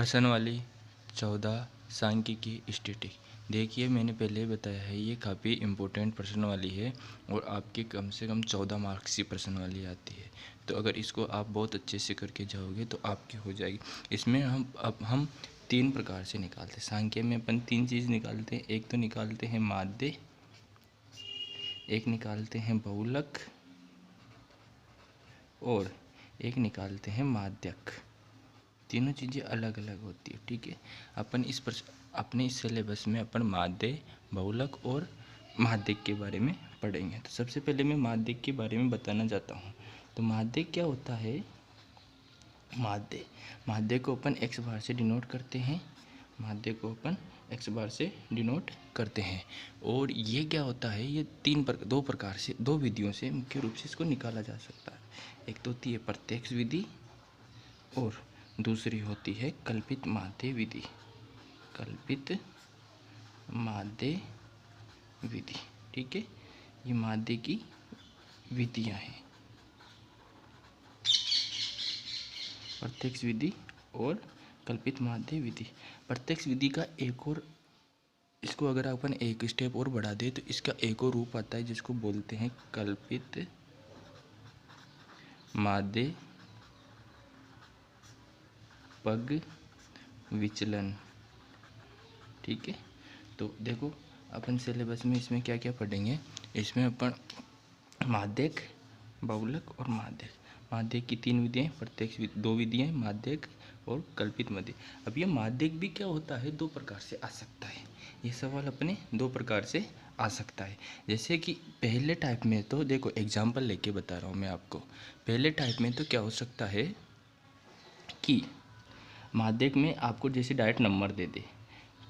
प्रश्न वाली 14 सांख्यिकी स्टैटिक। देखिए मैंने पहले ही बताया है ये काफ़ी इम्पोर्टेंट प्रश्न वाली है और आपके कम से कम 14 मार्क्स की प्रश्न वाली आती है। तो अगर इसको आप बहुत अच्छे से करके जाओगे तो आपकी हो जाएगी। इसमें हम 3 प्रकार से निकालते हैं। सांख्य में अपन 3 चीज़ निकालते हैं। एक तो निकालते हैं माध्य, एक निकालते हैं बहुलक और एक निकालते हैं माध्यक। तीनों चीज़ें अलग अलग होती है, ठीक है। अपने इस सिलेबस में अपन माध्य, बहुलक और माध्यक के बारे में पढ़ेंगे। तो सबसे पहले मैं माध्यक के बारे में बताना चाहता हूँ। तो माध्यक क्या होता है? माध्य को अपन x बार से डिनोट करते हैं। माध्य को अपन x बार से डिनोट करते हैं। और ये क्या होता है? ये दो विधियों से मुख्य रूप से इसको निकाला जा सकता है। एक तो होती है प्रत्यक्ष विधि और दूसरी होती है कल्पित माध्य विधि। कल्पित माध्य विधि, ठीक है। ये माध्य की विधियां हैं, प्रत्यक्ष विधि और कल्पित माध्य विधि। प्रत्यक्ष विधि का एक और, इसको अगर अपन एक स्टेप और बढ़ा दे तो इसका एक और रूप आता है जिसको बोलते हैं कल्पित माध्य पग विचलन, ठीक है। तो देखो अपन सिलेबस में इसमें क्या क्या पढ़ेंगे। इसमें अपन माध्यक, बहुलक और माध्यक की 3 विधियाँ, प्रत्यक्ष 2 विधियाँ, माध्यक और कल्पित माध्य। अब ये माध्यक भी क्या होता है? 2 प्रकार से आ सकता है। ये सवाल अपने 2 प्रकार से आ सकता है। जैसे कि पहले टाइप में तो देखो एग्जाम्पल लेके बता रहा हूँ मैं आपको। पहले टाइप में तो क्या हो सकता है कि माध्यक में आपको जैसे डायरेक्ट नंबर दे दे।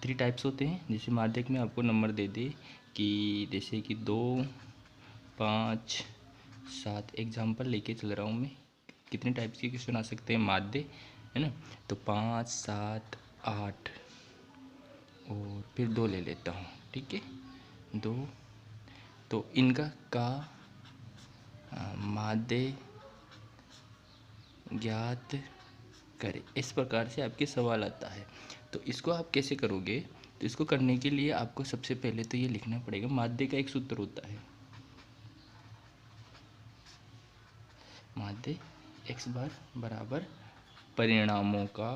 3 टाइप्स होते हैं। जैसे माध्यक में आपको नंबर दे दे कि जैसे कि 2, 5, 7, एग्जाम्पल लेके चल रहा हूँ मैं। कितने टाइप्स के क्वेश्चन आ सकते हैं माध्य, है ना। तो 5, 7, 8 और फिर 2 ले लेता हूँ, ठीक है। 2 तो इनका का माध्य ज्ञात करें, इस प्रकार से आपके सवाल आता है। तो इसको आप कैसे करोगे? तो इसको करने के लिए आपको सबसे पहले तो ये लिखना पड़ेगा। माध्य का एक सूत्र होता है, माध्य x बार बराबर परिणामों का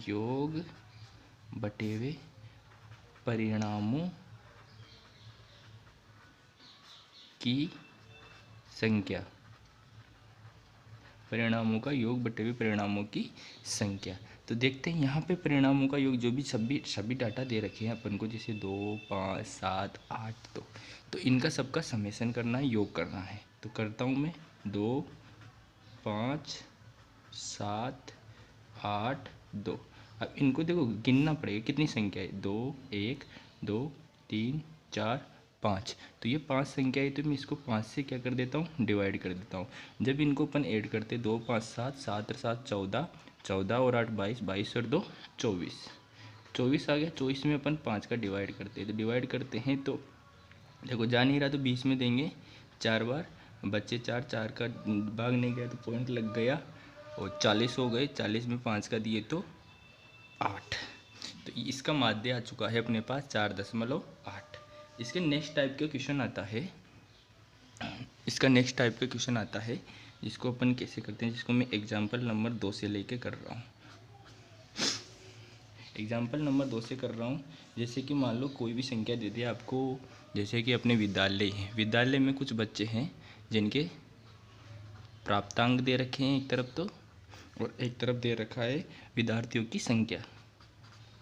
योग बटे हुए परिणामों की संख्या। परिणामों का योग बटे हुए परिणामों की संख्या। तो देखते हैं यहाँ पे परिणामों का योग जो भी सभी डाटा दे रखे हैं अपन को, जैसे 2, 5, 7, 8, तो इनका सबका समेशन करना है, योग करना है। तो करता हूँ मैं 2, 5, 7, 8, 2। अब इनको देखो गिनना पड़ेगा कितनी संख्या है। 2, 1, 2, 3, 4, 5। तो ये 5 संख्या है, तो मैं इसको 5 से क्या कर देता हूँ? डिवाइड कर देता हूँ। जब इनको अपन ऐड करते 2, 5, 7, 7 और 7 14, 14 और 8 22, 22 और 2 24, 24 आ गया। 24 में अपन 5 का डिवाइड करते हैं। तो डिवाइड करते हैं तो देखो जा नहीं रहा, तो 20 में देंगे 4 बार, बच्चे 4 का भाग नहीं गया तो पॉइंट लग गया और 40 हो गए। 40 में 5 का दिए तो 8। तो इसका माध्य आ चुका है अपने पास 4.8। इसके नेक्स्ट टाइप का क्वेश्चन आता है, जिसको अपन कैसे करते हैं, जिसको मैं एग्जाम्पल नंबर 2 से लेके कर रहा हूँ। एग्जाम्पल नंबर 2 से कर रहा हूँ। जैसे कि मान लो कोई भी संख्या दे दी आपको, जैसे कि अपने विद्यालय में कुछ बच्चे हैं जिनके प्राप्तांक दे रखे हैं एक तरफ, तो और एक तरफ दे रखा है विद्यार्थियों की संख्या।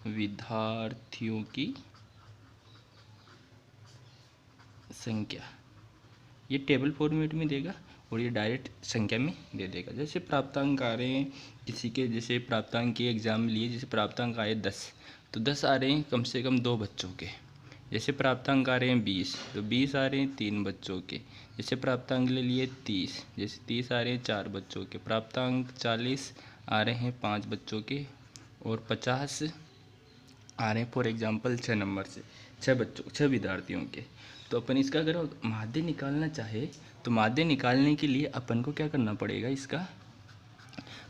विद्यार्थियों की संख्या ये टेबल फॉर्मेट में देगा और ये डायरेक्ट संख्या में दे देगा। जैसे प्राप्तांक आ रहे हैं किसी के, जैसे प्राप्तांक के एग्जाम लिए, जैसे प्राप्तांक आए 10, तो 10 आ रहे हैं कम से कम 2 बच्चों के। जैसे प्राप्तांक आ रहे हैं 20, तो 20 आ रहे हैं 3 बच्चों के। जैसे प्राप्तांक ले लिए 30, जैसे 30 आ रहे हैं 4 बच्चों के। प्राप्तांक 40 आ रहे हैं 5 बच्चों के और 50 आ रहे हैं फॉर एग्जाम्पल 6 नंबर से 6 विद्यार्थियों के। तो अपन इसका अगर माध्य निकालना चाहे तो माध्य निकालने के लिए अपन को क्या करना पड़ेगा, इसका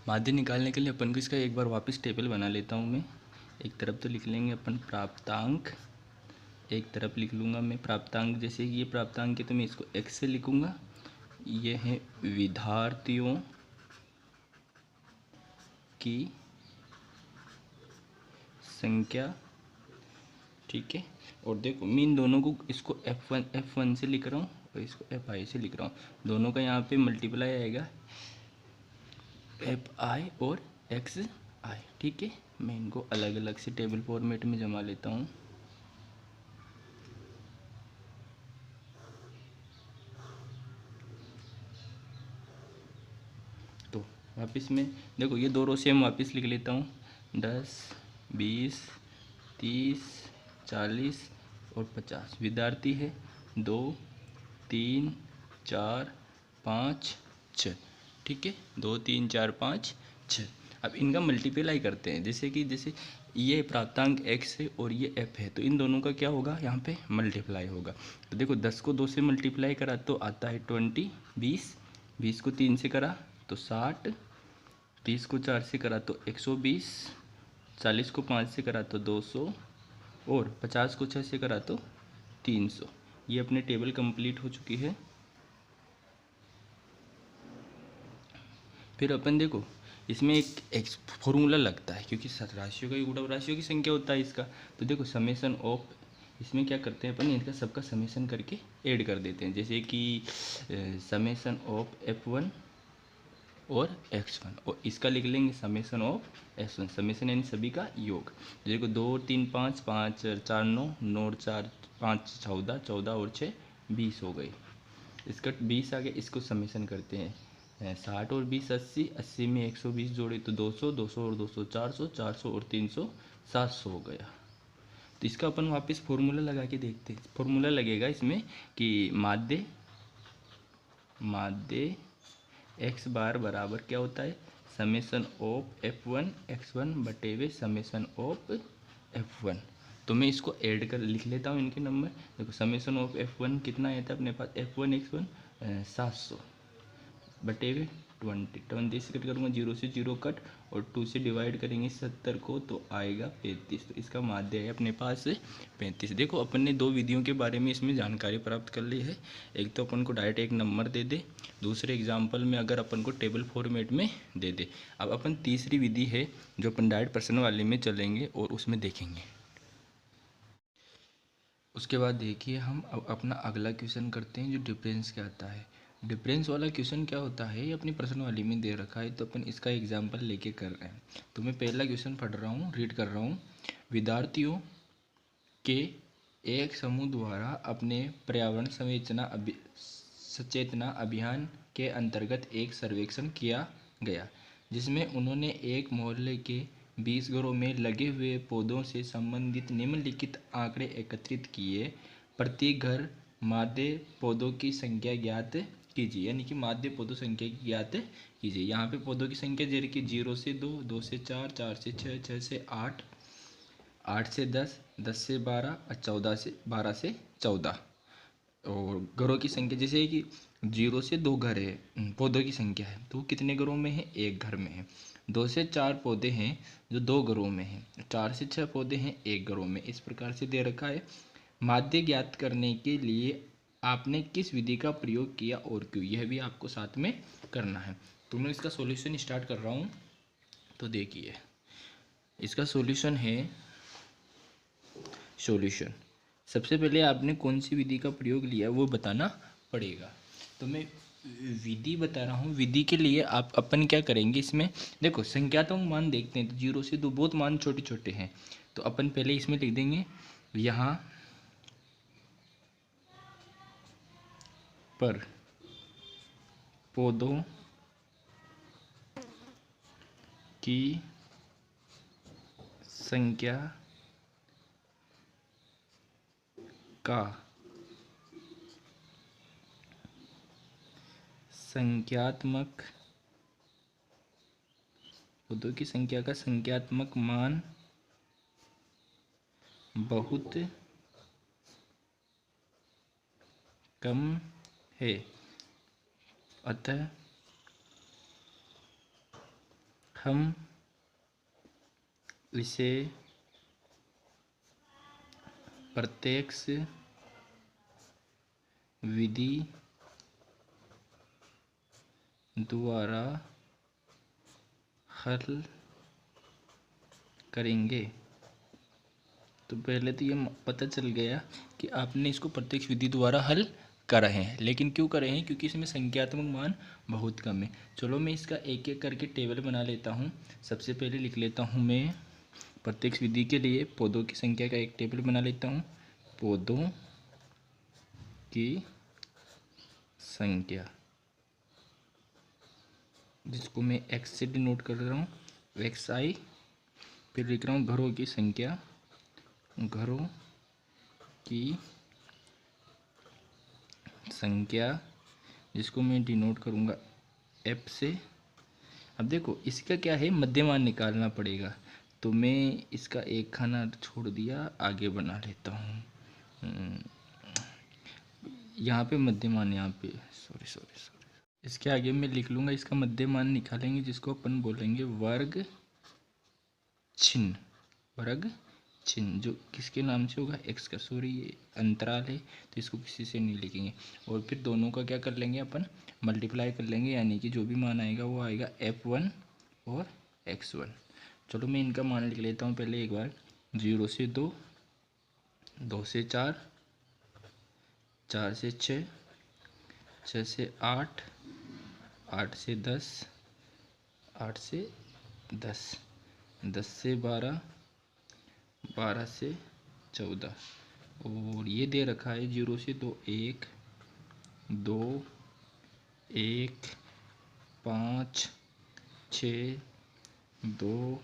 माध्य निकालने के लिए अपन को इसका एक बार वापस टेबल बना लेता हूँ मैं। एक तरफ तो लिख लेंगे अपन प्राप्तांक, एक तरफ लिख लूँगा मैं प्राप्तांक, जैसे कि ये प्राप्तांक है तो मैं इसको x से लिखूँगा। ये है विद्यार्थियों की संख्या, ठीक है। और देखो मैं इन दोनों को, इसको F1 से लिख रहा हूँ और इसको Fi से लिख रहा हूँ। दोनों का यहाँ पे मल्टीप्लाई आएगा Fi और Xi, ठीक है। मैं इनको अलग अलग से टेबल फॉर्मेट में जमा लेता हूँ। तो वापस में देखो ये दो रो से हम वापस लिख लेता हूँ, 10, 20, 30, 40 और 50। विद्यार्थी है 2, 3, 4, 5, 6, ठीक है। 2, 3, 4, 5, 6। अब इनका मल्टीप्लाई करते हैं, जैसे कि जैसे ये प्राप्तांक x है और ये f है, तो इन दोनों का क्या होगा, यहाँ पे मल्टीप्लाई होगा। तो देखो 10 को 2 से मल्टीप्लाई करा तो आता है 20, 20, 20 को 3 से करा तो 60, 30 को 4 से करा तो 120, 40 को 5 से करा तो 200 और 50 को 6 से करा तो 300। ये अपने टेबल कंप्लीट हो चुकी है। फिर अपन देखो इसमें एक फॉर्मूला लगता है, क्योंकि राशियों का गुणा राशियों की संख्या होता है इसका। तो देखो समेसन ऑफ, इसमें क्या करते हैं अपन, इनका सबका समेसन करके ऐड कर देते हैं। जैसे कि समेसन ऑफ F1 और X1, और इसका लिख लेंगे समेसन ऑफ S1। समेसन यानी सभी का योग। देखो 2, 3, 5, 5, 4, 9, 9 और 4, 5, 14, 14 और 6, 20 हो गए। इसका 20 आ गया, इसको समेसन करते हैं। 60 और 20 80, 80 में 120 जोड़े तो 200, 200 और 200 400, 400 और 300 700 हो गया। तो इसका अपन वापस फॉर्मूला लगा के देखते हैं। फॉर्मूला लगेगा इसमें कि माध्य x बार बराबर क्या होता है, समेसन ऑफ F1 X1 बटे हुए समेसन ऑफ F1। तो मैं इसको ऐड कर लिख लेता हूँ इनके नंबर। देखो समेसन ऑफ F1 कितना आया था अपने पास, F1 X1 700 बटे हुए 20 से कट करूँगा, 0 से 0 कट और 2 से डिवाइड करेंगे 70 को तो आएगा 35। तो इसका माध्य है अपने पास 35। देखो अपन ने दो विधियों के बारे में इसमें जानकारी प्राप्त कर ली है। एक तो अपन को डायरेक्ट एक नंबर दे दे, दूसरे एग्जाम्पल में अगर अपन को टेबल फॉर्मेट में दे दे। अब अपन तीसरी विधि है जो अपन डायरेक्ट प्रश्न वाले में चलेंगे और उसमें देखेंगे। उसके बाद देखिए हम अब अपना अगला क्वेश्चन करते हैं जो डिफरेंस क्या आता है। डिफरेंस वाला क्वेश्चन क्या होता है, ये अपनी प्रश्न वाली में दे रखा है, तो अपन इसका एग्जाम्पल लेके कर रहे हैं। तो मैं पहला क्वेश्चन पढ़ रहा हूँ, रीड कर रहा हूँ। विद्यार्थियों के एक समूह द्वारा अपने पर्यावरण सचेतना अभियान के अंतर्गत एक सर्वेक्षण किया गया, जिसमें उन्होंने एक मोहल्ले के 20 घरों में लगे हुए पौधों से संबंधित निम्नलिखित आंकड़े एकत्रित किए। प्रति घर माध्य पौधों की संख्या ज्ञात कीजिए, यानी कि माध्य पौधों संख्या की ज्ञात कीजिए। यहाँ पे पौधों की संख्या जैसे कि 0 से 2, 2 से 4, 4 से 6, 6 से 8, 8 से 10, 10 से 12 और 12 से 14। और घरों की संख्या जैसे कि 0 से 2 घर है, पौधों की संख्या है तो कितने घरों में है, एक घर में है। 2 से 4 पौधे हैं जो 2 घरों में हैं। 4 से 6 पौधे हैं एक घरों में। इस प्रकार से दे रखा है। माध्य ज्ञात करने के लिए आपने किस विधि का प्रयोग किया और क्यों, यह भी आपको साथ में करना है। तो मैं इसका सॉल्यूशन स्टार्ट कर रहा हूँ। तो देखिए इसका सॉल्यूशन है, सॉल्यूशन सबसे पहले आपने कौन सी विधि का प्रयोग लिया वो बताना पड़ेगा। तो मैं विधि बता रहा हूँ। विधि के लिए आप अपन क्या करेंगे, इसमें देखो संख्यात्मक मान देखते हैं तो 0 से 2 बहुत मान छोटे छोटे हैं। तो अपन पहले इसमें लिख देंगे यहाँ पर पौधों की संख्या का संख्यात्मक मान बहुत कम है। अतः हम इसे प्रत्यक्ष विधि द्वारा हल करेंगे। तो पहले तो ये पता चल गया कि आपने इसको प्रत्यक्ष विधि द्वारा हल करा है, लेकिन क्यों करे हैं? क्योंकि इसमें संख्यात्मक मान बहुत कम है। चलो मैं इसका एक एक करके टेबल बना लेता हूँ। सबसे पहले लिख लेता हूँ मैं प्रत्यक्ष विधि के लिए पौधों की संख्या का एक टेबल बना लेता हूँ। पौधों की संख्या, जिसको मैं x से डिनोट कर रहा हूँ, xi। फिर लिख रहा हूँ घरों की संख्या, घरों की संख्या, जिसको मैं डिनोट करूँगा f से। अब देखो इसका क्या है, मध्यमान निकालना पड़ेगा, तो मैं इसका एक खाना छोड़ दिया, आगे बना लेता हूँ। यहाँ पे मध्यमान, यहाँ पे सॉरी इसके आगे मैं लिख लूँगा, इसका मध्यमान निकालेंगे, जिसको अपन बोलेंगे वर्ग चिन्ह। वर्ग चिन्ह जो किसके नाम से होगा, x का। सॉरी ये अंतराल है तो इसको किसी से नहीं लिखेंगे। और फिर दोनों का क्या कर लेंगे अपन, मल्टीप्लाई कर लेंगे, यानी कि जो भी मान आएगा वो आएगा f1 और x1। चलो मैं इनका मान लिख लेता हूँ पहले एक बार। 0 से 2, 2 से 4, 4 से 6, 6 से 8, 8 से 10, 8 से 10, 10 से 12, 12 से 14। और ये दे रखा है 0 से 2, 1, 2, 1, 5, 6, 2,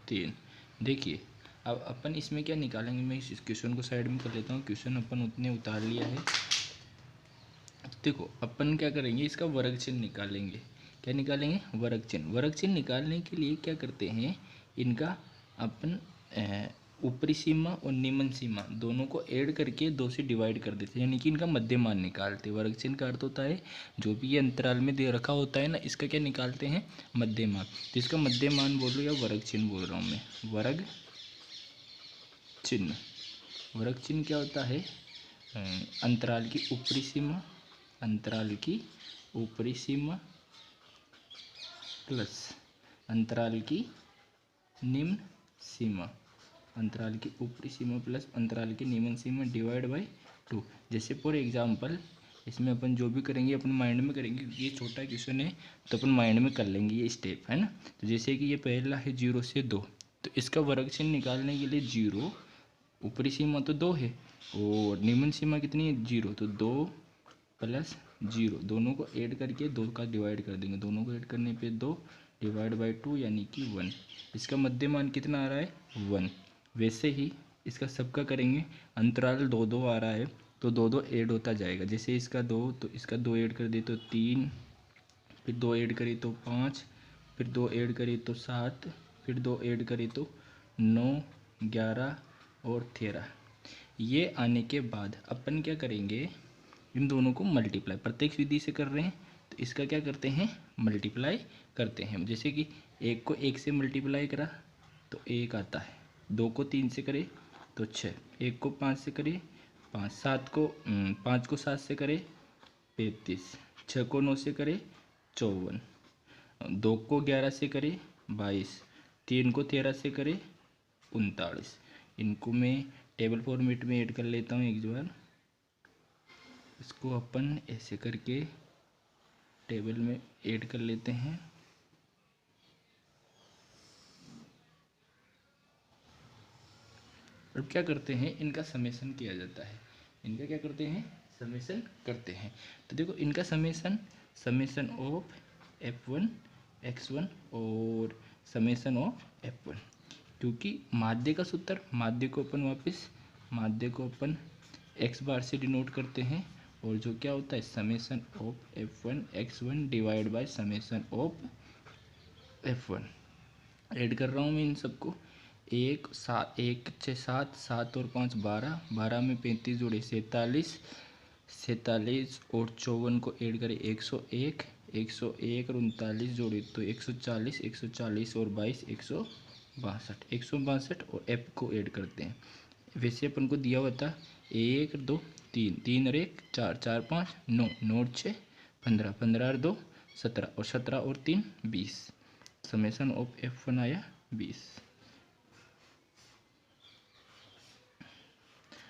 3। देखिए अब अपन इसमें क्या निकालेंगे, मैं इस क्वेश्चन को साइड में कर लेता हूँ। क्वेश्चन अपन उतने उतार लिया है। देखो अपन क्या करेंगे, इसका वर्ग चिन्ह निकालेंगे। क्या निकालेंगे, वर्ग चिन्ह। वर्ग चिन्ह निकालने के लिए क्या करते हैं, इनका अपन ऊपरी सीमा और निम्न सीमा दोनों को ऐड करके 2 से डिवाइड कर देते हैं, यानी कि इनका मध्यमान निकालते हैं। वर्ग चिन्ह का अर्थ होता है जो भी ये अंतराल में दे रखा होता है ना, इसका क्या निकालते हैं, मध्यमान। तो इसका मध्यमान बोलो या वर्ग चिन्ह बोल रहा हूँ मैं, वर्ग चिन्ह। वर्ग चिन्ह क्या होता है, अंतराल की ऊपरी सीमा, अंतराल की ऊपरी सीमा प्लस अंतराल की निम्न सीमा, अंतराल की ऊपरी सीमा प्लस अंतराल की निम्न सीमा डिवाइड बाय 2। जैसे फॉर एग्जांपल इसमें अपन जो भी करेंगे अपन माइंड में करेंगे, क्योंकि ये छोटा क्वेश्चन है तो अपन माइंड में कर लेंगे ये स्टेप, है ना। तो जैसे कि ये पहला है 0 से 2, तो इसका वर्ग चिन्ह निकालने के लिए 0, ऊपरी सीमा तो 2 है और निम्न सीमा कितनी है, 0, तो 2 प्लस 0 दोनों को ऐड करके 2 का डिवाइड कर देंगे। दोनों को ऐड करने पे 2 डिवाइड बाई 2 यानी कि 1। इसका मध्यमान कितना आ रहा है, 1। वैसे ही इसका सबका करेंगे, अंतराल 2 2 आ रहा है तो 2 2 ऐड होता जाएगा। जैसे इसका 2 तो इसका 2 ऐड कर दे तो 3, फिर 2 ऐड करी तो 5, फिर 2 ऐड करी तो 7, फिर 2 ऐड करी तो 9, 11 और 13। ये आने के बाद अपन क्या करेंगे, इन दोनों को मल्टीप्लाई प्रत्यक्ष विधि से कर रहे हैं तो इसका क्या करते हैं, मल्टीप्लाई करते हैं। जैसे कि 1 को 1 से मल्टीप्लाई करा तो 1 आता है, 2 को 3 से करे तो 6, 1 को 5 से करे 5, 5 को 7 से करे 35, 6 को 9 से करे 54, 2 को 11 से करे 22, 3 को 13 से करे 39। इनको मैं टेबल फॉर्मेट में ऐड कर लेता हूँ एक बार। इसको अपन ऐसे करके टेबल में ऐड कर लेते हैं। अब क्या करते हैं, इनका समेसन किया जाता है। इनका क्या करते हैं, समेसन करते हैं। तो देखो इनका समेसन ऑफ f1 x1 और समेसन ऑफ f1, क्योंकि माध्य का सूत्र, माध्य को अपन x बार से डिनोट करते हैं, और जो क्या होता है summation of f1 x1 divide by summation of f1। Add कर रहा हूँ मैं इन सबको। 1 7 1 6 7 7 और 5 12, 12 में 35 जोड़े 47, 47 और 54 को ऐड करें 101, 101 और 39 जोड़े तो 140, 140 और 22 162, 162 और एफ को ऐड करते हैं। वैसे अपन को दिया हुआ था 1 2 3, 3 और 1 4, 4 5 9, 9 और 6 15, 15 और 2 17 और 17 और 3 20। समेसन ऑफ F1 आया 20।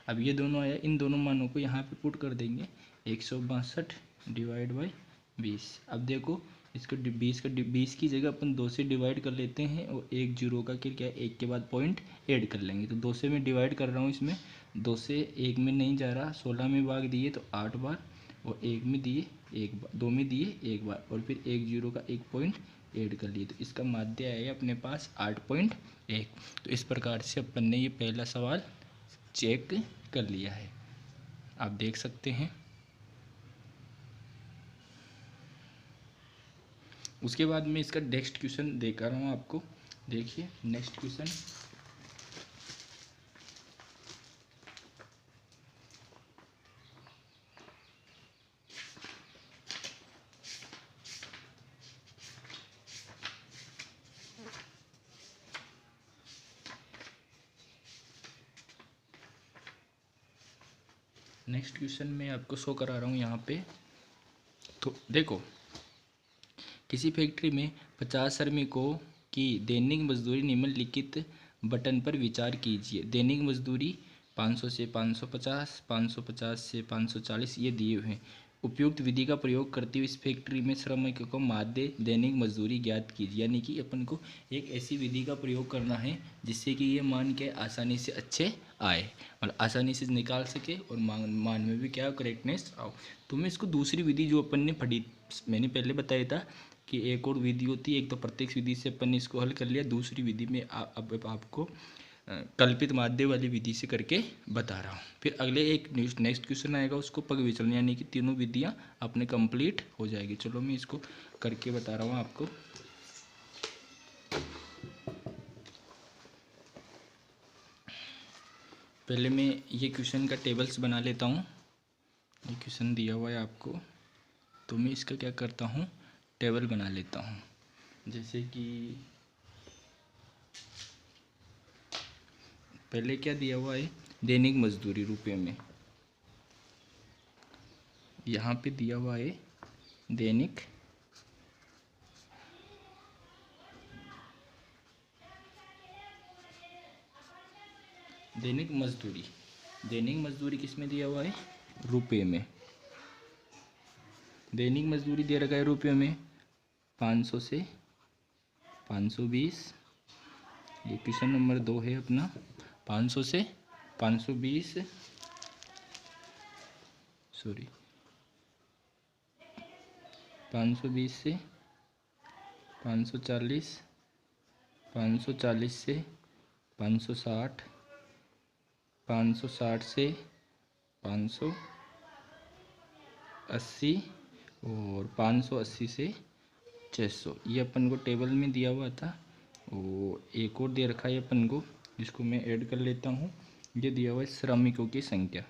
अब ये दोनों आया, इन दोनों मानों को यहाँ पे पुट कर देंगे 162 डिवाइड बाई 20। अब देखो इसको 20 की जगह अपन 2 से डिवाइड कर लेते हैं और एक जीरो का क्या है, एक के बाद पॉइंट ऐड कर लेंगे। तो 2 से मैं डिवाइड कर रहा हूँ, इसमें 2 से 1 में नहीं जा रहा, 16 में भाग दिए तो 8 बार और 1 में दिए 1 बार, 2 में दिए 1 बार और फिर एक जीरो का एक पॉइंट ऐड कर लिए। तो इसका माध्य आया अपने पास 8.1। तो इस प्रकार से अपन ने ये पहला सवाल चेक कर लिया है, आप देख सकते हैं। उसके बाद मैं इसका नेक्स्ट क्वेश्चन दिखा रहा हूँ आपको। देखिए नेक्स्ट क्वेश्चन, नेक्स्ट क्वेश्चन मैं आपको शो करा रहा हूँ यहाँ पे। तो देखो, किसी फैक्ट्री में 50 श्रमिकों की दैनिक मजदूरी निम्नलिखित बटन पर विचार कीजिए। दैनिक मजदूरी 500 से 550, 550 से 540 ये दिए हुए हैं। उपयुक्त विधि का प्रयोग करते हुए इस फैक्ट्री में श्रमिकों को माध्य दैनिक मजदूरी ज्ञात कीजिए। यानी कि अपन को एक ऐसी विधि का प्रयोग करना है जिससे कि ये मान के आसानी से अच्छे आए, मतलब आसानी से निकाल सके और मान में भी क्या करेक्टनेस आओ। तो मैं इसको दूसरी विधि जो अपन ने पढ़ी, मैंने पहले बताया था कि एक और विधि होती है, एक तो प्रत्यक्ष विधि से अपन ने इसको हल कर लिया, दूसरी विधि में अब आपको कल्पित माध्य वाली विधि से करके बता रहा हूँ। फिर अगले एक नेक्स्ट क्वेश्चन आएगा, उसको पग विचलन, यानी कि तीनों विधियाँ अपने कंप्लीट हो जाएगी। चलो मैं इसको करके बता रहा हूँ आपको। पहले मैं ये क्वेश्चन का टेबल्स बना लेता हूँ। ये क्वेश्चन दिया हुआ है आपको, तो मैं इसका क्या करता हूँ, टेबल बना लेता हूँ। जैसे कि पहले क्या दिया हुआ है, दैनिक मजदूरी रुपये में, यहाँ पे दिया हुआ है दैनिक मजदूरी। दैनिक मजदूरी किस में दिया हुआ है, रुपये में। दैनिक मजदूरी दे रखा है रुपये में 500 से 520। ये क्वेश्चन नंबर 2 है अपना। 500 से 520, सॉरी 520 से 540, 540 से 560, 560 से 580 और 580 से 600। ये अपन को टेबल में दिया हुआ था। और एक और दे रखा है अपन को, जिसको मैं ऐड कर लेता हूँ। ये दिया हुआ है श्रमिकों की संख्या,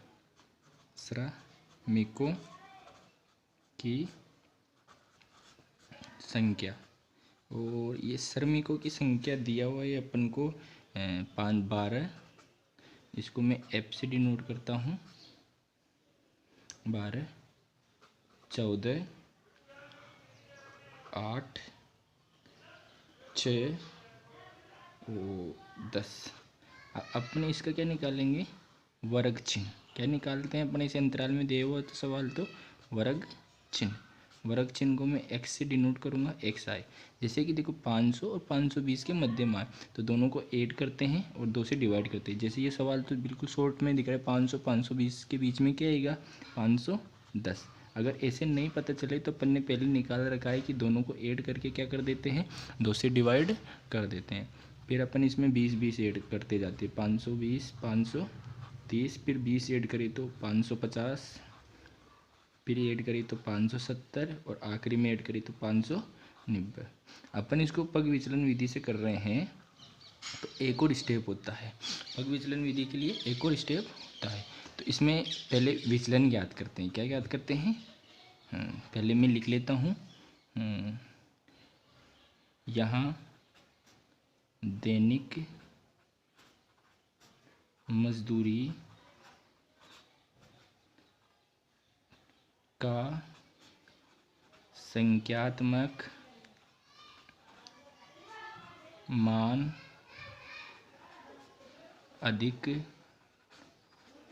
श्रमिकों की संख्या। और ये श्रमिकों की संख्या दिया हुआ है अपन को 12। इसको मैं एफ से डिनोट करता हूँ। 12, 14, 8, 6 और 10। अपने इसका क्या निकालेंगे, वर्ग चिन्ह। क्या निकालते हैं अपने इस अंतराल में दिए हुआ तो सवाल, तो वर्ग चिन्ह। वर्ग चिन्ह को मैं x से डिनोट करूँगा, एक्स आई। जैसे कि देखो 500 और 520 के मध्यमान, तो दोनों को ऐड करते हैं और 2 से डिवाइड करते हैं। जैसे ये सवाल तो बिल्कुल शॉर्ट में दिख रहा है, 500 520 के बीच में क्या आएगा, 510। अगर ऐसे नहीं पता चले तो अपन ने पहले निकाल रखा है कि दोनों को ऐड करके क्या कर देते हैं, 2 से डिवाइड कर देते हैं। फिर अपन इसमें 20 ऐड करते जाते हैं, 520, 530, फिर 20 ऐड करें तो 550, फिर ऐड करें तो 570 और आखिरी में ऐड करें तो 590। अपन इसको पग विचलन विधि से कर रहे हैं, तो एक और स्टेप होता है। पग विचलन विधि के लिए एक और स्टेप होता है। तो इसमें पहले विचलन ज्ञात करते हैं। क्या ज्ञात करते हैं? पहले मैं लिख लेता हूँ। यहाँ दैनिक मजदूरी का संख्यात्मक मान अधिक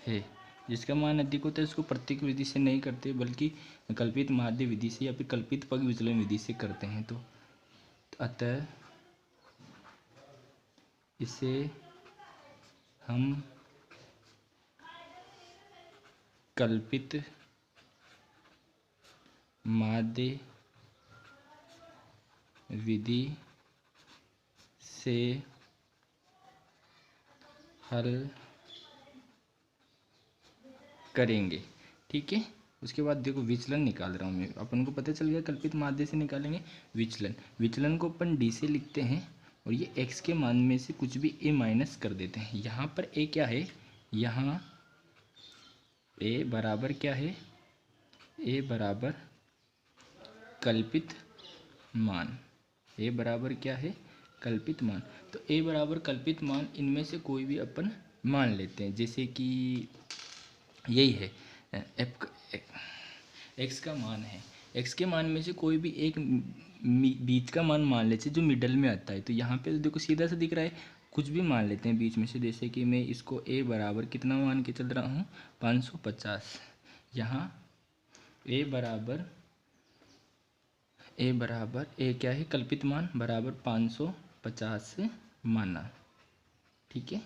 है। जिसका मान अधिक होता है उसको प्रत्येक विधि से नहीं करते, बल्कि कल्पित माध्य विधि से या फिर कल्पित पग विचलन विधि से करते हैं। तो अतः इसे हम कल्पित माध्य विधि से हल करेंगे। ठीक है। उसके बाद देखो विचलन निकाल रहा हूँ मैं, अपन को पता चल गया कल्पित माध्य से निकालेंगे विचलन। विचलन को अपन डी से लिखते हैं और ये x के मान में से कुछ भी a माइनस कर देते हैं। यहाँ पर a क्या है? यहाँ a बराबर क्या है? a बराबर कल्पित मान। a बराबर क्या है? कल्पित मान। तो a बराबर कल्पित मान, इनमें से कोई भी अपन मान लेते हैं। जैसे कि यही है x का मान है। x के मान में से कोई भी एक बीच का मान लेते हैं जो मिडल में आता है। तो यहाँ पे तो देखो सीधा सा दिख रहा है, कुछ भी मान लेते हैं बीच में से। जैसे कि मैं इसको a बराबर कितना मान के चल रहा हूँ? 550। यहाँ a बराबर a क्या है? कल्पित मान बराबर 550 माना। ठीक है,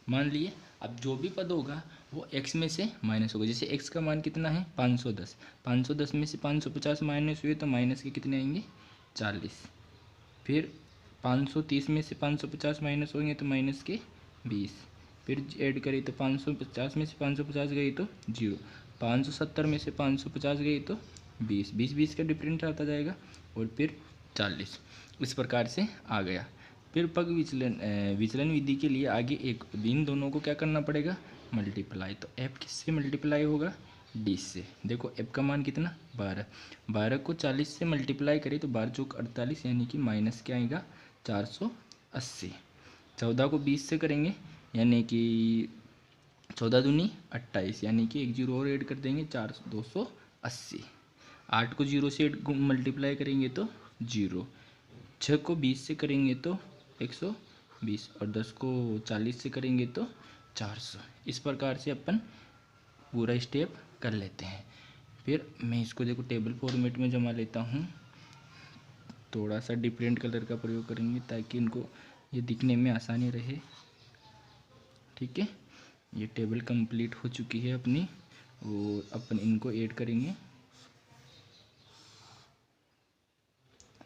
मान लिए। अब जो भी पद होगा वो x में से माइनस होगा। जैसे x का मान कितना है? 510। 510 में से 550 माइनस हुए तो माइनस के कितने आएंगे? 40। फिर 530 में से 550 माइनस होंगे तो माइनस के 20। फिर ऐड करें तो 550 में से 550 गई तो 0। 570 में से 550 गई तो 20 का डिफरेंस आता जाएगा और फिर 40। इस प्रकार से आ गया। फिर पग विचलन विधि के लिए आगे एक इन दोनों को क्या करना पड़ेगा? मल्टीप्लाई। तो f किससे मल्टीप्लाई होगा? d से। देखो f का मान कितना? 12। 12 को 40 से मल्टीप्लाई करें तो 12 चौक 48, यानी कि माइनस क्या आएगा? 480। 14 को 20 से करेंगे यानी कि 14 दूनी 28, यानी कि एक जीरो और ऐड कर देंगे, 280। 8 को 0 से मल्टीप्लाई करेंगे तो 0। 6 को 20 से करेंगे तो 120 और 10 को 40 से करेंगे तो 400। इस प्रकार से अपन पूरा स्टेप कर लेते हैं। फिर मैं इसको देखो टेबल फॉर्मेट में जमा लेता हूँ। थोड़ा सा डिफरेंट कलर का प्रयोग करेंगे ताकि इनको ये दिखने में आसानी रहे। ठीक है, ये टेबल कंप्लीट हो चुकी है अपनी और अपन इनको ऐड करेंगे।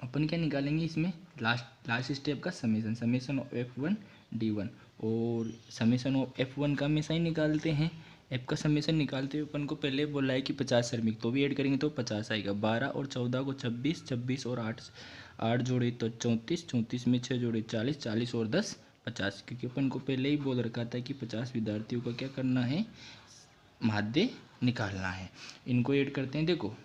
अपन क्या निकालेंगे इसमें? लास्ट स्टेप का समेसन ऑफ f1 d1, और समेसन ऑफ f1 का हमेशा ही निकालते हैं। f का समेसन निकालते हुए अपन को पहले बोला है कि 50 श्रमिक, तो भी ऐड करेंगे तो 50 आएगा। 12 और 14 को 26, 26 और 8 जोड़े तो 34, 34 में 6 जोड़े 40, 40 और 10 50। क्योंकि अपन को पहले ही बोल रखा था कि 50 विद्यार्थियों का क्या करना है? माध्य निकालना है। इनको ऐड करते हैं। देखो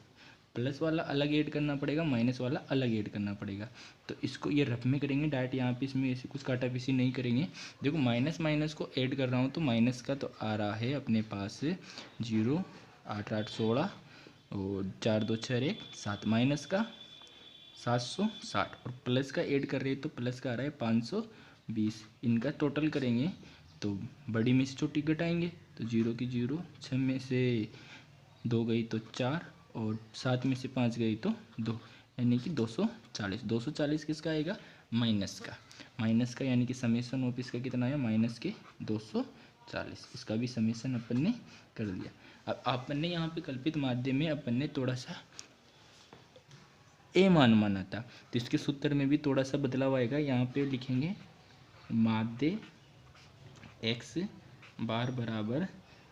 प्लस वाला अलग ऐड करना पड़ेगा, माइनस वाला अलग ऐड करना पड़ेगा। तो इसको ये रफ में करेंगे डायरेक्ट, यहाँ पे इसमें ऐसे कुछ काटा पीसी नहीं करेंगे। देखो माइनस को ऐड कर रहा हूँ तो माइनस का तो आ रहा है अपने पास 0, 8 8 16 और 4 2 6 1 7, माइनस का 760 और प्लस का ऐड कर रहे हैं तो प्लस का आ रहा है 520। इनका टोटल करेंगे तो बड़ी में से छोटी घटाएंगे तो 0 की 0, 6 में से 2 गई तो 4 और 7 में से 5 गई तो 2, यानी कि 240। 240 किसका आएगा? माइनस का, यानी कि समेसन ऑफ इसका कितना आया? माइनस के 240। इसका भी समेसन अपन ने कर दिया। अब अपन ने यहाँ पे कल्पित माध्य में अपन ने थोड़ा सा ए मान माना था, तो इसके सूत्र में भी थोड़ा सा बदलाव आएगा। यहाँ पे लिखेंगे माध्य x बार बराबर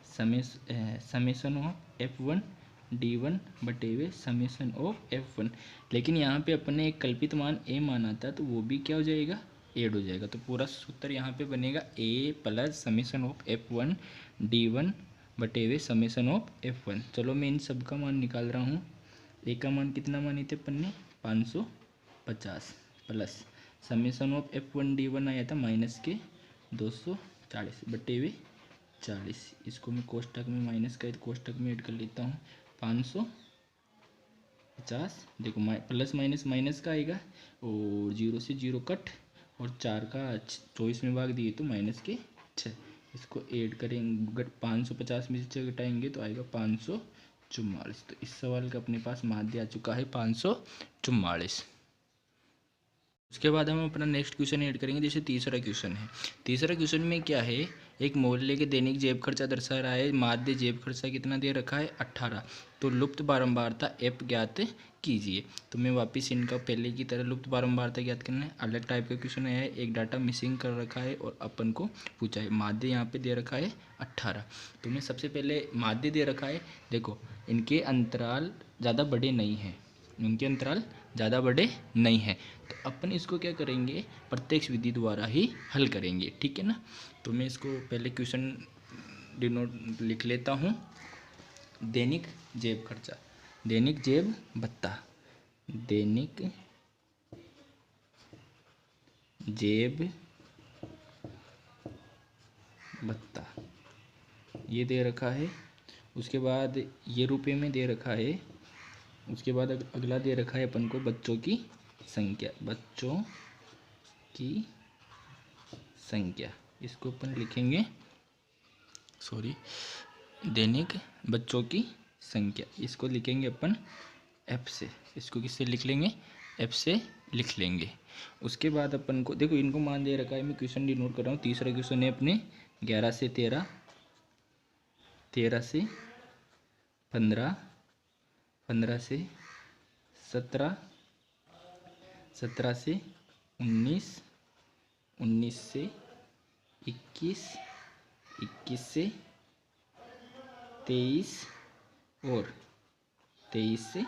समेसन ऑफ f1 d1 बटेवे समेसन ऑफ f1। लेकिन यहाँ पे अपन ने एक कल्पित मान a माना था तो वो भी क्या हो जाएगा? ऐड हो जाएगा। तो पूरा सूत्र यहाँ पे बनेगा a plus summation of f1 d1 बटे हुए समेसन ऑफ F1। चलो मैं इन सब का मान निकाल रहा हूँ। ए का मान कितना माने थे अपन ने 550 प्लस समेसन ऑफ F1D1 आया था माइनस के 240 बटे हुए 40। इसको मैं कोष्टक में माइनस का कोष्टक में ऐड कर लेता हूँ 550। देखो प्लस माइनस माइनस का आएगा और जीरो से जीरो कट और 4 का 24 में भाग दिए तो माइनस के 6। इसको ऐड करेंगे 550 में से 6 घटाएंगे तो आएगा 544। तो इस सवाल का अपने पास माध्य आ चुका है 544। उसके बाद हम अपना नेक्स्ट क्वेश्चन ऐड करेंगे। जैसे तीसरा क्वेश्चन है। तीसरा क्वेश्चन में क्या है, एक मोहल्ले के दैनिक जेब खर्चा दर्शा रहा है। माध्य जेब खर्चा कितना दे रखा है 18। तो लुप्त बारंबारता एफ ज्ञात कीजिए। तो मैं वापस इनका पहले की तरह लुप्त बारंबारता ज्ञात करना है। अलग टाइप का क्वेश्चन है, एक डाटा मिसिंग कर रखा है और अपन को पूछा है। माध्य यहाँ पे दे रखा है 18। तो मैं सबसे पहले माध्य दे रखा है, देखो इनके अंतराल ज़्यादा बड़े नहीं हैं, इनके अंतराल ज़्यादा बड़े नहीं हैं। तो अपन इसको क्या करेंगे, प्रत्यक्ष विधि द्वारा ही हल करेंगे, ठीक है ना। तो मैं इसको पहले क्वेश्चन डिनोट लिख लेता हूँ। दैनिक जेब खर्चा, दैनिक जेब भत्ता, दैनिक जेब भत्ता ये दे रखा है। उसके बाद ये रुपए में दे रखा है। उसके बाद अगला दे रखा है अपन को बच्चों की संख्या, बच्चों की संख्या। इसको अपन लिखेंगे, सॉरी, दैनिक बच्चों की संख्या, इसको लिखेंगे अपन एफ से। इसको किससे लिख लेंगे, एफ से लिख लेंगे। उसके बाद अपन को देखो इनको मान दे रखा है, मैं क्वेश्चन डिनोट कर रहा हूँ। तीसरा क्वेश्चन है अपने 11 से 13, 13 से 15, 15 से 17, 17 से 19, 19 से 21, 21 से 23 और 23 से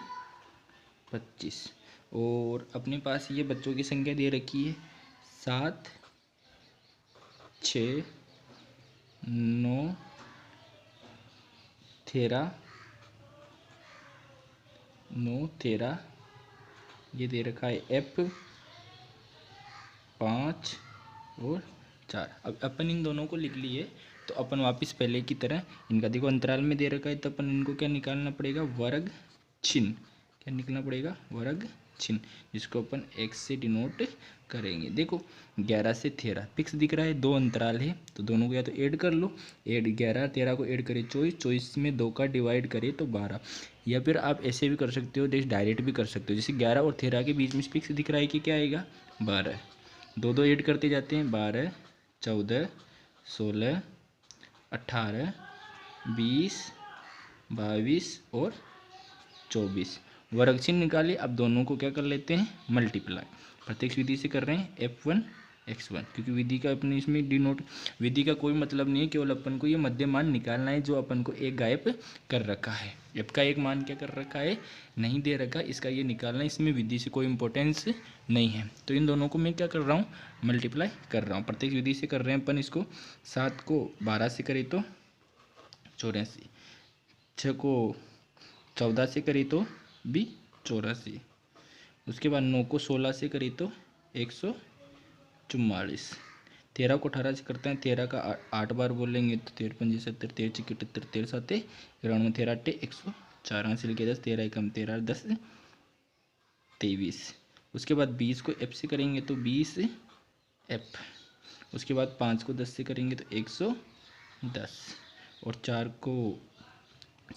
25। और अपने पास ये बच्चों की संख्या दे रखी है 7, 6, 9, 13, 9, 13 ये दे रखा है F 5 और 4। अब अपन इन दोनों को लिख लिए तो अपन वापस पहले की तरह इनका देखो अंतराल में दे रखा है, तो अपन इनको क्या निकालना पड़ेगा, वर्ग चिन्ह। क्या निकलना पड़ेगा, वर्ग चिन्ह, जिसको अपन x से डिनोट करेंगे। देखो 11 से 13 फिक्स दिख रहा है, दो अंतराल है तो दोनों को या तो ऐड कर लो, ऐड 11 13 को ऐड करें 24, 24 में 2 का डिवाइड करें तो 12। या फिर आप ऐसे भी कर सकते हो, जैसे डायरेक्ट भी कर सकते हो। जैसे 11 और 13 के बीच में फिक्स दिख रहा है कि क्या आएगा 12, दो दो ऐड करते जाते हैं 12, 14, 16, 18, 20, 22 और 24। वर्ग चिन्ह निकाले। अब दोनों को क्या कर लेते हैं, मल्टीप्लाई। प्रत्यक्ष विधि से कर रहे हैं F1 x1, क्योंकि विधि का अपने इसमें डिनोट, विधि का कोई मतलब नहीं है, केवल अपन को ये मध्य मान निकालना है जो अपन को एक गायब कर रखा है। f का एक मान क्या कर रखा है, नहीं दे रखा, इसका ये निकालना है। इसमें विधि से कोई इंपॉर्टेंस नहीं है। तो इन दोनों को मैं क्या कर रहा हूँ, मल्टीप्लाई कर रहा हूँ। प्रत्यक्ष विधि से कर रहे हैं अपन इसको। 7 को 12 से करें तो 84, 6 को 14 से करें तो भी 84, उसके बाद 9 को 16 से करें तो 144, 13 को 18 से करते हैं, 13 का 8 बार बोलेंगे तो 13 पंजे 70, 13 छिके 78, 13 साते 93, 13 8 104, से लेके 10, 13 एकम 13, 10 23। उसके बाद 20 को एफ से करेंगे तो 20 एफ। उसके बाद 5 को 10 से करेंगे तो 110 और 4 को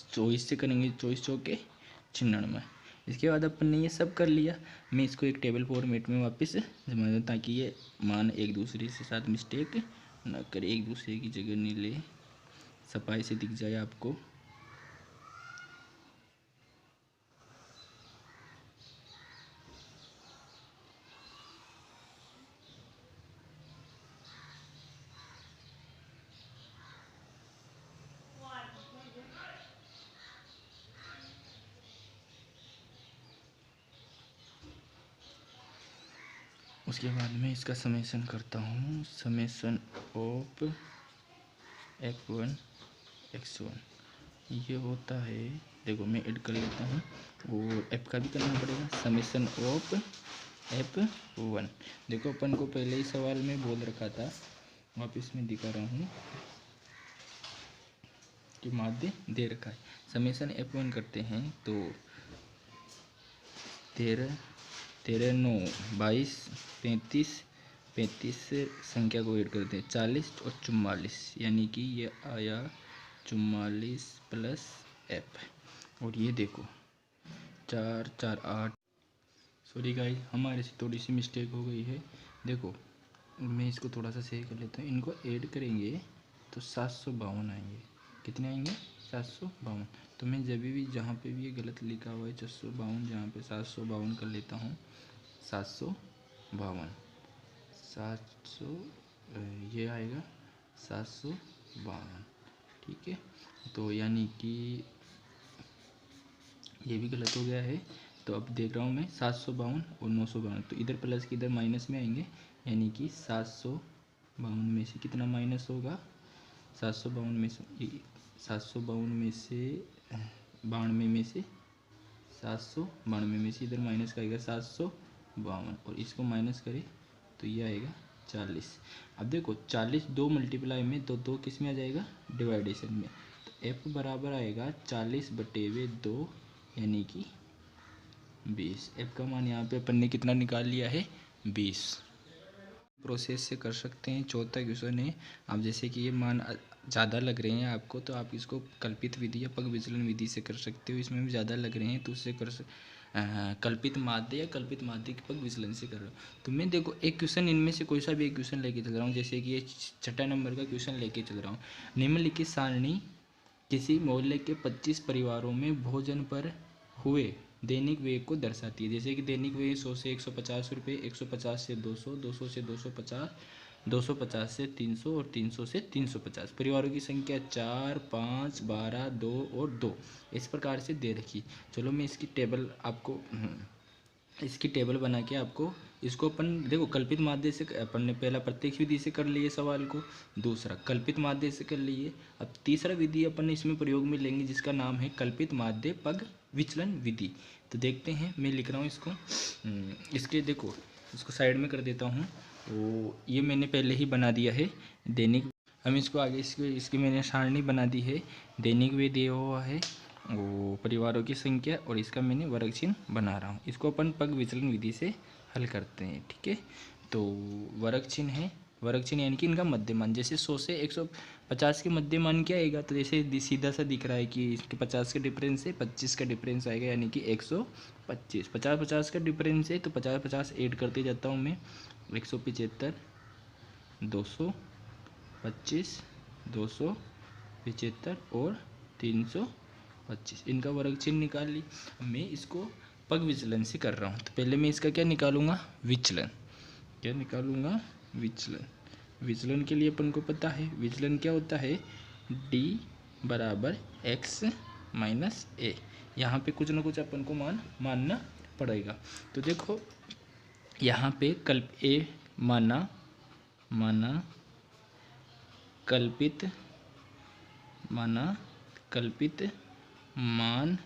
24 से करेंगे, 24 चौके 96। इसके बाद अपन ने ये सब कर लिया। मैं इसको एक टेबल फॉर्मेट में वापस जमा दूँ ताकि ये मान एक दूसरे से साथ मिस्टेक ना करे, एक दूसरे की जगह नहीं ले, सफाई से दिख जाए आपको। उसके बाद मैं इसका समेसन करता हूँ, समेसन ऑफ F1 x1 ये होता है, देखो मैं ऐड कर लेता हूँ, और f का भी करना पड़ेगा, समेसन ऑफ f1। देखो अपन को पहले ही सवाल में बोल रखा था, वापस मैं दिखा रहा हूँ कि माध्य दे रखा है। समेसन f1 करते हैं तो 13 13 9 22 35 संख्या को ऐड करते हैं 40 और 44, यानी कि ये आया 44 प्लस f। और ये देखो 4 4 8, सॉरी गाइस हमारे से थोड़ी सी मिस्टेक हो गई है। देखो मैं इसको थोड़ा सा सही कर लेता हूँ, इनको ऐड करेंगे तो 752 आएंगे। कितने आएंगे? 752। तो मैं जब भी जहाँ पे भी ये गलत लिखा हुआ है 652, जहाँ पे 752 कर लेता हूँ, 752 ये आएगा 752, ठीक है। तो यानी कि ये भी गलत हो गया है। तो अब देख रहा हूँ मैं 752 और 952, तो इधर प्लस के इधर माइनस में आएंगे, यानी कि 752 में से कितना माइनस होगा? 752 में से 92 में से 792 में से इधर माइनस का आएगा 752, और इसको माइनस करें तो ये आएगा 40। अब देखो 40 2 मल्टीप्लाई में तो 2 किस में आ जाएगा? डिवाइडेशन में। तो f बराबर आएगा 40/2, यानी कि 20। f का मान यहाँ पे अपन ने कितना निकाल लिया है? 20। प्रोसेस से कर सकते हैं। चौथा क्वेश्चन है, आप जैसे कि ये मान ज़्यादा लग रहे हैं आपको, तो आप इसको कल्पित विधि या पग विचलन विधि से कर सकते हो। इसमें भी ज़्यादा लग रहे हैं तो उससे कल्पित माध्य या कल्पित माध्य के पग विचलन से कर रहे हो। तो मैं देखो एक क्वेश्चन इनमें से कोई सा भी एक क्वेश्चन लेके चल रहा हूँ, जैसे कि ये 6 नंबर का क्वेश्चन लेके चल रहा हूँ। निम्नलिखित सारणी किसी मोहल्ले के 25 परिवारों में भोजन पर हुए दैनिक व्यय को दर्शाती है। जैसे कि दैनिक व्यय 100 से 150 रुपये, 150 से 200, 200 से 250, 250 से 300 और 300 से 350। परिवारों की संख्या 4, 5, 12, 2 और 2 इस प्रकार से दे रखी। चलो मैं इसकी टेबल आपको इसकी टेबल बना के आपको इसको अपन देखो कल्पित माध्य से अपन ने पहला प्रत्यक्ष विधि से कर लिए सवाल को, दूसरा कल्पित माध्य से कर लिए। अब तीसरा विधि अपन इसमें प्रयोग में लेंगे जिसका नाम है कल्पित माध्य पग विचलन विधि। तो देखते हैं, मैं लिख रहा हूँ इसको। इसके देखो इसको साइड में कर देता हूँ। वो ये मैंने पहले ही बना दिया है दैनिक। हम इसको आगे इसकी मैंने सारणी बना दी है। दैनिक व्यय दिया हुआ है, वो परिवारों की संख्या, और इसका मैंने वर्ग चिन्ह बना रहा हूँ। इसको अपन पग विचलन विधि से हल करते हैं, ठीक है। तो वर्ग चिन्ह है, वर्ग चिन्ह यानी कि इनका मध्यमान। जैसे 100 से 150 के मध्यमान क्या आएगा? तो जैसे सीधा सा दिख रहा है कि इसके 50 का डिफरेंस है, 25 का डिफरेंस आएगा, यानी कि 125। 50 का डिफरेंस है तो 50 ऐड करते जाता हूँ मैं। 175, 225, 275 और 325, इनका वर्ग चिन्ह निकाल ली। मैं इसको पग विचलन से कर रहा हूँ। तो पहले मैं इसका क्या निकालूंगा? विचलन। क्या निकालूंगा? विचलन। विचलन के लिए अपन को पता है विचलन क्या होता है? d बराबर x माइनस ए। यहाँ पे कुछ ना कुछ अपन को मानना पड़ेगा। तो देखो यहाँ पे ए माना कल्पित मान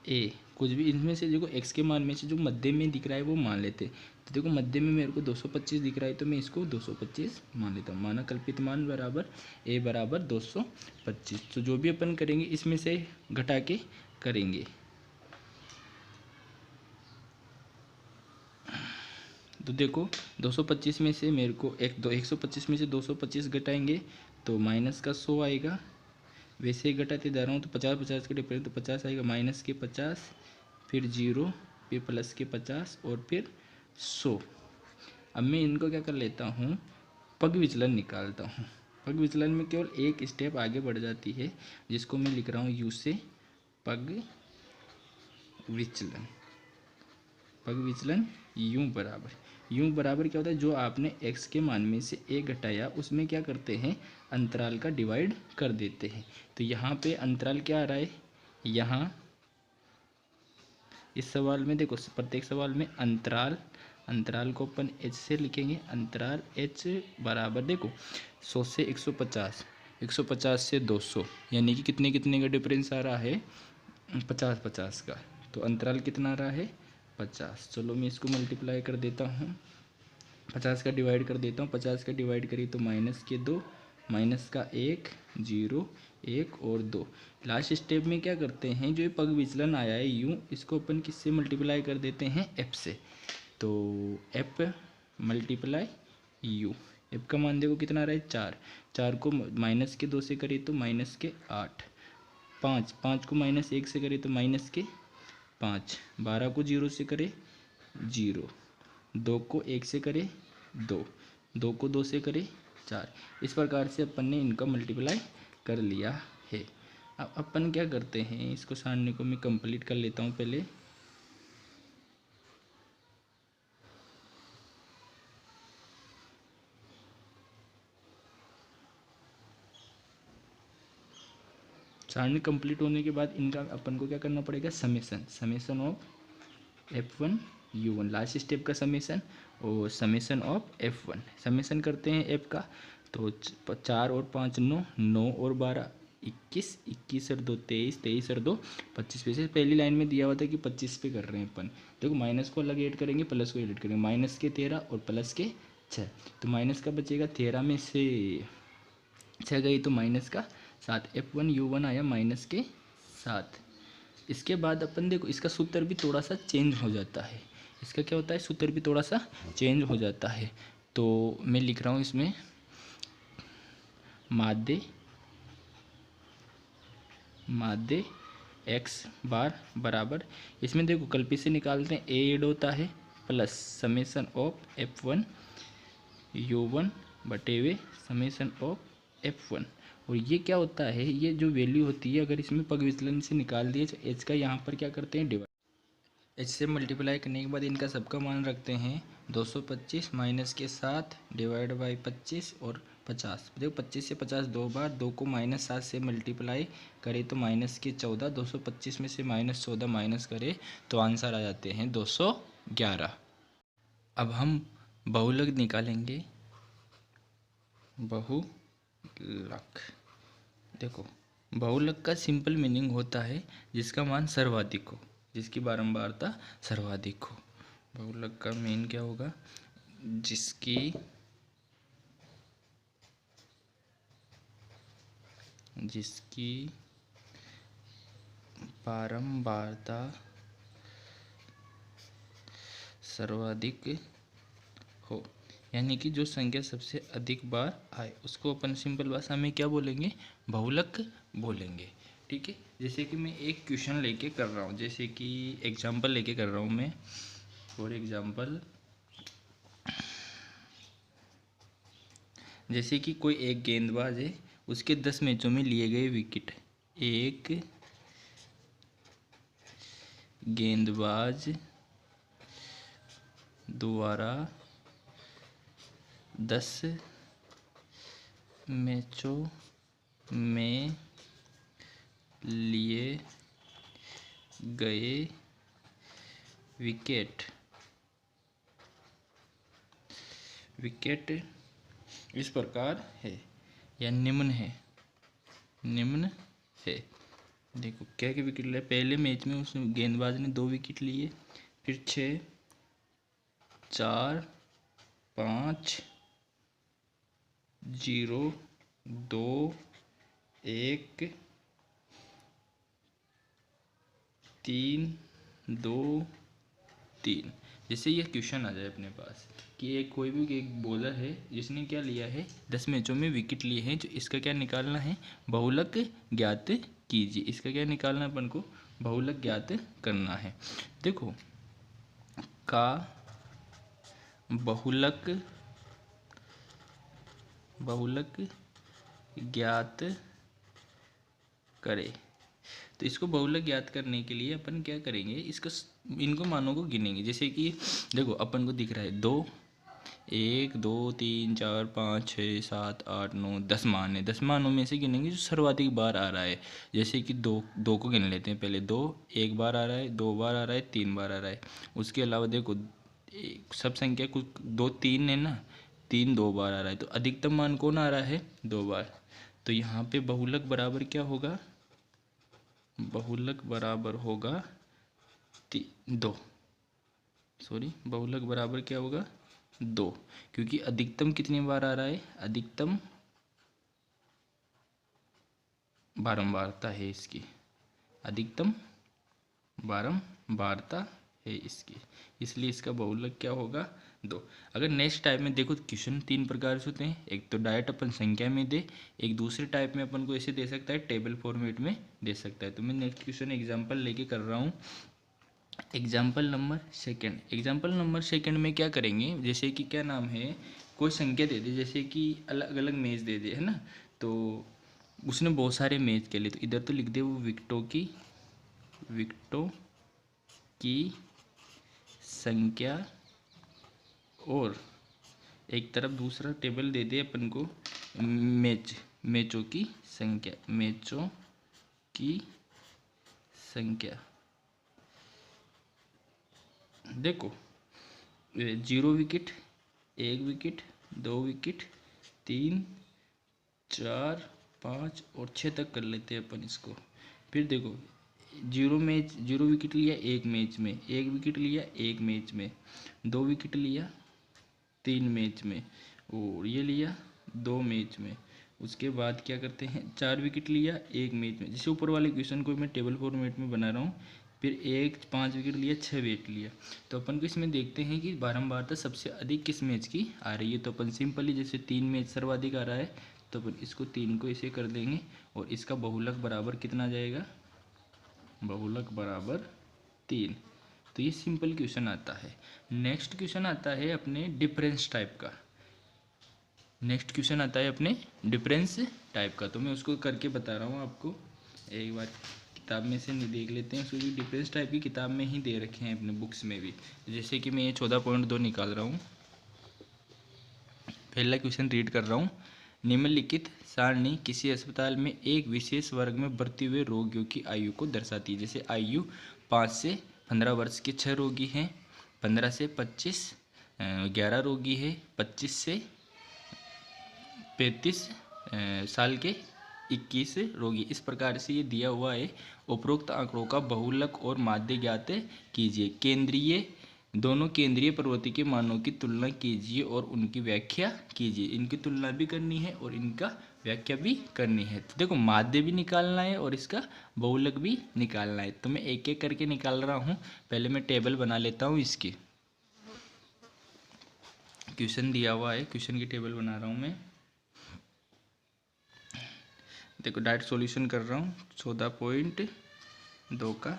ए, कुछ भी इनमें से देखो x के मान में से जो मध्य में दिख रहा है वो मान लेते। तो देखो मध्य में मेरे को 225 दिख रहा है तो मैं इसको 225 मान लेता हूँ। माना कल्पित मान बराबर a बराबर 225। तो जो भी अपन करेंगे इसमें से घटा के करेंगे। तो देखो 225 में से मेरे को 125 में से 225 घटाएंगे तो माइनस का 100 आएगा। वैसे ही घटाते जा रहा हूँ तो 50 का डिफरेंस, तो 50 आएगा, माइनस के 50, फिर 0, फिर प्लस के 50 और फिर 100। अब मैं इनको क्या कर लेता हूँ? पग विचलन निकालता हूँ। पग विचलन में केवल एक स्टेप आगे बढ़ जाती है, जिसको मैं लिख रहा हूँ यू से पग विचलन। पग विचलन यूं बराबर क्या होता है? जो आपने x के मान में से a घटाया उसमें क्या करते हैं? अंतराल का डिवाइड कर देते हैं। तो यहाँ पे अंतराल क्या आ रहा है? यहाँ इस सवाल में देखो प्रत्येक सवाल में अंतराल को अपन h से लिखेंगे। अंतराल h बराबर देखो 100 से 150, 150 से 200, यानी कि कितने कितने का डिफरेंस आ रहा है, 50-50 का। तो अंतराल कितना आ रहा है, 50। चलो मैं इसको मल्टीप्लाई कर देता हूँ, 50 का डिवाइड कर देता हूँ। 50 का डिवाइड करिए तो -2, माइनस का 1, 0, 1 और 2। लास्ट स्टेप में क्या करते हैं, जो ये पग विचलन आया है यूँ, इसको अपन किससे मल्टीप्लाई कर देते हैं, f से। तो f मल्टीप्लाई u, f का मान देखो कितना आ रहा है, 4। 4 को -2 से करें तो -8। 5 को -1 से करें तो -5। 12 को 0 से करें 0। 2 को 1 से करें 2। 2 को 2 से करें 4। इस प्रकार से अपन ने इनका मल्टीप्लाई कर लिया है। अब अपन क्या करते हैं, इसको सारणी को मैं कंप्लीट कर लेता हूँ पहले। सारणी कंप्लीट होने के बाद इनका अपन को क्या करना पड़ेगा, summation of f1 u1, last step का समेसन और समेसन ऑफ f1। समेसन करते हैं f का, तो 4 और 5 9, 9 और 12 21, 21 और 2 23, 23 और 2 25। पे से पहली लाइन में दिया हुआ था कि 25 पे कर रहे हैं अपन। देखो माइनस को अलग ऐड करेंगे, प्लस को ऐड करेंगे, माइनस के 13 और प्लस के 6। तो माइनस का बचेगा 13 में से 6 गई तो माइनस का 7, f1 u1 आया -7। इसके बाद अपन देखो इसका सूत्र भी थोड़ा सा चेंज हो जाता है। इसका क्या होता है, सूत्र भी थोड़ा सा चेंज हो जाता है। तो मैं लिख रहा हूँ इसमें माध्य x बार बराबर, इसमें देखो कल्पी से निकालते हैं, a ऐड होता है plus summation of f1 u1 बटे हुए समेसन ऑफ f1। और ये क्या होता है, ये जो वैल्यू होती है अगर इसमें पग विचलन से निकाल दिए तो h का यहाँ पर क्या करते हैं, डिवाइड, h से मल्टीप्लाई करने के बाद इनका सबका मान रखते हैं 225 माइनस के 7 डिवाइड बाई 25 और 50। देखो 25 से 50 दो बार, 2 को -7 से मल्टीप्लाई करें तो -14। 225 में से -14 माइनस करें तो आंसर आ जाते हैं 211। अब हम बहुलक निकालेंगे, बहुलक। देखो बहुलक का सिंपल मीनिंग होता है जिसका मान सर्वाधिक हो, जिसकी बारंबारता सर्वाधिक हो। बहुलक का मीन क्या होगा, जिसकी बारंबारता सर्वाधिक हो, यानी कि जो संख्या सबसे अधिक बार आए उसको अपन सिंपल भाषा में क्या बोलेंगे, बहुलक बोलेंगे। ठीक है, जैसे कि मैं एक क्वेश्चन लेके कर रहा हूँ, जैसे कि एग्जांपल लेके कर रहा हूँ मैं। फॉर एग्जांपल, जैसे कि कोई एक गेंदबाज है, उसके 10 मैचों में लिए गए विकेट, एक गेंदबाज द्वारा 10 मैचों में लिए गए विकेट इस प्रकार है या निम्न है। देखो क्या क्या विकेट लिए, पहले मैच में उस गेंदबाज ने 2 विकेट लिए, फिर 6, 4, 5, 0, 2, 1, 3, 2, 3। जैसे ये क्वेश्चन आ जाए अपने पास कि एक कोई भी एक बॉलर है जिसने क्या लिया है, 10 मैचों में विकेट लिए हैं, जो इसका क्या निकालना है, बहुलक ज्ञात कीजिए। इसका क्या निकालना है, अपन को बहुलक ज्ञात करना है। देखो का बहुलक ज्ञात करे, तो इसको बहुलक ज्ञात करने के लिए अपन क्या करेंगे, इनको मानों को गिनेंगे। जैसे कि देखो अपन को दिख रहा है 2, 1, 2, 3, 4, 5, 6, 7, 8, 9, 10 मान है। 10 मानों में से गिनेंगे जो सर्वाधिक बार आ रहा है। जैसे कि 2 को गिन लेते हैं पहले। 2 1 बार आ रहा है, 2 बार आ रहा है, 3 बार आ रहा है। उसके अलावा देखो सब संख्या कुछ 2 3 है ना, 3 2 बार आ रहा है, तो अधिकतम मान कौन आ रहा है, 2 बार। तो यहाँ पे बहुलक बराबर क्या होगा, बहुलक बराबर होगा 2, सॉरी बहुलक बराबर क्या होगा 2, क्योंकि अधिकतम कितनी बार आ रहा है, अधिकतम बारंबारता है इसकी, अधिकतम बारंबारता है इसकी, इसलिए इसका बहुलक क्या होगा 2। अगर नेक्स्ट टाइप में देखो तो क्वेश्चन 3 प्रकार से होते हैं, एक तो डायरेक्ट अपन संख्या में दे, एक दूसरे टाइप में अपन को ऐसे दे सकता है टेबल फॉर्मेट में दे सकता है। तो मैं नेक्स्ट क्वेश्चन एग्जाम्पल लेके कर रहा हूँ। एग्जाम्पल नंबर सेकेंड में क्या करेंगे, जैसे कि क्या नाम है, कोई संख्या दे दे, जैसे कि अलग अलग मेज दे दे, है ना, तो उसने बहुत सारे मेज के लिए, तो इधर तो लिख दे वो विकटों की संख्या, और एक तरफ दूसरा टेबल दे दे अपन को मैचों की संख्या। देखो 0 विकेट, 1 विकेट, 2 विकेट, 3, 4, 5 और 6 तक कर लेते हैं अपन इसको। फिर देखो 0 विकेट लिया एक मैच में, 1 विकेट लिया एक मैच में, 2 विकेट लिया 3 मैच में, और ये लिया 2 मैच में। उसके बाद क्या करते हैं, 4 विकेट लिया एक मैच में, जैसे ऊपर वाले क्वेश्चन को मैं टेबल फॉर्मेट में बना रहा हूँ। फिर 5 विकेट लिया, 6 विकेट लिया। तो अपन को इसमें देखते हैं कि बारंबारता सबसे अधिक किस मैच की आ रही है। तो अपन सिंपली जैसे 3 मैच सर्वाधिक आ रहा है, तो अपन इसको 3 को ऐसे कर देंगे, और इसका बहुलक बराबर कितना आ जाएगा, बहुलक बराबर 3। तो ये सिंपल क्वेश्चन आता है। नेक्स्ट क्वेश्चन आता है अपने डिफरेंस टाइप का, तो मैं उसको करके बता रहा हूँ आपको। एक बार किताब में से नहीं देख लेते हैं, उसको डिफरेंस टाइप की किताब में ही दे रखे हैं अपने बुक्स में भी। जैसे कि मैं ये 14.2 निकाल रहा हूँ। पहला क्वेश्चन रीड कर रहा हूँ। निम्नलिखित सारणी किसी अस्पताल में एक विशेष वर्ग में भर्ती हुए रोगियों की आयु को दर्शाती है। जैसे आयु 5 से 15 वर्ष के 6 रोगी हैं, 15 से 25 11 रोगी है, 25 से 35 साल के 21 रोगी। इस प्रकार से ये दिया हुआ है। उपरोक्त आंकड़ों का बहुलक और माध्य ज्ञात कीजिए। दोनों केंद्रीय प्रवृत्ति के मानों की तुलना कीजिए और उनकी व्याख्या कीजिए। इनकी तुलना भी करनी है और इनका व्याख्या भी करनी है। तो देखो माध्य भी निकालना है और इसका बहुलक भी निकालना है। तो मैं एक एक करके निकाल रहा हूँ। पहले मैं टेबल बना लेता हूँ इसकी। क्वेश्चन दिया हुआ है, क्वेश्चन की टेबल बना रहा हूँ मैं। देखो डायरेक्ट सॉल्यूशन कर रहा हूँ। 14.2 का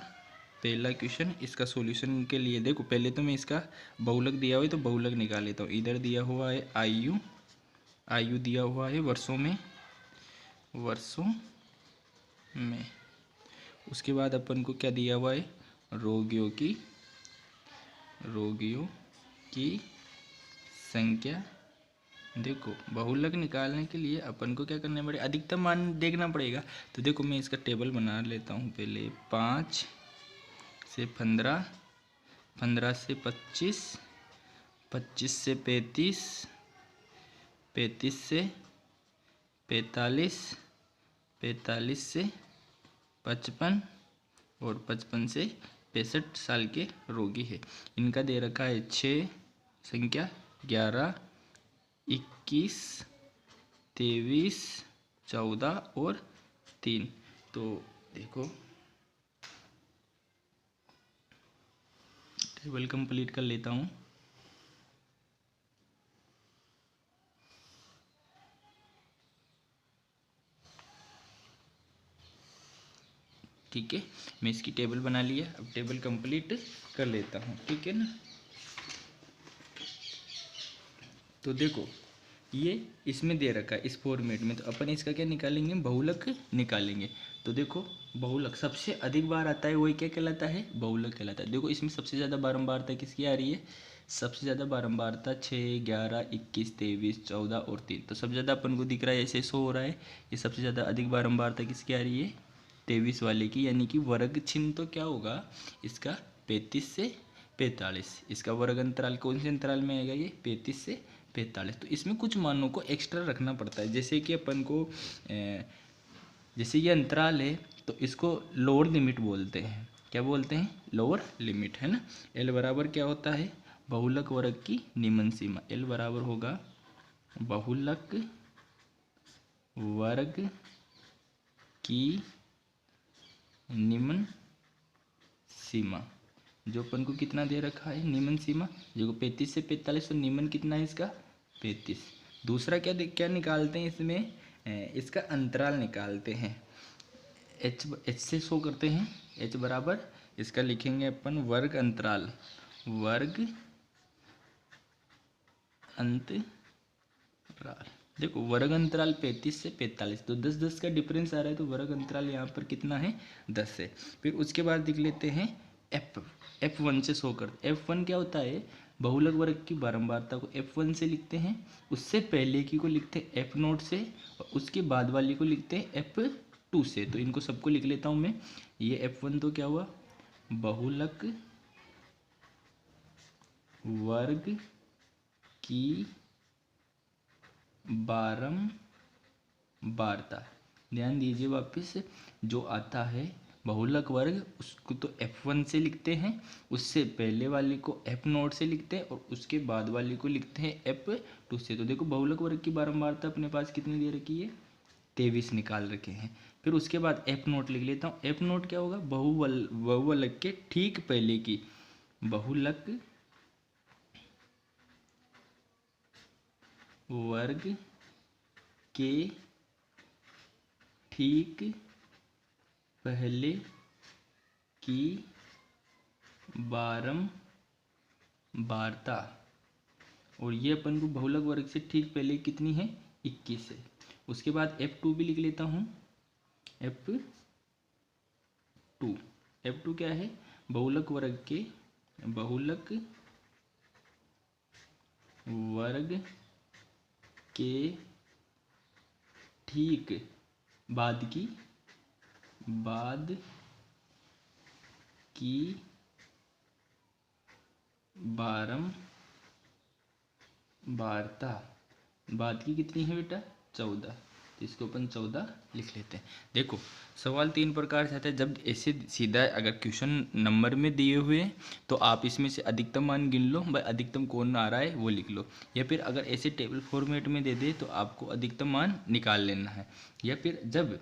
पहला क्वेश्चन, इसका सॉल्यूशन के लिए देखो पहले तो मैं इसका बहुलक दिया हुआ है तो बहुलक निकाल लेता हूँ। इधर दिया हुआ है आयु दिया हुआ है वर्षों में। उसके बाद अपन को क्या दिया हुआ है, रोगियों की संख्या। देखो बहुलक निकालने के लिए अपन को क्या करना पड़ेगा, अधिकतम मान देखना पड़ेगा। तो देखो मैं इसका टेबल बना लेता हूँ पहले। 5 से 15, 15 से 25, 25 से 35, 35 से 45, 45 से 55 और 55 से 65 साल के रोगी है। इनका दे रखा है 6 संख्या, 11, 21, 23, 14 और 3। तो देखो टेबल कंप्लीट कर लेता हूँ। ठीक है, मैं इसकी टेबल बना लिया। अब टेबल कंप्लीट कर लेता हूँ, ठीक है ना। तो देखो ये इसमें दे रखा है इस फॉर्मेट में, तो अपन इसका क्या निकालेंगे, बहुलक निकालेंगे। तो देखो बहुलक सबसे अधिक बार आता है वही क्या कहलाता है, बहुलक कहलाता है। देखो इसमें सबसे ज़्यादा बारंबारता किसकी आ रही है, सबसे ज़्यादा बारंबारता 6, 11, 21, 23, 14 और 3। तो सबसे ज़्यादा अपन को दिख रहा है ऐसे शो हो रहा है। ये सबसे ज़्यादा अधिक बारंबारता किसकी आ रही है, 23 वाले की, यानी कि वर्ग चिन्ह तो क्या होगा इसका 35 से 45। इसका वर्ग अंतराल कौन से अंतराल में आएगा, ये 35 से 45। तो इसमें कुछ मानों को एक्स्ट्रा रखना पड़ता है, जैसे कि अपन को जैसे ये अंतराल है तो इसको लोअर लिमिट बोलते हैं। क्या बोलते हैं? लोअर लिमिट, है ना। एल बराबर क्या होता है? बहुलक वर्ग की निम्न सीमा। एल बराबर होगा बहुलक वर्ग की निम्न सीमा। जो अपन को कितना दे रखा है निम्न सीमा, जो 35 से 45, तो निम्न कितना है इसका? 35। दूसरा क्या निकालते हैं इसमें? इसका अंतराल निकालते हैं। एच से शो करते हैं। एच बराबर इसका लिखेंगे अपन वर्ग अंतराल, वर्ग अंतराल। देखो वर्ग अंतराल 35 से 45, तो 10-10 का डिफरेंस आ रहा है, तो वर्ग अंतराल यहाँ पर कितना है? 10 है। फिर उसके बाद देख लेते हैं F1 से शो करते। F1 क्या होता है? बहुलक वर्ग की बारंबारता को F1 से लिखते हैं, उससे पहले की को लिखते हैं F0 से, और उसके बाद वाली को लिखते हैं F2 से। तो इनको सबको लिख लेता हूँ मैं। ये F1 तो क्या हुआ? बहुलक वर्ग की बारंबारता। ध्यान दीजिए वापस, जो आता है बहुलक वर्ग उसको तो F1 से लिखते हैं, उससे पहले वाली को F0 से लिखते हैं, और उसके बाद वाली को लिखते हैं F2 से। तो देखो बहुलक वर्ग की बारंबारता अपने पास कितनी दे रखी है? 23 निकाल रखे हैं। फिर उसके बाद F0 लिख लेता हूँ। F0 क्या होगा? बहुलक के ठीक पहले की, बहुलक वर्ग के ठीक पहले की बारंबारता, और ये अपन को बहुलक वर्ग से ठीक पहले कितनी है? 21 है। उसके बाद F2 भी लिख लेता हूँ। F2 क्या है? बहुलक वर्ग के ठीक बाद की बारंबारता। बाद की कितनी है बेटा? 14। तो इसको अपन 14 लिख लेते हैं। देखो सवाल 3 प्रकार से आता है। जब ऐसे सीधा अगर क्वेश्चन नंबर में दिए हुए हैं तो आप इसमें से अधिकतम मान गिन लो, भाई अधिकतम कौन आ रहा है वो लिख लो, या फिर अगर ऐसे टेबल फॉर्मेट में दे दे तो आपको अधिकतम मान निकाल लेना है। या फिर जब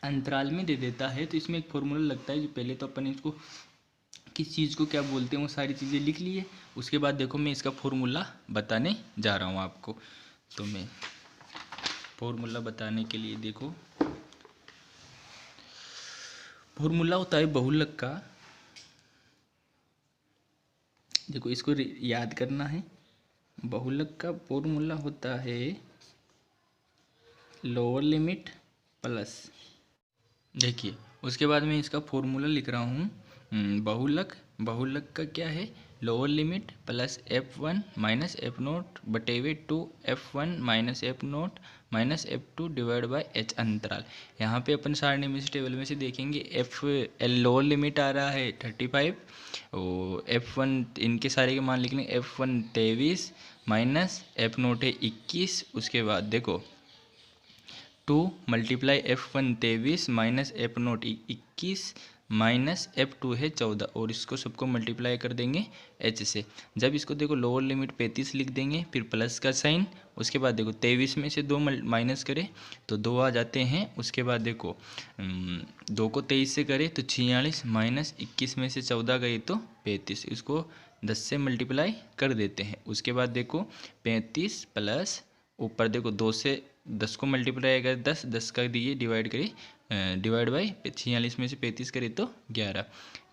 अंतराल में दे देता है तो इसमें एक फॉर्मूला लगता है, जो पहले तो अपन इसको किस चीज़ को क्या बोलते हैं वो सारी चीज़ें लिख लिए। उसके बाद देखो मैं इसका फॉर्मूला बताने जा रहा हूँ आपको। तो मैं फॉर्मूला बताने के लिए, देखो फॉर्मूला होता है बहुलक का, देखो इसको याद करना है। बहुलक का फॉर्मूला होता है लोअर लिमिट प्लस, देखिए उसके बाद मैं इसका फॉर्मूला लिख रहा हूँ। बहुलक का क्या है? Lower limit plus F1 minus F0 बटेवे 2 F1 minus F0 minus F2 divide by H अंतराल। यहाँ पे अपन सारणी में से टेबल में से देखेंगे F लोअर लिमिट आ रहा है 35, और F1 इनके सारे के मान लिख लेंगे। F1 23 माइनस F0 है 21। उसके बाद देखो 2 multiply F1 23 minus F0 21 minus F2 है 14, और इसको सबको मल्टीप्लाई कर देंगे H से। जब इसको देखो लोअर लिमिट 35 लिख देंगे, फिर प्लस का साइन, उसके बाद देखो 23 में से 2 माइनस करें तो 2 आ जाते हैं। उसके बाद देखो 2 को 23 से करें तो 46, माइनस 21 में से 14 गई तो 35, इसको 10 से मल्टीप्लाई कर देते हैं। उसके बाद देखो 35 प्लस ऊपर देखो 2 से 10 को मल्टीप्लाई अगर 10 का दिए डिवाइड करिए, डिवाइड बाई 46 में से 35 करें तो 11,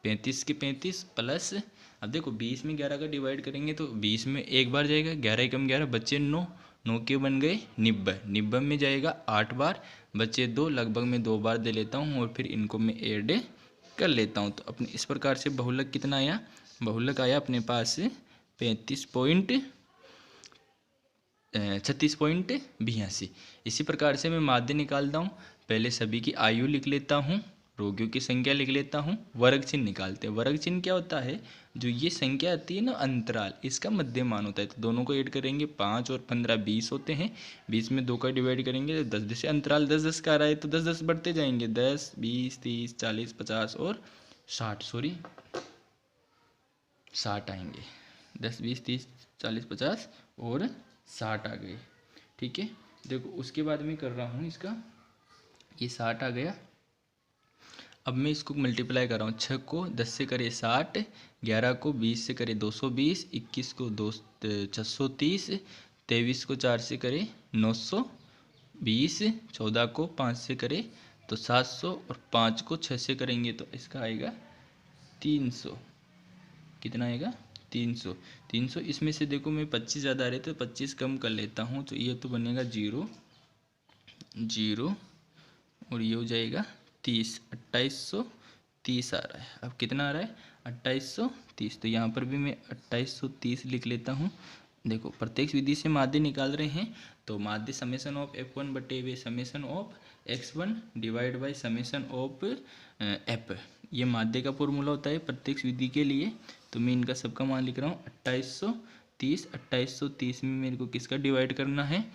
35 के 35 प्लस, अब देखो 20 में 11 का डिवाइड करेंगे तो 20 में एक बार जाएगा, 11 एकम 11 बच्चे 9, 9 के बन गए 90, 90 में जाएगा 8 बार, बच्चे 2, लगभग मैं 2 बार दे लेता हूँ और फिर इनको मैं ऐड कर लेता हूँ। तो अपने इस प्रकार से बहुलक कितना आया? बहुलक आया अपने पास 36.82। इसी प्रकार से मैं माध्य निकालता हूँ। पहले सभी की आयु लिख लेता हूँ, रोगियों की संख्या लिख लेता हूँ, वर्ग चिन्ह निकालते हैं। वर्ग चिन्ह क्या होता है? जो ये संख्या आती है ना अंतराल, इसका मध्य मान होता है। तो दोनों को ऐड करेंगे, 5 और 15 20 होते हैं। 20 में 2 का डिवाइड करेंगे तो 10। जैसे अंतराल 10-10 का आ रहा है तो 10-10 बढ़ते जाएंगे, 10 20 30 40 50 और 60, सॉरी 60 आएंगे। 10 20 30 40 50 और 60 आ गए। ठीक है, देखो उसके बाद मैं कर रहा हूँ इसका, ये 60 आ गया। अब मैं इसको मल्टीप्लाई कर रहा हूँ। 6 को 10 से करे 60, 11 को 20 से करे 220, 21 को 630, 23 को 4 से करे 920, 14 को 5 से करे तो 700 और 5 को 6 से करेंगे तो इसका आएगा 300। कितना आएगा? 300। 300 इसमें से देखो मैं 25 ज़्यादा आ रहे तो 25 कम कर लेता हूँ तो ये तो बनेगा 0 0 और ये हो जाएगा 30। 2830 आ रहा है। अब कितना आ रहा है? 2830। तो यहाँ पर भी मैं 2830 लिख लेता हूँ। देखो प्रत्येक विधि से माध्य निकाल रहे हैं तो माध्य समेसन ऑफ F1 बटे वे summation of X1 divide by summation of F, ये माध्य का फॉर्मूला होता है प्रत्येक विधि के लिए। तो मैं इनका सबका मान लिख रहा हूँ 2830। 2830 में मेरे को किसका डिवाइड करना है?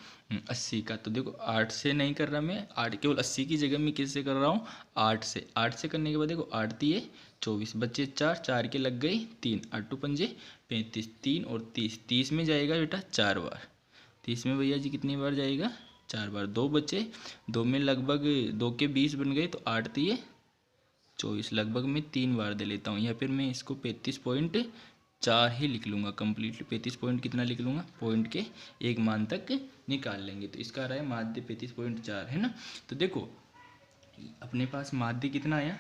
80 का। तो देखो 8 से नहीं कर रहा मैं, 8 केवल 80 की जगह मैं किससे कर रहा हूँ? 8 से। 8 से करने के बाद देखो 8 दिए 24, बच्चे 4, 4 के लग गई 3, 8 2 पंजे 35, 3 और 30। 30 में जाएगा बेटा 4 बार। 30 में भैया जी कितनी बार जाएगा? 4 बार। 2 बचे, 2 में लगभग 2 के 20 बन गए तो 8 दिए 24, लगभग मैं 3 बार दे लेता हूँ, या फिर मैं इसको 35.4 ही लिख लूँगा कंप्लीटली। 35 पॉइंट कितना लिख लूँगा? पॉइंट के एक मान तक निकाल लेंगे। तो इसका आ रहा है माध्य 35.4 है ना। तो देखो अपने पास माध्य कितना आया?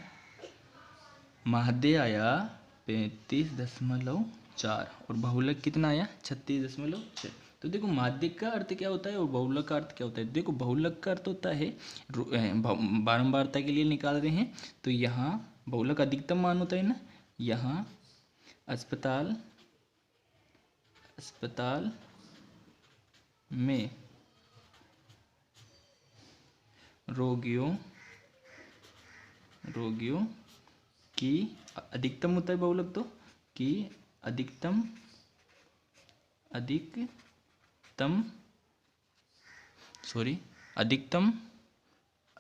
माध्य आया 35.4 और बहुलक कितना आया? 36.6। तो देखो माध्य का अर्थ क्या होता है और बहुलक का अर्थ क्या होता है? देखो बहुलक का अर्थ होता है बारंबारता के लिए निकाल रहे हैं तो यहाँ बहुलक अधिकतम मान होता है ना। यहाँ अस्पताल में रोगियों की अधिकतम होता है बहुलक, तो कि अधिकतम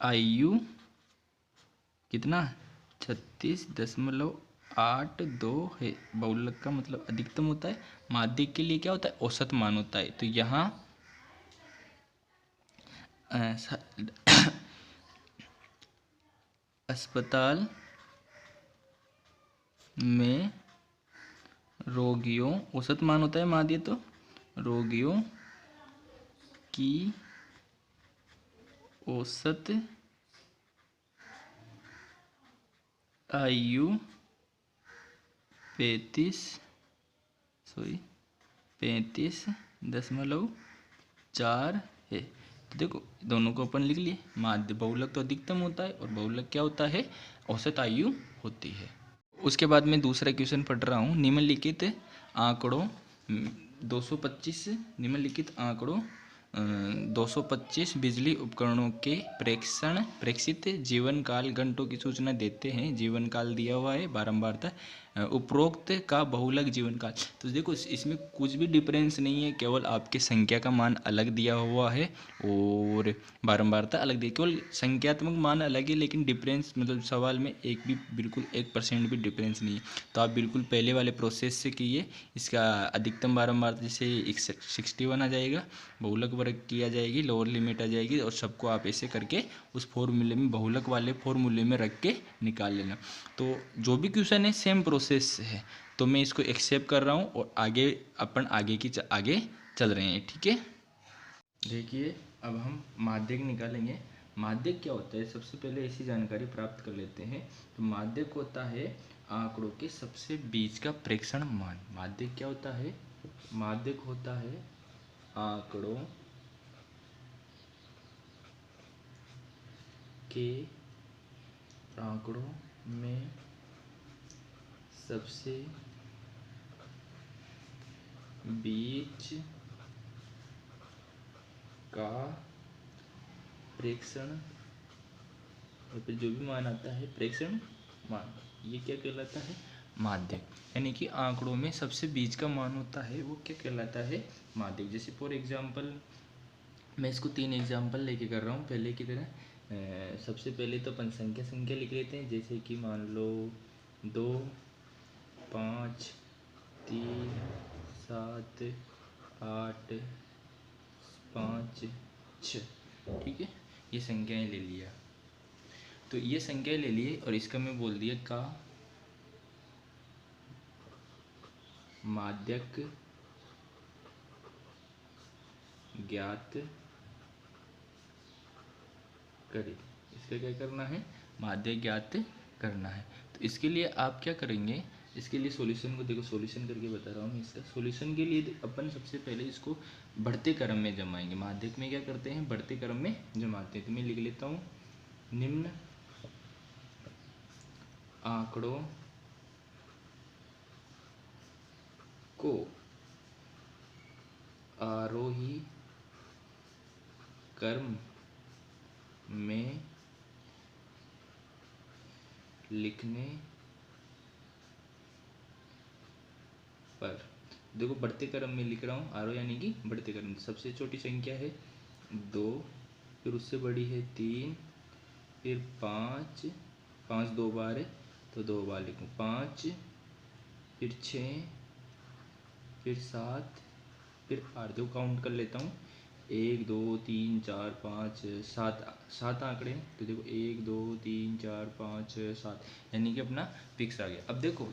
आयु कितना? 36.82 है। बहुलक का मतलब अधिकतम होता है। माध्यिक के लिए क्या होता है? औसत मान होता है। तो यहाँ अस्पताल में रोगियों, औसत मान होता है माध्य, तो रोगियों की औसत आयु 35.4 है। तो देखो दोनों को अपन लिख लिए। माध्य बहुलक तो अधिकतम होता है और बहुलक क्या होता है? औसत आयु होती है। उसके बाद मैं दूसरा क्वेश्चन पढ़ रहा हूँ। निम्नलिखित आंकड़ों 225 निम्नलिखित आंकड़ों 225 बिजली उपकरणों के प्रेक्षित जीवन काल घंटों की सूचना देते हैं। जीवन काल दिया हुआ है, बारंबारता उपरोक्त का बहुलक जीवन काल। तो देखो इसमें कुछ भी डिफरेंस नहीं है, केवल आपके संख्या का मान अलग दिया हुआ है और बारंबारता अलग दी। केवल संख्यात्मक मान अलग है लेकिन डिफरेंस मतलब सवाल में एक भी बिल्कुल 1% भी डिफरेंस नहीं है। तो आप बिल्कुल पहले वाले प्रोसेस से कीजिए। इसका अधिकतम बारंबारता जैसे 61 आ जाएगा, बहुलक वर्ग किया जाएगी, लोअर लिमिट आ जाएगी और सबको आप ऐसे करके उस फॉर्मूले में बहुलक वाले फॉर्मूले में रख के निकाल लेना। तो जो भी क्वेश्चन है सेम प्रोसेस है, तो मैं इसको एक्सेप्ट कर रहा हूँ और आगे अपन आगे चल रहे हैं। ठीक है, देखिए अब हम माध्यक निकालेंगे। माध्यक क्या होता है? सबसे पहले ऐसी जानकारी प्राप्त कर लेते हैं। तो माध्यक होता है आंकड़ों के सबसे बीच का प्रेक्षण मान। माध्यक क्या होता है? माध्यक होता है आंकड़ों में सबसे बीच का प्रेक्षण और फिर जो भी मान आता है प्रेक्षण मान, ये क्या कहलाता है? माध्यक, यानी कि आंकड़ों में सबसे बीच का मान होता है वो क्या कहलाता है, माध्यक। जैसे फॉर एग्जांपल मैं इसको 3 एग्जांपल लेके कर रहा हूँ पहले की तरह। सबसे पहले तो अपन संख्या लिख लेते हैं, जैसे कि मान लो 2, 5, 3, 7, 8, 5, 6, ठीक है। ये संख्याएं ले लिया, तो ये संख्याएं ले लिए और इसका मैं बोल दिया का माध्यक ज्ञात करें। इसका क्या करना है, माध्यक ज्ञात करना है। तो इसके लिए आप क्या करेंगे, इसके लिए सॉल्यूशन को देखो, सॉल्यूशन करके बता रहा हूँ मैं इसका। सॉल्यूशन के लिए अपन सबसे पहले इसको बढ़ते क्रम में जमाएंगे। माध्यक में क्या करते हैं, बढ़ते क्रम में जमाते हैं। तो मैं लिख लेता हूँ, निम्न आंकड़ों को आरोही क्रम में लिखने पर, देखो बढ़ते क्रम में लिख रहा हूँ, आरोह यानी कि बढ़ते क्रम। सबसे छोटी संख्या है 2, फिर उससे बड़ी है 3, फिर 5, 5 2 बार है तो 2 बार लिखूँ, 5, फिर 6, फिर 7, फिर 8। देखो काउंट कर लेता हूँ, 1 2 3 4 5 7, 7 आंकड़े हैं। तो देखो 1 2 3 4 5 7, यानी कि अपना फिक्स आ गया। अब देखो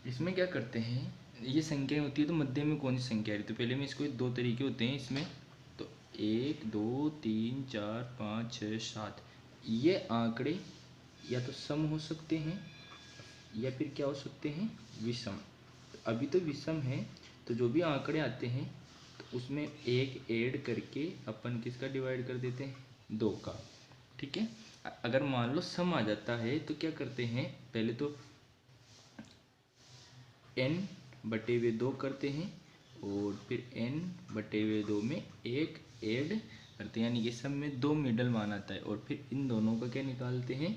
इसमें क्या करते हैं, ये संख्याएं होती है तो मध्य में कौन सी संख्या है, तो पहले में इसको 2 तरीके होते हैं इसमें। तो 1 2 3 4 5 6 7, ये आंकड़े या तो सम हो सकते हैं या फिर क्या हो सकते हैं, विषम। अभी तो विषम है, तो जो भी आंकड़े आते हैं तो उसमें एक ऐड करके अपन किसका डिवाइड कर देते हैं, 2 का, ठीक है। अगर मान लो सम आ जाता है तो क्या करते हैं, पहले तो n बटे हुए 2 करते हैं और फिर n बटे हुए 2 में एक ऐड करते हैं, यानी कि सब में 2 मिडल मान आता है और फिर इन दोनों का क्या निकालते हैं,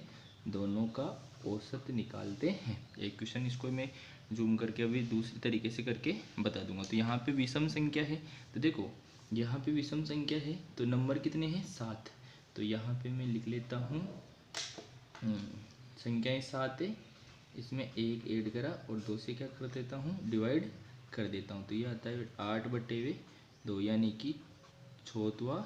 दोनों का औसत निकालते हैं। एक क्वेश्चन इसको मैं जूम करके अभी दूसरी तरीके से करके बता दूंगा। तो यहाँ पे विषम संख्या है, तो देखो यहाँ पे विषम संख्या है तो नंबर कितने हैं, 7। तो यहाँ पे मैं लिख लेता हूँ संख्याएँ 7 है, इसमें एक ऐड करा और 2 से क्या कर देता हूँ, डिवाइड कर देता हूँ। तो ये आता है 8 बटे हुए 2, यानी कि 6वां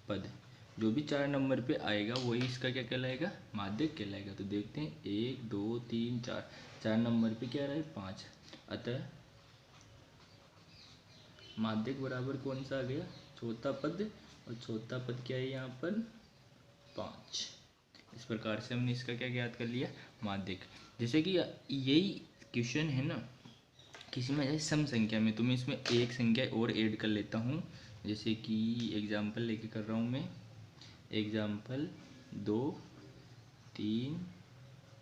पद। जो भी 4 नंबर पे आएगा वही इसका क्या कहलाएगा, माध्यक कहलाएगा। तो देखते हैं 1 2 3 4, 4 नंबर पे क्या रहा है, 5। अतः माध्यक बराबर कौन सा आ गया, चौथा पद, और चौथा पद क्या है यहाँ पर, 5। इस प्रकार से हमने इसका क्या ज्ञात कर लिया, माध्यक। जैसे कि यही क्वेश्चन है ना, किसी में जैसे सम संख्या में, तो मैं इसमें एक संख्या और ऐड कर लेता हूँ। जैसे कि एग्जाम्पल लेके कर रहा हूँ मैं, एग्जाम्पल 2 3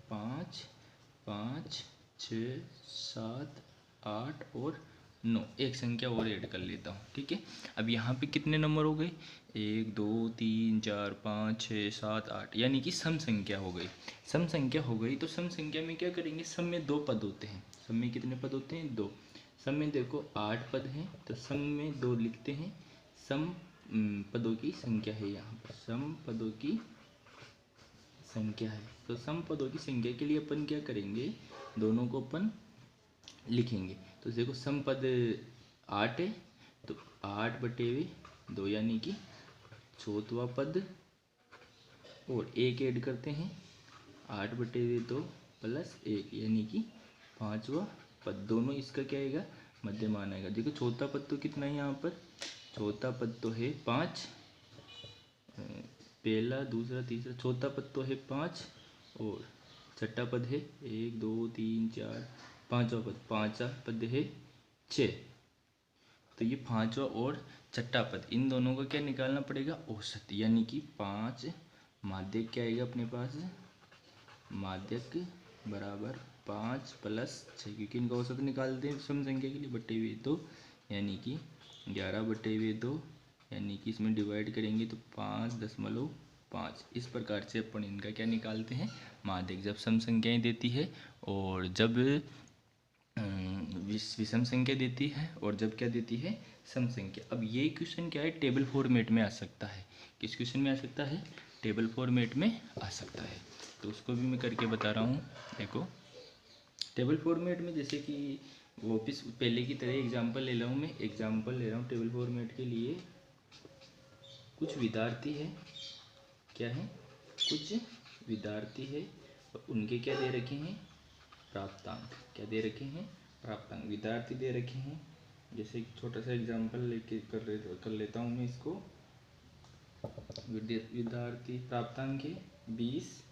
5 5 6 7 8 और 9, एक संख्या और ऐड कर लेता हूँ, ठीक है। अब यहाँ पे कितने नंबर हो गए, 1 2 3 4 5 6 7 8, यानी कि सम संख्या हो गई। सम संख्या हो गई तो सम संख्या में क्या करेंगे, सम में 2 पद होते हैं। सम में कितने पद होते हैं, 2। सम में देखो 8 पद हैं, तो सम में 2 लिखते हैं। सम पदों की संख्या है, यहाँ पर सम पदों की संख्या है। तो सम पदों की संख्या के लिए अपन क्या करेंगे, दोनों को अपन लिखेंगे। तो देखो सम पद 8 है, तो 8 बटे हुए 2, यानी कि 4वां पद, और एक ऐड करते हैं, 8 बटे हुए 2 प्लस 1, यानी कि 5वां पद। दोनों इसका क्या आएगा, मध्यमान आएगा। देखो चौथा पद तो कितना है यहाँ पर, चौथा पद तो है 5, पहला दूसरा तीसरा, चौथा पद तो है 5, और छठा पद है 1 2 3 4, पाँचवा पद, पाँचवा पद है 6। तो ये 5वां और छठा पद, इन दोनों का क्या निकालना पड़ेगा, औसत, यानी कि 5 माध्यक क्या आएगा अपने पास, माध्यक बराबर 5 प्लस 6, क्योंकि इनका औसत निकालते हैं सम संख्या के लिए, बटे हुए 2, यानी कि 11 बटे हुए 2, यानी कि इसमें डिवाइड करेंगे तो 5.2 5। इस प्रकार से अपन इनका क्या निकालते हैं, माध्यक। जब सम संख्याएं देती है और जब विषम संख्या देती है और जब क्या देती है, सम संख्या। अब ये क्वेश्चन क्या है, टेबल फॉर्मेट में आ सकता है। किस क्वेश्चन में आ सकता है, टेबल फॉर्मेट में आ सकता है। तो उसको भी मैं करके बता रहा हूँ। देखो टेबल फॉर्मेट में जैसे कि वापिस पहले की तरह एग्जांपल ले रहा हूँ, मैं एग्जांपल ले रहा हूँ टेबल फॉर्मेट के लिए। कुछ विद्यार्थी है, क्या है, कुछ विद्यार्थी है और उनके क्या दे रखे हैं, प्राप्तांक। क्या दे रखे हैं, प्राप्तांक। विद्यार्थी दे रखे हैं, जैसे एक छोटा सा एग्जांपल लेके कर लेता हूँ मैं इसको। विद्यार्थी प्राप्तांक है 20,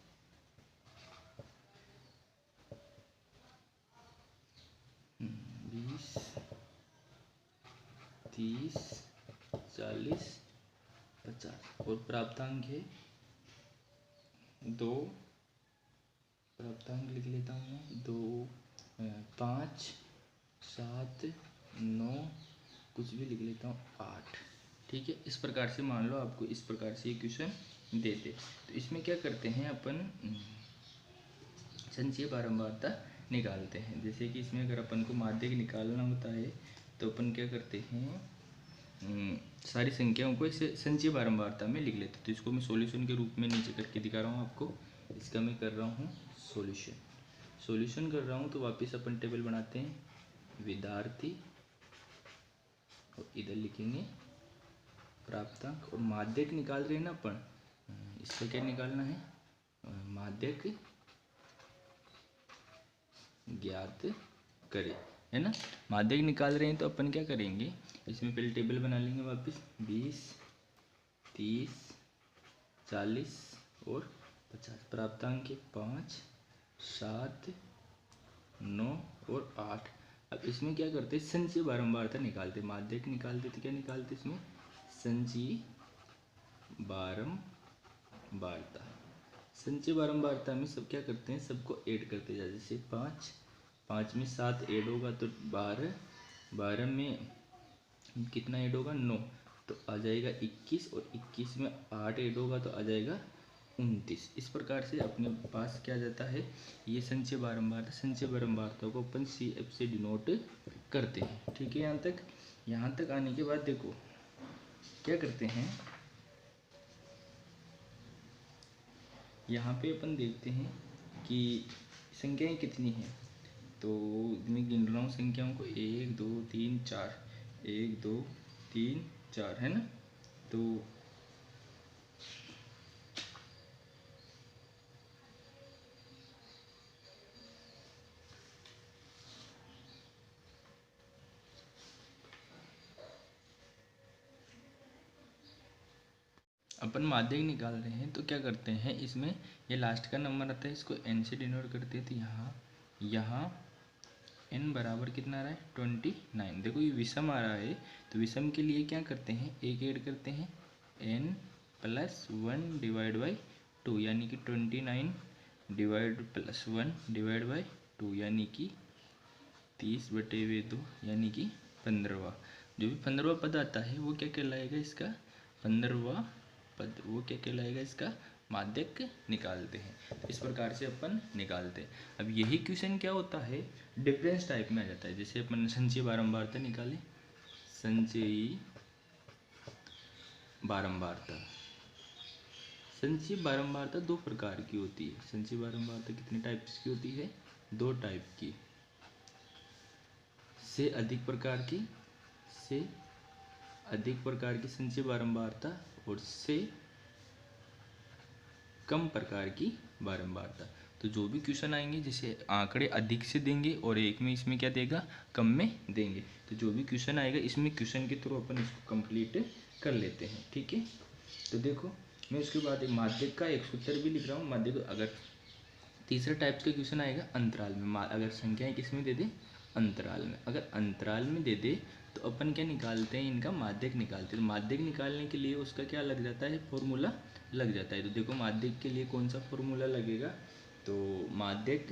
30, 40, 50 और प्राप्तांक है 2। प्राप्तांक लिख लेता हूँ मैं 2, 5, 7, 9, कुछ भी लिख लेता हूँ 8। ठीक है, इस प्रकार से मान लो आपको इस प्रकार से क्वेश्चन देते, तो इसमें क्या करते हैं अपन, संचयी बारंबारता निकालते हैं। जैसे कि इसमें अगर अपन को माध्यक निकालना होता है तो अपन क्या करते हैं, सारी संख्याओं को इसे संचयी बारंबारता में लिख लेते हैं। तो इसको मैं सॉल्यूशन के रूप में नीचे करके दिखा रहा हूँ आपको। इसका मैं कर रहा हूँ सॉल्यूशन कर रहा हूँ। तो वापस अपन टेबल बनाते हैं, विद्यार्थी और इधर लिखेंगे प्राप्तांक, और माध्यक निकाल रहे हैं ना अपन, इसका क्या निकालना है, माध्यक ज्ञात करें, है ना। माध्यक निकाल रहे हैं तो अपन क्या करेंगे, इसमें पहले टेबल बना लेंगे वापस। 20, 30, 40 और 50। प्राप्तांक है 5, 7, 9 और 8। अब इसमें क्या करते हैं, संचयी बारंबारता निकालते। माध्यक निकालते तो क्या निकालते इसमें, संचयी बारंबारता। संचयी बारंबारता में सब क्या करते हैं, सबको ऐड करते जाते। जैसे 5 में 7 ऐड होगा तो 12, 12 में कितना ऐड होगा, 9, तो आ जाएगा 21, और 21 में 8 ऐड होगा तो आ जाएगा 29। इस प्रकार से अपने पास क्या जाता है, ये संचयी बारंबारता। संचयी बारंबारता को अपन CF से डिनोट करते हैं। ठीक है, यहाँ तक आने के बाद देखो क्या करते हैं, यहाँ पे अपन देखते हैं कि संख्याएं कितनी हैं। तो मैं गिन रहा हूँ संख्याओं को, 1 2 3 4, 1 2 3 4, है ना। तो अपन माध्यक निकाल रहे हैं तो क्या करते हैं, इसमें ये लास्ट का नंबर आता है, इसको n से डिनोट करते हैं। तो यहाँ n बराबर कितना आ रहा है, 29। देखो ये विषम आ रहा है, तो विषम के लिए क्या करते हैं, एक ऐड करते हैं, n + 1 / 2, यानी कि 29 डिवाइड +1 / 2, यानी कि 30/2, यानी कि 15वां। जो भी 15वां पद आता है वो क्या कहलाएगा, इसका 15वां पद, वो क्या कहलाएगा, इसका माध्यक निकालते हैं। तो इस प्रकार से अपन निकालते हैं। अब यही क्वेश्चन क्या होता है, डिफरेंस टाइप में आ जाता है। जैसे अपन संचयी बारंबारता निकाले, संचयी बारंबारता। संचयी बारंबारता 2 प्रकार की होती है। संचयी बारंबारता कितने टाइप्स की होती है, 2 टाइप की, से अधिक प्रकार की संचयी बारंबारता और से कम प्रकार की बारंबारता। तो जो भी क्वेश्चन आएंगे, जैसे आंकड़े अधिक से देंगे और एक में इसमें क्या देगा, कम में देंगे। तो जो भी क्वेश्चन आएगा इसमें क्वेश्चन के थ्रू अपन इसको कंप्लीट कर लेते हैं। ठीक है, तो देखो मैं उसके बाद एक माध्यक का एक सूत्र भी लिख रहा हूँ। माध्यक अगर तीसरा टाइप का क्वेश्चन आएगा अंतराल में, अगर संख्याएं किस में दे दे, अंतराल में। अगर अंतराल में दे दे तो अपन क्या निकालते हैं, इनका माध्यक निकालते हैं। तो माध्यक निकालने के लिए उसका क्या लग जाता है, फॉर्मूला लग जाता है। तो देखो माध्यक के लिए कौन सा फॉर्मूला लगेगा, तो माध्यक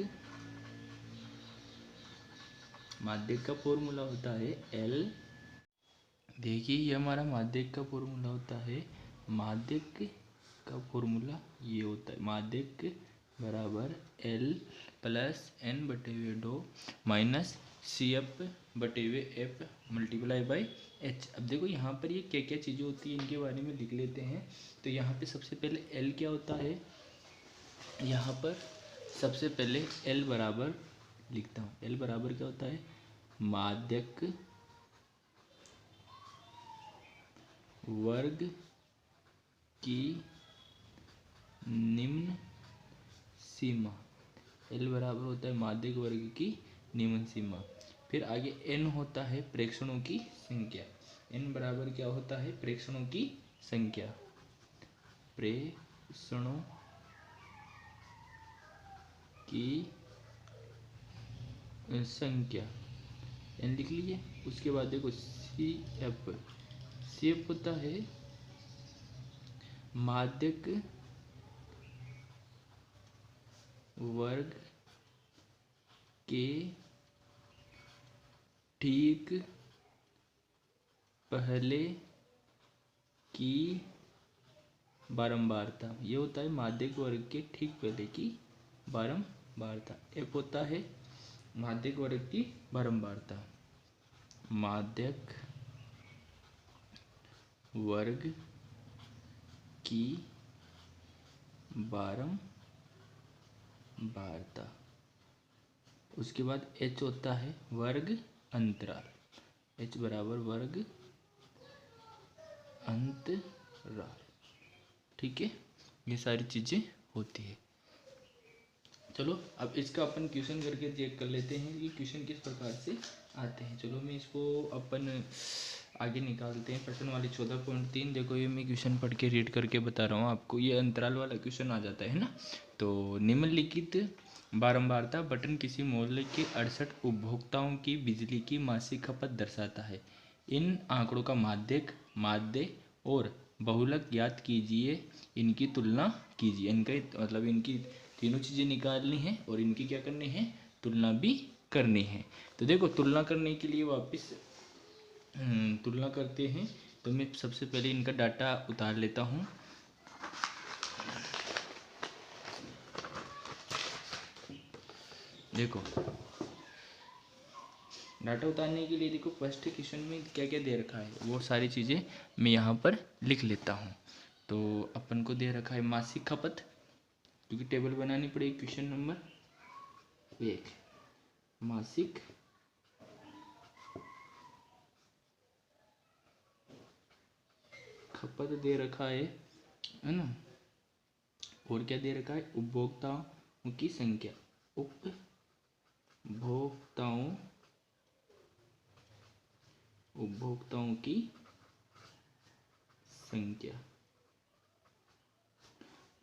का फॉर्मूला होता है L। देखिए ये हमारा माध्यक का फॉर्मूला होता है, माध्यक का फॉर्मूला ये होता है, माध्यक बराबर L प्लस N बटे हुए डो माइनस CF बटे हुए F मल्टीप्लाई बाई H। अब देखो यहाँ पर ये क्या क्या चीज़ें होती हैं इनके बारे में लिख लेते हैं। तो यहाँ पे सबसे पहले L क्या होता है, यहाँ पर सबसे पहले L बराबर लिखता हूँ। L बराबर क्या होता है, माध्यक वर्ग की निम्न सीमा। L बराबर होता है माध्यक वर्ग की निम्न सीमा। फिर आगे N होता है प्रेक्षणों की संख्या। N बराबर क्या होता है, प्रेक्षणों की संख्या, प्रेक्षणों की संख्या N लिख लीजिए। उसके बाद देखो CF होता है माध्यक वर्ग के ठीक पहले की बारंबारता। ये होता है माध्यक वर्ग के ठीक पहले की बारंबारता। F होता है माध्यक वर्ग की बारंबारता, माध्यक वर्ग की बारंबारता। उसके बाद H होता है वर्ग अंतराल, H बराबर वर्ग अंतराल। ठीक है, ये सारी चीज़ें होती है। चलो अब इसका अपन क्वेश्चन करके चेक कर लेते हैं कि क्वेश्चन किस प्रकार से आते हैं। चलो मैं इसको अपन आगे निकालते हैं। प्रश्न वाली 14.3 देखो, ये मैं क्वेश्चन पढ़ के रीड करके बता रहा हूँ आपको। ये अंतराल वाला क्वेश्चन आ जाता है ना। तो निम्नलिखित बारंबारता बटन किसी मोहल्ले के 68 उपभोक्ताओं की बिजली की मासिक खपत दर्शाता है। इन आंकड़ों का माध्यक, माध्य और बहुलक ज्ञात कीजिए, इनकी तुलना कीजिए। इनका मतलब इनकी तीनों चीज़ें निकालनी है और इनकी क्या करनी है, तुलना भी करनी है। तो देखो तुलना करने के लिए वापस तुलना करते हैं। तो मैं सबसे पहले इनका डाटा उतार लेता हूँ। देखो डाटा उतारने के लिए देखो फर्स्ट क्वेश्चन में क्या क्या दे रखा है वो सारी चीज़ें मैं यहाँ पर लिख लेता हूँ। तो अपन को दे रखा है मासिक खपत, क्योंकि टेबल बनानी पड़ेगी। क्वेश्चन नंबर 1 मासिक खपत दे रखा है ना। और क्या दे रखा है, उपभोक्ताओं की संख्या, उपभोक्ताओं की संख्या।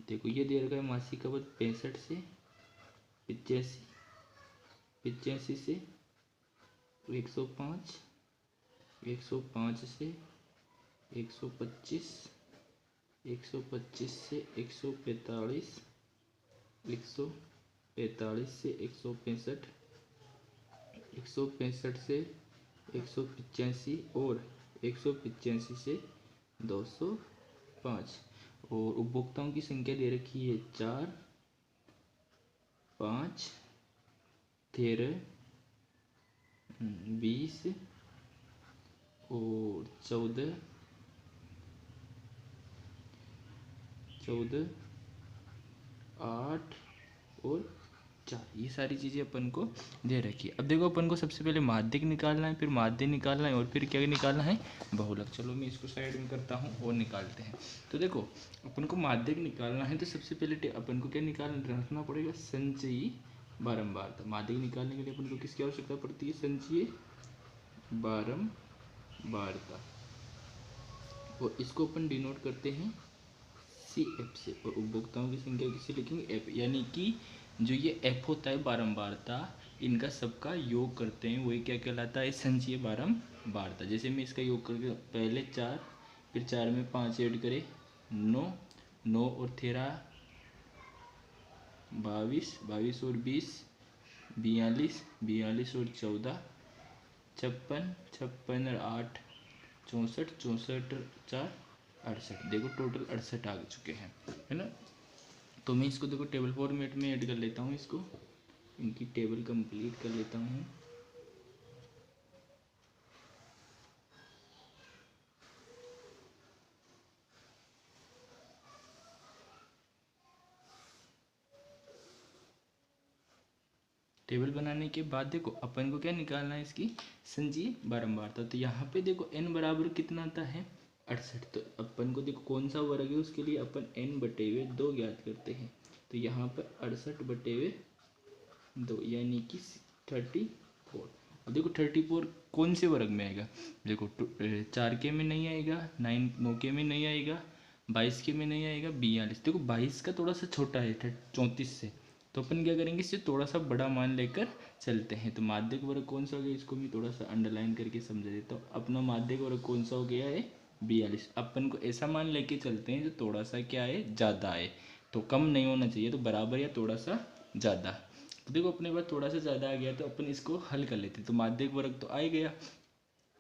देखो ये दे रखा है मासिक खपत 65 से 85, 85 से 105, 105 से 125, 125 से 145, 145 से 165, 165 से 185 और 185 से 205। और उपभोक्ताओं की संख्या दे रखी है 4, 5, 13, 20 और 14, 8 और 4। ये सारी चीज़ें अपन को दे रखी है। अब देखो अपन को सबसे पहले माध्यक निकालना है, फिर माध्य निकालना है और फिर क्या निकालना है, बहुलक। चलो मैं इसको साइड में करता हूँ और निकालते हैं। तो देखो अपन को माध्यक निकालना है तो सबसे पहले अपन को क्या रखना पड़ेगा, संचयी बारंबारता। माध्यक निकालने के लिए अपन को किसकी आवश्यकता पड़ती है, संचयी बारंबारता। और इसको अपन डिनोट करते हैं CF से। और उपभोक्ताओं की संख्या किसे लिखेंगे, F। यानी कि जो ये F होता है बारंबारता, इनका सबका योग करते हैं, वही क्या कहलाता है, संचयी बारंबारता। जैसे मैं इसका योग करके पहले 4, फिर 4 में 5 ऐड करें 9, 9 और 13 22, 22 और 20 42, 42 और 14 56, 56 और 8 64, 64 4 68। देखो टोटल 68 आ चुके हैं, है ना। तो मैं इसको देखो टेबल फॉर्मेट में ऐड कर लेता हूँ, इसको इनकी टेबल कंप्लीट कर लेता हूँ। टेबल बनाने के बाद देखो अपन को क्या निकालना है, इसकी संजीय बारंबारता। तो यहाँ पे देखो n बराबर कितना आता है 68। तो अपन को देखो कौन सा वर्ग है, उसके लिए अपन n बटे हुए 2 ज्ञात करते हैं। तो यहाँ पर 68 बटे हुए 2 यानी कि 34। अब देखो 34 कौन से वर्ग में आएगा, देखो 4 के में नहीं आएगा, 9 के में नहीं आएगा, 22 के में नहीं आएगा, 42। देखो 22 का थोड़ा सा छोटा है 34 से, तो अपन क्या करेंगे, इससे थोड़ा सा बड़ा मान लेकर चलते हैं। तो माध्यक वर्ग कौन सा हो गया, इसको मैं थोड़ा सा अंडरलाइन करके समझा देता हूँ। अपना माध्यक वर्ग कौन सा हो गया है 42। अपन को ऐसा मान लेके चलते हैं जो थोड़ा सा क्या है ज़्यादा है, तो कम नहीं होना चाहिए, तो बराबर या थोड़ा सा ज़्यादा। तो देखो अपने पास थोड़ा सा ज़्यादा आ गया, तो अपन इसको हल कर लेते हैं। तो माध्यक वर्ग तो आ ही गया।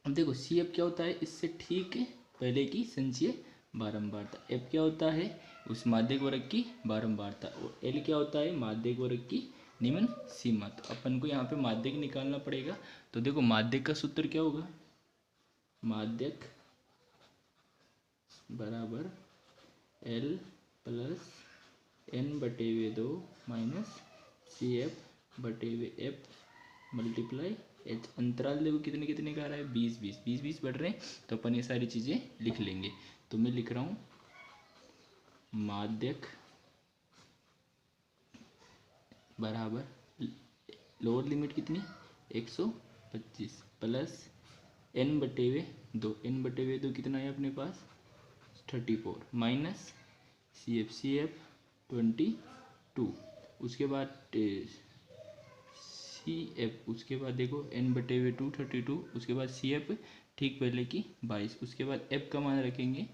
अब देखो सी एफ क्या होता है, इससे ठीक पहले की संचयी बारंबारता। एफ क्या होता है, उस माध्यक वर्ग की बारंबारता। और एल क्या होता है, माध्यक वर्ग की निम्न सीमा। तो अपन को यहाँ पे माध्यक निकालना पड़ेगा। तो देखो माध्यक का सूत्र क्या होगा, माध्यक बराबर एल प्लस एन बटे हुए 2 माइनस सी एफ बटे हुए एफ मल्टीप्लाई एच। अंतराल देखो कितने कितने का आ रहा है, 20 20 20 20 बढ़ रहे हैं। तो अपन ये सारी चीज़ें लिख लेंगे। तो मैं लिख रहा हूँ माध्यक बराबर लोअर लिमिट कितनी 125 प्लस एन बटे हुए 2, एन बटे हुए 2 कितना है अपने पास 34 माइनस सी एफ 22। उसके बाद सी एफ, उसके बाद देखो एन बटे हुए 2 32, उसके बाद सी एफ ठीक पहले की 22, उसके बाद एफ का मान रखेंगे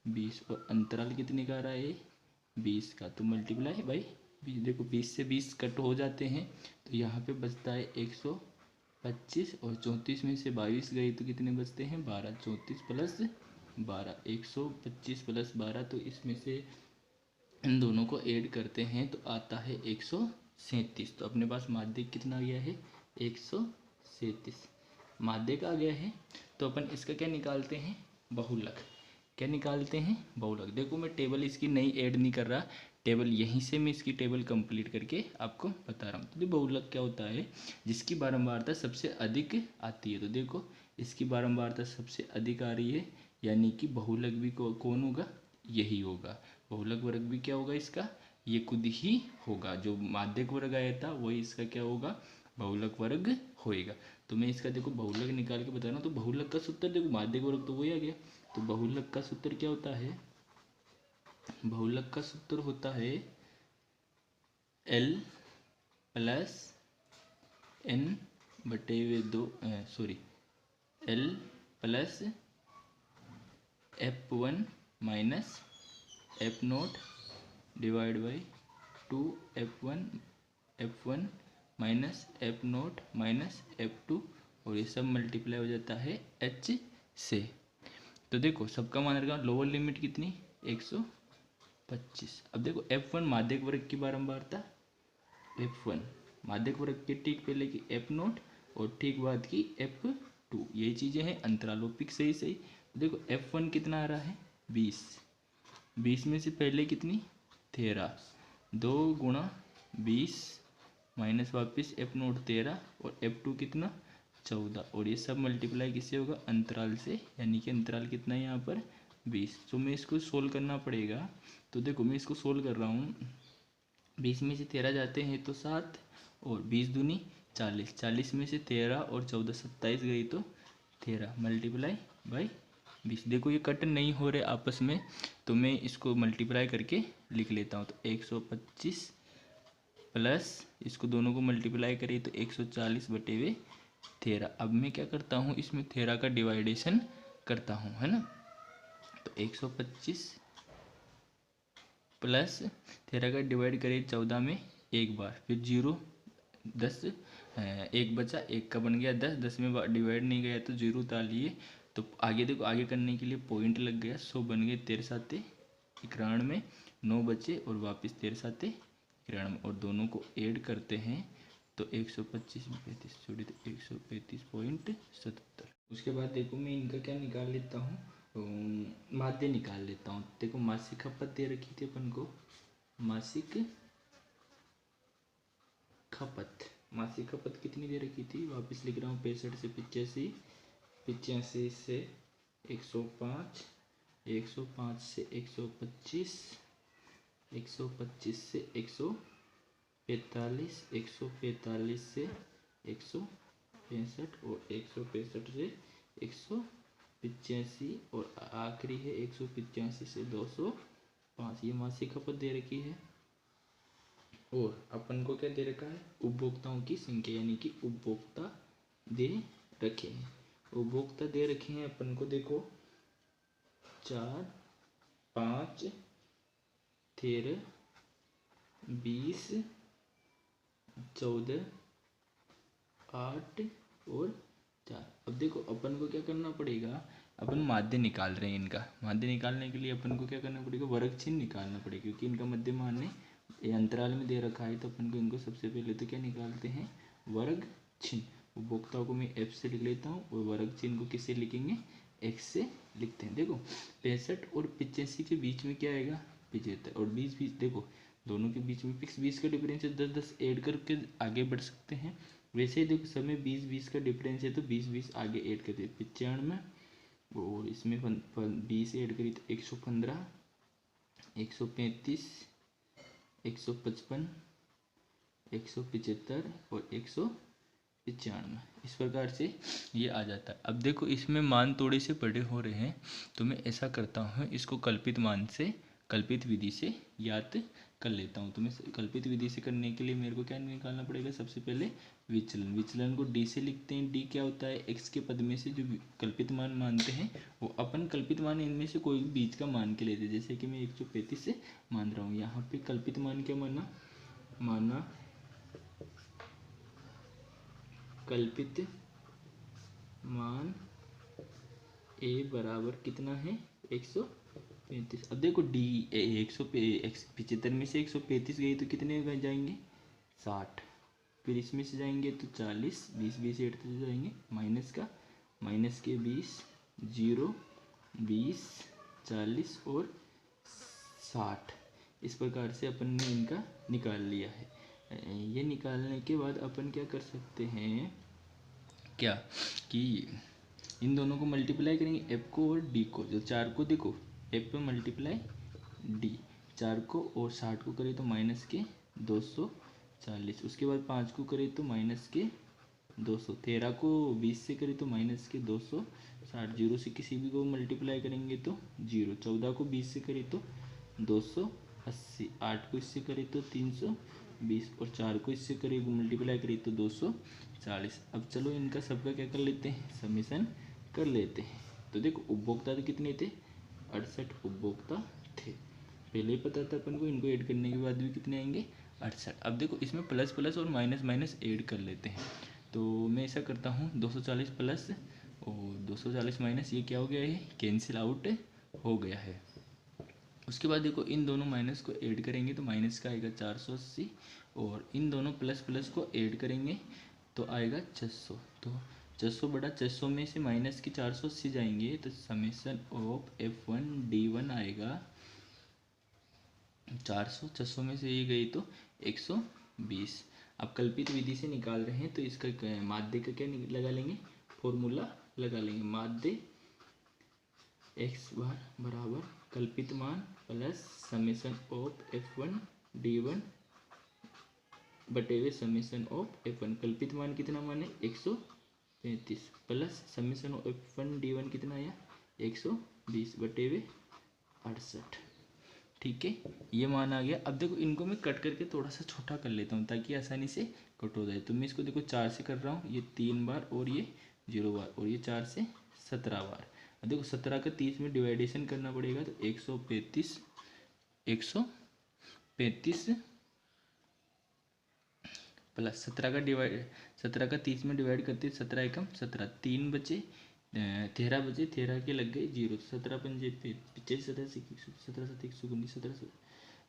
20, और अंतराल कितने का आ रहा है 20 का। तो मल्टीप्लाई बाई 20। देखो 20 से 20 कट हो जाते हैं, तो यहाँ पे बचता है 125, और 34 में से 22 गई तो कितने बचते हैं 12। 34 प्लस 12 125 प्लस 12, तो इसमें से इन दोनों को ऐड करते हैं तो आता है 137। तो अपने पास माध्यक कितना आ गया है 137 माध्यक आ गया है। तो अपन इसका क्या निकालते हैं बहुलक। क्या निकालते हैं बहुलक। देखो मैं टेबल इसकी नई ऐड नहीं कर रहा, टेबल यहीं से मैं इसकी टेबल कंप्लीट करके आपको बता रहा हूँ। तो बहुलक क्या होता है, जिसकी बारंबारता सबसे अधिक आती है। तो देखो इसकी बारंबारता सबसे अधिक आ रही है, यानी कि बहुलक भी कौन होगा, यही होगा। बहुलक वर्ग भी क्या होगा इसका, ये खुद ही होगा। जो माध्यक वर्ग आया था वही इसका क्या होगा बहुलक वर्ग होएगा। तो मैं इसका देखो बहुलक निकाल के बता रहा हूँ। तो बहुलक का सूत्र देखो माध्यक वर्ग तो वही आ गया। तो बहुलक का सूत्र क्या होता है, बहुलक का सूत्र होता है एल प्लस एन बटे हुए 2 sorry L plus F1 minus F note divide by 2 F1 minus F note minus F2, और ये सब मल्टीप्लाई हो जाता है H से। तो देखो सबका मान रखा लोअर लिमिट कितनी 125। अब देखो F1 माध्यक वर्ग की बारंबारता, F1 माध्यक वर्ग के ठीक पहले की एफ नोट और ठीक बाद की F2, ये चीज़ें हैं अंतरालोपिक सही सही। देखो F1 कितना आ रहा है 20, 20 में से पहले कितनी 13, 2 गुणा 20 माइनस वापस एफ नोट 13 और F2 कितना 14, और ये सब मल्टीप्लाई किससे होगा अंतराल से, यानी कि अंतराल कितना है यहाँ पर 20। तो मैं इसको सोल्व करना पड़ेगा। तो देखो मैं इसको सोल्व कर रहा हूँ, 20 में से 13 जाते हैं तो 7, और 20 दूनी 40, 40 में से 13 और 14 27 गई तो 13 मल्टीप्लाई बाई 20। देखो ये कट नहीं हो रहे आपस में, तो मैं इसको मल्टीप्लाई करके लिख लेता हूँ। तो 125 प्लस इसको दोनों को मल्टीप्लाई करिए तो 140 बटे हुए 13। अब मैं क्या करता हूँ इसमें 13 का डिवाइडेशन करता हूँ, है ना। तो 125 प्लस 13 का डिवाइड करिए 14 में एक बार, फिर 0 10 एक बचा, एक का बन गया 10, 10 में डिवाइड नहीं गया तो 0 डालिए तो आगे देखो, आगे करने के लिए पॉइंट लग गया, 100 बन गए 13 साते 91, 9 बचे और वापस 13 साते 91 और दोनों को ऐड करते हैं तो 125 में 35 जोड़े तो 135.77। उसके बाद देखो मैं इनका क्या निकाल लेता हूँ, माध्य निकाल लेता हूँ। देखो मासिक खपत दे रखी थी अपन को, मासिक खपत कितनी दे रखी थी, वापस लिख रहा हूँ 65 से 85, 85 से 105, 105 से 125, 125 से 145, 145 से 165 और 165 से 185 और आखिरी है 185 से 205। ये मासिक खपत दे रखी है। और अपन को क्या दे रखा है, उपभोक्ताओं की संख्या, यानी कि उपभोक्ता दे रखे हैं। उपभोक्ता दे रखे हैं अपन को, देखो 4, 5, 13, 20, 14, 8 और 4। अब देखो अपन को क्या करना पड़ेगा, अपन माध्य निकाल रहे हैं इनका। माध्य निकालने के लिए अपन को क्या करना पड़ेगा, वर्ग चिन्ह निकालना पड़ेगा, क्योंकि इनका मध्यमान ने ये अंतराल में दे रखा है। तो अपन को इनको सबसे पहले तो क्या निकालते हैं, वर्ग चिन्ह। उपभोक्ताओं को मैं एफ से लिख लेता हूँ और वर्ग चिन्ह को किससे लिखेंगे, एक्स से लिखते हैं। देखो 65 और 85 के बीच में क्या आएगा, 75 और 20 20, देखो दोनों के बीच में फिक्स 20 का डिफरेंस है, 10 10 ऐड करके आगे बढ़ सकते हैं। वैसे ही देखो समय 20 20 का डिफरेंस है तो 20 20 आगे ऐड करते हैं 95, और इसमें 20 ऐड करी तो 115, 135, 155, 175 और 195। इस प्रकार से ये आ जाता है। अब देखो इसमें मान थोड़े से बड़े हो रहे हैं तो मैं ऐसा करता हूँ, इसको कल्पित मान से, कल्पित विधि से याद कर लेता हूँ। तो मैं कल्पित विधि से करने के लिए मेरे को क्या निकालना पड़ेगा, सबसे पहले विचलन। विचलन को डी से लिखते हैं। डी क्या होता है, एक्स के पद में से जो कल्पित मान मानते हैं वो अपन कल्पित मान इनमें से कोई भी बीच का मान के लेते हैं। जैसे कि मैं 135 से मान रहा हूँ, यहाँ पे कल्पित मान क्या माना कल्पित मान ए बराबर कितना है, 135। अब देखो डी 175 में से 135 गई तो कितने जाएंगे, 60। फिर इसमें से जाएंगे तो 40, 20 20 ऐड तो जाएंगे, माइनस के 20, 0, 20, 40 और 60। इस प्रकार से अपन ने इनका निकाल लिया है। ये निकालने के बाद अपन क्या कर सकते हैं, क्या कि इन दोनों को मल्टीप्लाई करेंगे, एफ को और डी को। जो 4 को देखो एफ पे मल्टीप्लाई डी, 4 को और 60 को करें तो माइनस के 240, उसके बाद 5 को करें तो माइनस के 200, 13 को 20 से करें तो माइनस के 260, जीरो से किसी भी को मल्टीप्लाई करेंगे तो 0, 14 को 20 से करें तो 280, 8 को इससे करें तो 320 और 4 को इससे करें मल्टीप्लाई करें तो 240। अब चलो इनका सबका क्या कर लेते हैं, समेसन कर लेते हैं। तो देखो उपभोक्ता तो कितने थे, 68 उपभोक्ता थे, पहले ही पता था अपन को। इनको ऐड करने के बाद भी कितने आएंगे, 68। अब देखो इसमें प्लस प्लस और माइनस माइनस ऐड कर लेते हैं। तो मैं ऐसा करता हूँ, 240 प्लस और 240 माइनस, ये क्या हो गया है, कैंसिल आउट हो गया है। उसके बाद देखो इन दोनों माइनस को ऐड करेंगे तो माइनस का आएगा 480, और इन दोनों प्लस प्लस को ऐड करेंगे तो आएगा 600। तो 600 बड़ा 600 में से माइनस की 480 जाएंगे तो समेसन ऑफ F1 D1 आएगा 400, 600 में से ये गई तो 120। अब कल्पित विधि से निकाल रहे हैं तो इसका माध्य का क्या लगा लेंगे, फॉर्मूला लगा लेंगे। माध्य एक्स बार बराबर कल्पित मान plus summation of F1 D1 बटे हुए समेसन ऑफ F1। कल्पित मान कितना माने, 135 plus summation of F1 D1 कितना आया, 120 बटे हुए 68। ठीक है, ये मान आ गया। अब देखो इनको मैं कट करके थोड़ा सा छोटा कर लेता हूँ ताकि आसानी से कट हो जाए। तो मैं इसको देखो 4 से कर रहा हूँ, ये 3 बार और ये 0 बार, और ये 4 से 17 बार। अब देखो 17 का 30 में डिवाइडेशन करना पड़ेगा तो 135 प्लस 17 का 30 में डिवाइड करते 17 एकम 17, 3 बचे 13 बजे 13 के लग गए 0, तो 17 पंजे पिचासी, 17 7 119,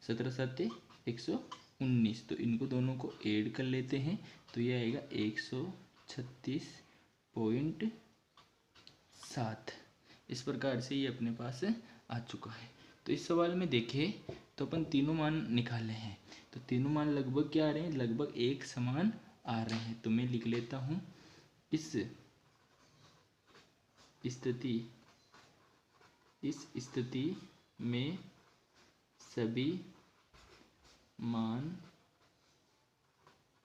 17 7 119, तो इनको दोनों को ऐड कर लेते हैं तो ये आएगा 136.7। इस प्रकार से ये अपने पास आ चुका है। तो इस सवाल में देखें तो अपन तीनों मान निकाले हैं, तो तीनों मान लगभग क्या आ रहे हैं, लगभग एक समान आ रहे हैं। तो मैं लिख लेता हूँ इस स्थिति में सभी मान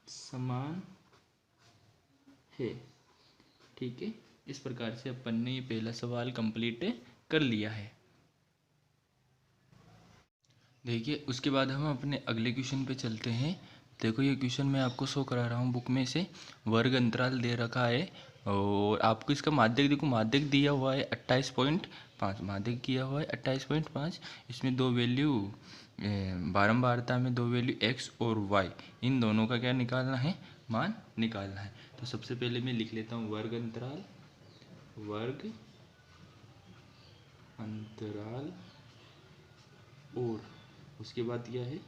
समान है। ठीक है, इस प्रकार से अपन ने ये पहला सवाल कंप्लीट कर लिया है। देखिए उसके बाद हम अपने अगले क्वेश्चन पे चलते हैं। देखो ये क्वेश्चन मैं आपको शो करा रहा हूँ बुक में से। वर्ग अंतराल दे रखा है और आपको इसका माध्यक देखो, माध्यक दिया हुआ है 28.5, माध्यक किया हुआ है 28.5। इसमें दो वैल्यू बारंबारता में दो वैल्यू x और y, इन दोनों का क्या निकालना है, मान निकालना है। तो सबसे पहले मैं लिख लेता हूँ वर्ग अंतराल और उसके बाद क्या है,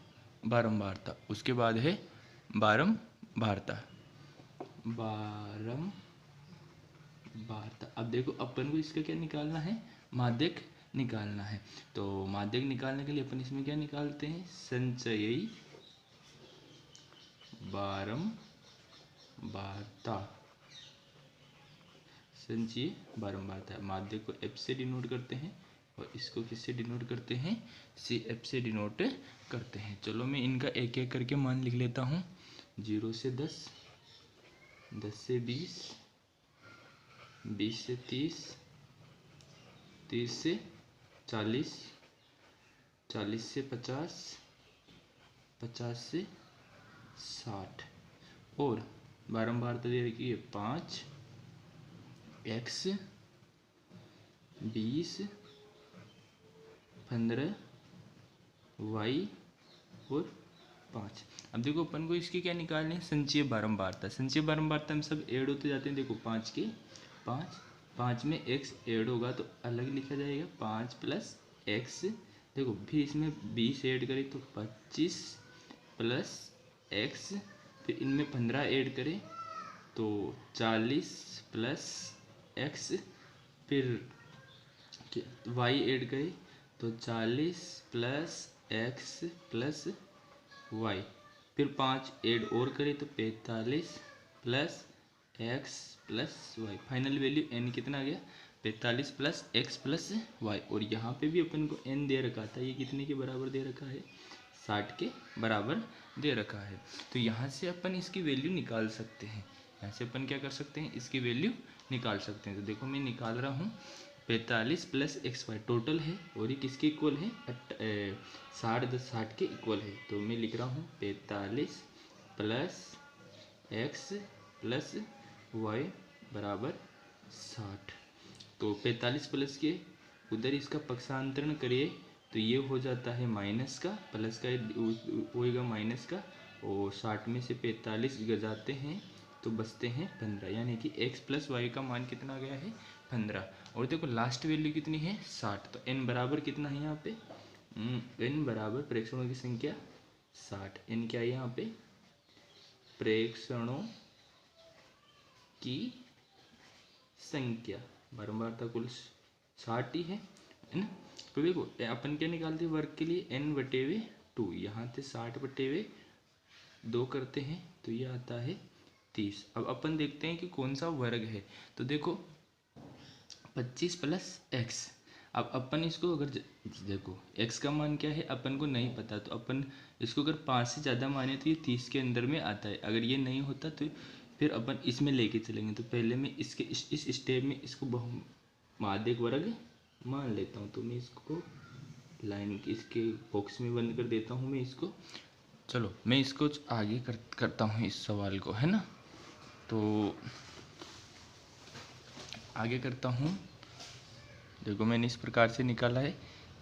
बारंबारता, उसके बाद है बारंबारता। अब देखो अपन को इसका क्या निकालना है, माध्यक निकालना है। तो माध्यक निकालने के लिए अपन इसमें क्या निकालते हैं, संचयी बारंबारता। संचयी बारंबारता माध्यक को f से डिनोट करते हैं और इसको किससे डिनोट करते हैं, CF से डिनोट करते हैं। चलो मैं इनका एक एक करके मान लिख लेता हूँ। 0 से 10, 10 से 20, 20 से 30, 30 से 40, 40 से 50, 50 से 60 और बारंबारता दे रखी है 5, x 20, 15, y और 5। अब देखो अपन को इसके क्या निकालने हैं, संचयी बारंबारता। संचयी बारंबारता में सब ऐड होते जाते हैं। देखो 5 के 5 में x ऐड होगा तो अलग लिखा जाएगा 5 प्लस x। देखो फिर इसमें 20 ऐड करें तो 25 प्लस x, फिर इनमें 15 ऐड करें तो 40 प्लस x, फिर y ऐड करें तो 40 प्लस x प्लस y, फिर 5 ऐड और करें तो 45 plus x plus y। Final value n कितना आ गया, 45 प्लस x प्लस y। और यहाँ पे भी अपन को n दे रखा था, ये कितने के बराबर दे रखा है, 60 के बराबर दे रखा है। तो यहाँ से अपन इसकी वैल्यू निकाल सकते हैं। यहाँ से अपन क्या कर सकते हैं, इसकी वैल्यू निकाल सकते हैं। तो देखो मैं निकाल रहा हूँ 45 प्लस XY टोटल है और ये किसके इक्वल है, 60 10 60 के इक्वल है। तो मैं लिख रहा हूँ 45 प्लस x प्लस y बराबर 60। तो 45 प्लस के उधर इसका पक्षांतरण करिए तो ये हो जाता है माइनस का, प्लस का होएगा माइनस का, और 60 में से 45 गजाते हैं तो बचते हैं 15, यानी कि x प्लस वाई का मान कितना आ गया है, 15। और देखो लास्ट वैल्यू कितनी है, 60। तो n बराबर कितना है यहाँ पे, n बराबर प्रेक्षणों की संख्या 60। n क्या है यहाँ पे, प्रेक्षणों की संख्या, बारंबारता कुल 60 ही है ना। तो देखो अपन क्या निकालते हैं वर्ग के लिए, n/2, यहाँ से 60/2 करते हैं तो ये आता है 30। अब अपन देखते हैं कि कौन सा वर्ग है। तो देखो 25 प्लस x, अब अपन इसको अगर देखो x का मान क्या है अपन को नहीं पता, तो अपन इसको अगर 5 से ज़्यादा माने तो ये 30 के अंदर में आता है। अगर ये नहीं होता तो फिर अपन इसमें लेके चलेंगे। तो पहले मैं इसके इस स्टेप में इसको माध्यक वर्ग मान लेता हूँ। तो मैं इसको लाइन इसके बॉक्स में बंद कर देता हूँ मैं इसको। चलो मैं इसको आगे करता हूँ इस सवाल को, है ना। तो आगे करता हूँ। देखो मैंने इस प्रकार से निकाला है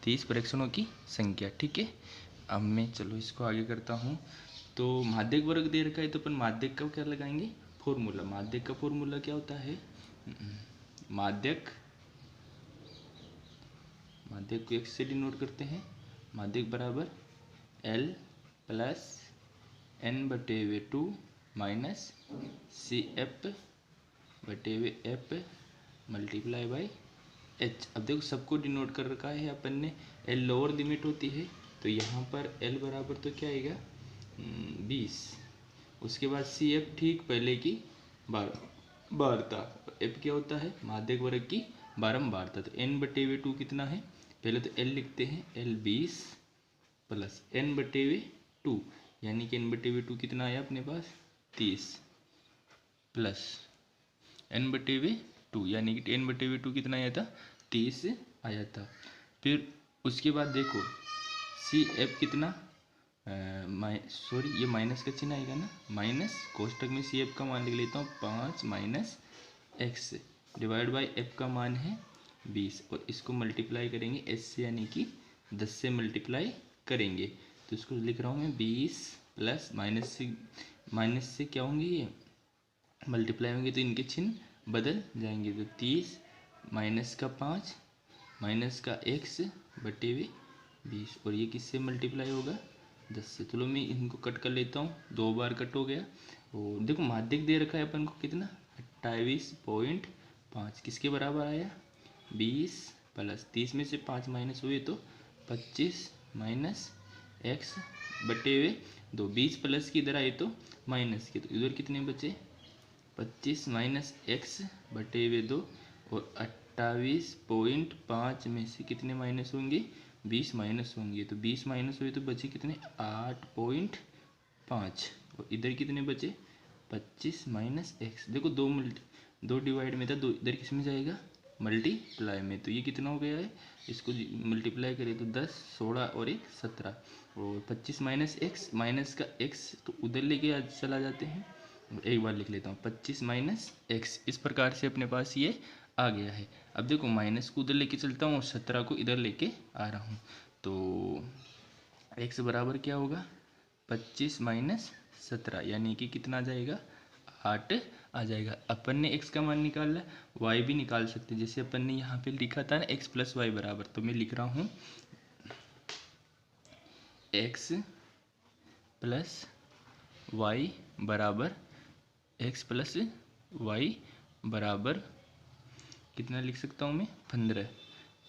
30 प्रेक्षणों की संख्या, ठीक है। अब मैं चलो इसको आगे करता हूँ। तो माध्यक वर्ग दे रखा है तो अपन माध्यक का क्या लगाएंगे, फॉर्मूला। माध्यक का फॉर्मूला क्या होता है, माध्यक, माध्यक को x से डिनोट करते हैं। माध्यक बराबर L plus N/2 minus CF/F multiply by H। अब देखो सबको डिनोट कर रखा है अपन ने। L लोअर लिमिट होती है, तो यहाँ पर L बराबर तो क्या आएगा 20। उसके बाद CF ठीक पहले की बारता। F क्या होता है माध्यक वर्ग की बारंबारता। तो N/2 कितना है, पहले तो L लिखते हैं, L 20 प्लस N/2 यानी कि N/2 कितना आया अपने पास 30 प्लस N/2 यानी कि N/2 कितना आया था 30 आया था। फिर उसके बाद देखो CF कितना सॉरी ये माइनस का चिन्ह आएगा ना, माइनस कोष्टक में CF का मान लिख लेता हूँ 5 minus x divide by F का मान है 20 और इसको मल्टीप्लाई करेंगे S से यानी कि 10 से मल्टीप्लाई करेंगे। तो इसको लिख रहा हूँ मैं 20 प्लस माइनस से क्या होंगे ये मल्टीप्लाई होंगे तो इनके चिन्ह बदल जाएंगे। तो 30 माइनस का 5 माइनस का x बटे हुए 20 और ये किससे मल्टीप्लाई होगा 10 से। चलो मैं इनको कट कर लेता हूँ, 2 बार कट हो गया। और देखो माध्यक दे रखा है अपन को कितना 28.5 किसके बराबर आया 20 प्लस 30 में से 5 माइनस हुए तो 25 माइनस x बटे हुए 2। 20 प्लस की इधर आए तो माइनस के, तो इधर कितने बचे 25 माइनस x बटे हुए 2 और 28.5 में से कितने माइनस होंगे 20 माइनस होंगे। तो 20 माइनस हुए तो बचे कितने 8.5 और इधर कितने बचे 25 माइनस x। देखो दो डिवाइड में था, दो इधर किस में जाएगा मल्टीप्लाई में। तो ये कितना हो गया है, इसको मल्टीप्लाई करें तो 10 16 और 1 17 और 25 माइनस x माइनस का x तो उधर लेके चला जाते हैं। एक बार लिख लेता हूँ 25 माइनस x। इस प्रकार से अपने पास ये आ गया है। अब देखो माइनस को उधर लेके चलता हूँ और 17 को इधर लेके आ रहा हूँ, तो x बराबर क्या होगा 25 माइनस 17 यानी कि कितना आ जाएगा 8 आ जाएगा। अपन ने x का मान निकाला, y भी निकाल सकते हैं। जैसे अपन ने यहाँ पे लिखा था ना x प्लस वाई बराबर, तो मैं लिख रहा हूँ x प्लस वाई बराबर x प्लस वाई बराबर कितना लिख सकता हूँ मैं 15।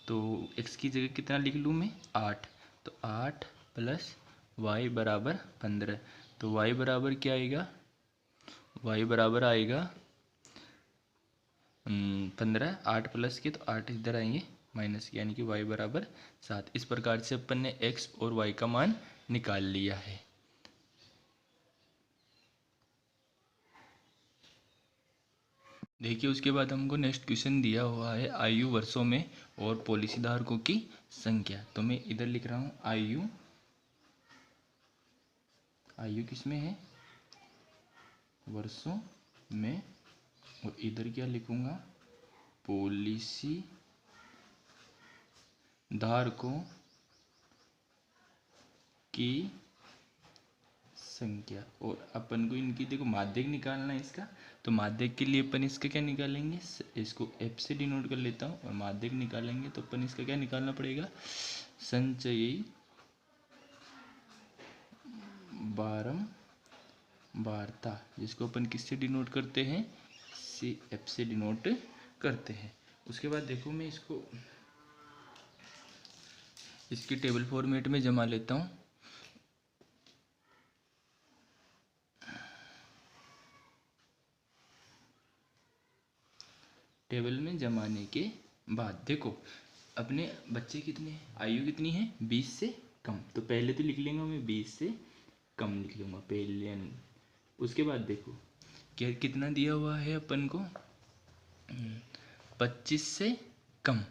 तो x की जगह कितना लिख लूँ मैं 8, तो 8 प्लस वाई बराबर 15। तो y बराबर क्या आएगा y बराबर आएगा 15। 8 प्लस के तो 8 इधर आएंगे माइनस के, यानी कि y बराबर 7। इस प्रकार से अपन ने x और y का मान निकाल लिया है। देखिए उसके बाद हमको नेक्स्ट क्वेश्चन दिया हुआ है आयु वर्षों में और पॉलिसी धारकों की संख्या। तो मैं इधर लिख रहा हूँ आयु किस में है वर्षों में, और इधर क्या लिखूंगा पॉलिसी धारकों की संख्या। और अपन को इनकी देखो माध्यक निकालना है इसका, तो माध्यक के लिए अपन इसका क्या निकालेंगे, इसको f से डिनोट कर लेता हूँ और माध्यक निकालेंगे तो अपन इसका क्या निकालना पड़ेगा संचयी बारंबारता, जिसको अपन किससे डिनोट करते हैं f से डिनोट करते हैं। उसके बाद देखो मैं इसको इसकी टेबल फॉर्मेट में जमा लेता हूँ। टेबल में जमाने के बाद देखो अपने बच्चे कितने आयु कितनी है 20 से कम, तो पहले तो लिख लेंगे मैं 20 से कम लिख लूँगा पहले। उसके बाद देखो क्या कितना दिया हुआ है अपन को 25 से कम,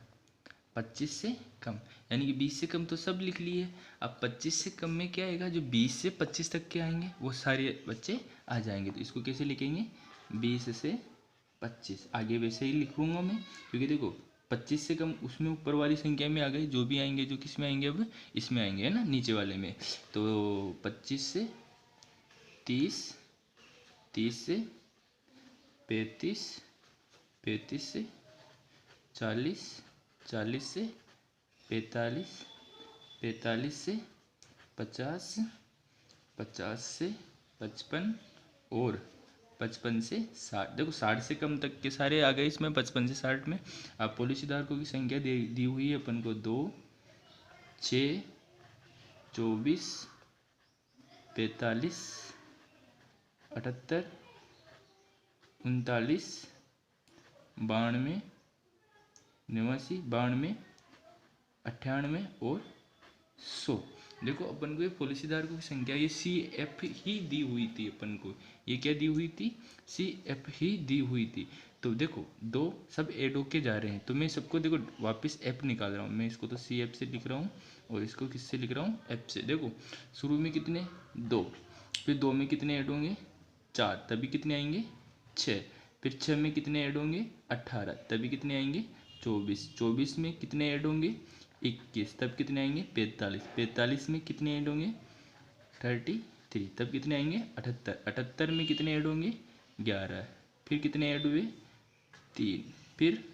25 से कम यानी कि 20 से कम तो सब लिख लिए। अब 25 से कम में क्या आएगा, जो 20 से 25 तक के आएंगे वो सारे बच्चे आ जाएंगे। तो इसको कैसे लिखेंगे 20 से 25, आगे वैसे ही लिखूंगा मैं, क्योंकि देखो 25 से कम उसमें ऊपर वाली संख्या में आ गए, जो भी आएंगे जो किस में आएंगे अब इसमें आएंगे है ना नीचे वाले में। तो 25 से 30, 30 से 35, 35 से 40, 40 से 45, 45 से 50, 50 से 55 और 55 से 60। देखो 60 से कम तक के सारे आ गए इसमें 55 से 60 में। अब पॉलिसी धारकों की संख्या दी हुई है अपन को 2, 6, 24, 45, 78, 39, 92, 89, 92, 98 और 100। देखो अपन को ये पॉलिसी धारकों की संख्या ये CF ही दी हुई थी अपन को। ये क्या दी हुई थी? CF ही दी हुई थी। तो देखो दो सब ऐड होके जा रहे हैं, तो मैं सबको देखो वापस F निकाल रहा हूँ। मैं इसको तो CF से लिख रहा हूँ और इसको किससे लिख रहा हूँ? F से। देखो शुरू में कितने? 2, फिर 2 में कितने ऐड होंगे? 4, तभी कितने आएंगे? 6, फिर 6 में कितने ऐड होंगे? 18, तभी कितने आएंगे? 24, 24 में कितने ऐड होंगे? 21, तब कितने आएंगे? 45, 45 में कितने ऐड होंगे? 33, तब कितने आएंगे? 78, 78 में कितने ऐड होंगे? 11, फिर कितने ऐड हुए? 3, फिर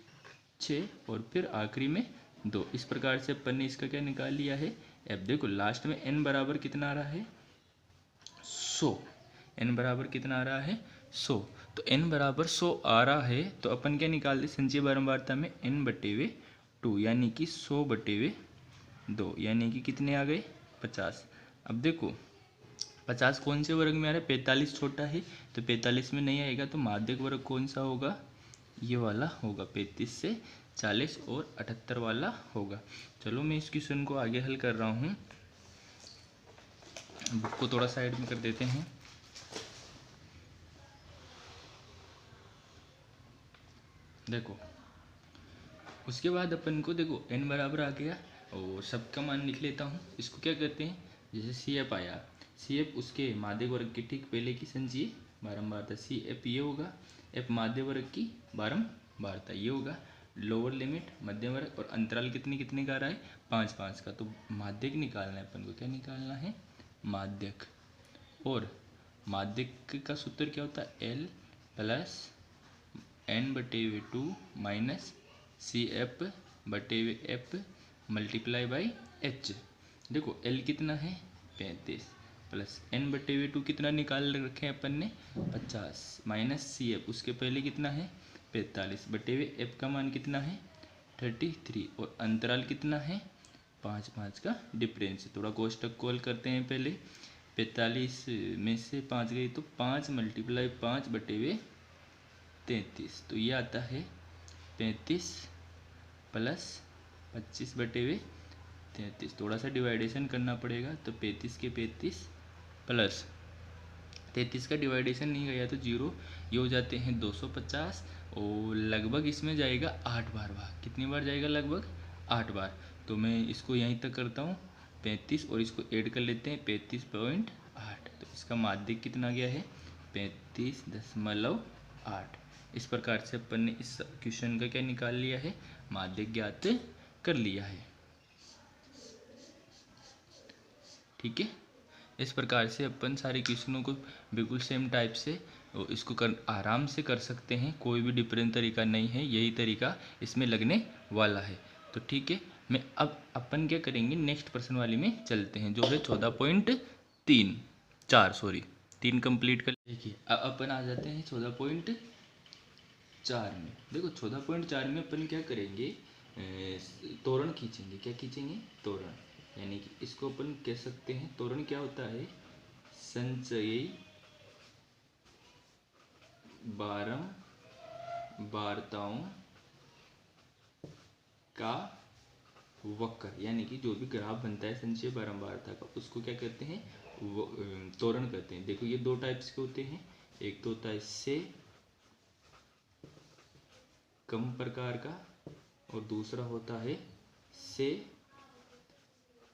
6 और फिर आखिरी में 2। इस प्रकार से अपन ने इसका क्या निकाल लिया है? अब देखो लास्ट में n बराबर कितना आ रहा है? 100। n बराबर कितना आ रहा है? 100। तो n बराबर 100 आ रहा है, तो अपन क्या निकाल दे संचयी बारंबारता में n/2, यानी कि 100/2, यानी कि कितने आ गए? 50। अब देखो 50 कौन से वर्ग में आ रहा है? 45 छोटा है, तो 45 में नहीं आएगा, तो माध्यक वर्ग कौन सा होगा? ये वाला होगा, 35 से 40 और 78 वाला होगा। चलो मैं इस क्वेश्चन को आगे हल कर रहा हूँ। बुक को थोड़ा साइड में कर देते हैं। देखो उसके बाद अपन को देखो n बराबर आ गया और सबका मान लिख लेता हूँ। इसको क्या कहते हैं? जैसे CF आया, CF उसके माध्य वर्ग के ठीक पहले की संचयी बारंबारता CF ये होगा। F माध्य वर्ग की बारंबारता ये होगा। लोअर लिमिट, मध्य वर्ग और अंतराल कितने कितने का आ रहा है? 5 5 का। तो माध्यक निकालना है अपन को। क्या निकालना है? माध्यक। और माध्यक का सूत्र क्या होता है? L plus n/2 minus CF/F multiply by H। देखो L कितना है? 35 प्लस n/2 कितना निकाल रखे हैं अपन ने? 50 माइनस CF उसके पहले कितना है? 45/F का मान कितना है? 33 और अंतराल कितना है? 5 5 का डिफरेंस। थोड़ा कोष्टक कॉल करते हैं पहले। 45 में से 5 गई तो 5 मल्टीप्लाई 5/33, तो ये आता है 35 प्लस 25/33। थोड़ा सा डिवाइडेशन करना पड़ेगा, तो 35 के 35 प्लस 33 का डिवाइडेशन नहीं गया तो 0, ये हो जाते हैं 250 और लगभग इसमें जाएगा 8 बार भाग। कितनी बार जाएगा? लगभग 8 बार। तो मैं इसको यहीं तक करता हूँ 35 और इसको ऐड कर लेते हैं 35.8। तो इसका माध्यक कितना गया है? 35.8। इस प्रकार से अपन ने इस क्वेश्चन का क्या निकाल लिया है? माध्यक ज्ञात कर लिया है। ठीक है, इस प्रकार से अपन सारे क्वेश्चनों को बिल्कुल सेम टाइप से इसको आराम से कर सकते हैं। कोई भी डिफरेंट तरीका नहीं है, यही तरीका इसमें लगने वाला है। तो ठीक है, मैं अब अपन क्या करेंगे नेक्स्ट प्रश्न वाली में चलते हैं, जो है 14.3 कंप्लीट कर। देखिए अब अपन आ जाते हैं 14.4 में। देखो 14.4 में अपन क्या करेंगे? तोरण खींचेंगे। क्या खींचेंगे? तोरण। यानी कि इसको अपन कह सकते हैं, तोरण क्या होता है? संचयी बारंबारताओं का वक्र, यानी कि जो भी ग्राफ बनता है संचयी बारंबारता का, उसको क्या कहते हैं? तोरण कहते हैं। देखो ये दो टाइप्स के होते हैं। एक तो होता है इससे कम प्रकार का और दूसरा होता है से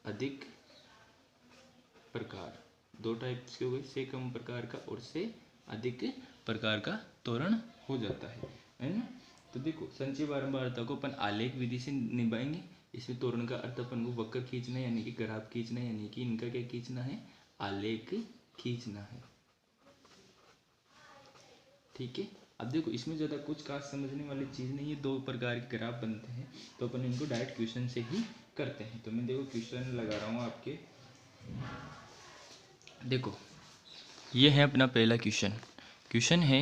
अधिक प्रकार। दो टाइप्स के हो गए, से कम प्रकार का और से अधिक प्रकार का तोरण हो जाता है ना। तो देखो संचयी बारंबारता को अपन आलेख विधि से निभाएंगे। इसमें तोरण का अर्थ अपन को वक्र खींचना है, यानी कि ग्राफ खींचना है, यानी कि इनका क्या खींचना है? आलेख खींचना है। ठीक है, अब देखो इसमें ज़्यादा कुछ खास समझने वाली चीज़ नहीं है, 2 प्रकार के ग्राफ बनते हैं, तो अपन इनको डायरेक्ट क्वेश्चन से ही करते हैं। तो मैं देखो क्वेश्चन लगा रहा हूँ आपके, देखो ये है अपना पहला क्वेश्चन। क्वेश्चन है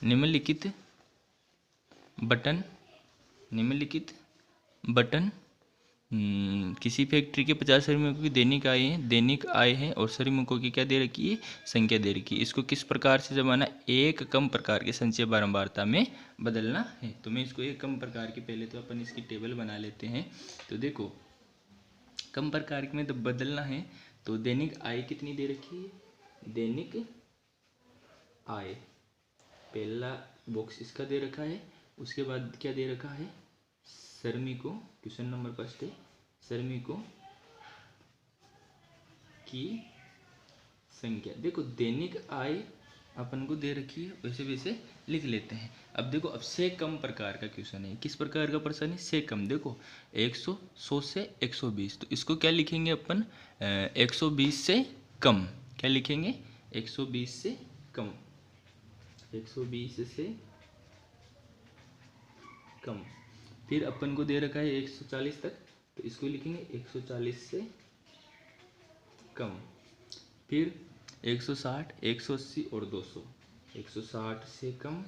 निम्नलिखित बटन किसी फैक्ट्री के 50 श्रमिकों की दैनिक आय है और श्रमिकों की क्या दे रखी है, संख्या दे रखी है। इसको किस प्रकार से जमाना, एक कम प्रकार के संचय बारंबारता में बदलना है। तो मैं इसको एक कम प्रकार की, पहले तो अपन इसकी टेबल बना लेते हैं। तो देखो कम प्रकार में तो बदलना है, तो दैनिक आय कितनी दे रखी है, दैनिक आय पहला बॉक्स इसका दे रखा है। उसके बाद क्या दे रखा है, श्रमिकों, क्वेश्चन नंबर फर्स्ट है श्रमिकों की संख्या। देखो दैनिक आय अपन को दे रखी है, वैसे वैसे लिख लेते हैं। अब देखो अब से कम प्रकार का क्वेश्चन है, किस प्रकार का प्रश्न है, से कम। देखो 100 से 120, तो इसको क्या लिखेंगे अपन, 120 से कम। क्या लिखेंगे, 120 से कम, 120 से कम। फिर अपन को दे रखा है 140 तक, तो इसको लिखेंगे 140 से कम। फिर 160, 180 और 200, 160 से कम,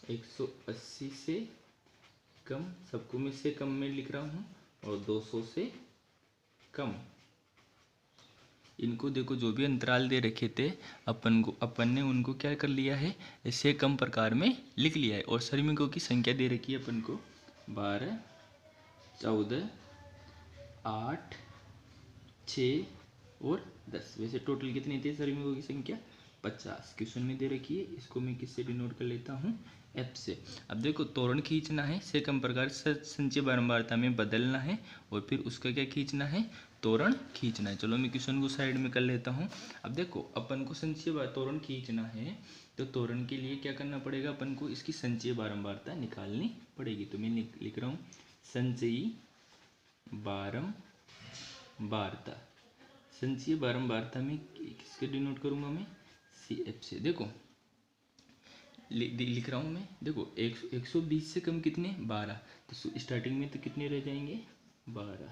180 से कम, सबको मैं से कम में लिख रहा हूँ, और 200 से कम। इनको देखो जो भी अंतराल दे रखे थे अपन ने उनको क्या कर लिया है, इससे कम प्रकार में लिख लिया है। और श्रमिकों की संख्या दे रखी है अपन को 12, 14, 8, 6 और 10। वैसे टोटल कितनी थी श्रमिकों की संख्या, 50। क्वेश्चन में दे रखी है, इसको मैं किससे डिनोट कर लेता हूँ, एफ से। अब देखो त्वरण खींचना है, से कम प्रकार संचय बारंबारता में बदलना है, और फिर उसका क्या खींचना है, त्वरण खींचना है। चलो मैं क्वेश्चन को साइड में कर लेता हूँ। अब देखो अपन को संचय त्वरण खींचना है, तो त्वरण के लिए क्या करना पड़ेगा, अपन को इसकी संचय बारंबारता निकालनी पड़ेगी। तो मैं लिख रहा हूँ संचयी बारंबारता। संचयी बारंबारता में किसके डिनोट करूँगा मैं, सी एफ से। देखो लिख रहा हूँ मैं, देखो 120 से कम कितने, 12, तो स्टार्टिंग में तो कितने रह जाएंगे, 12।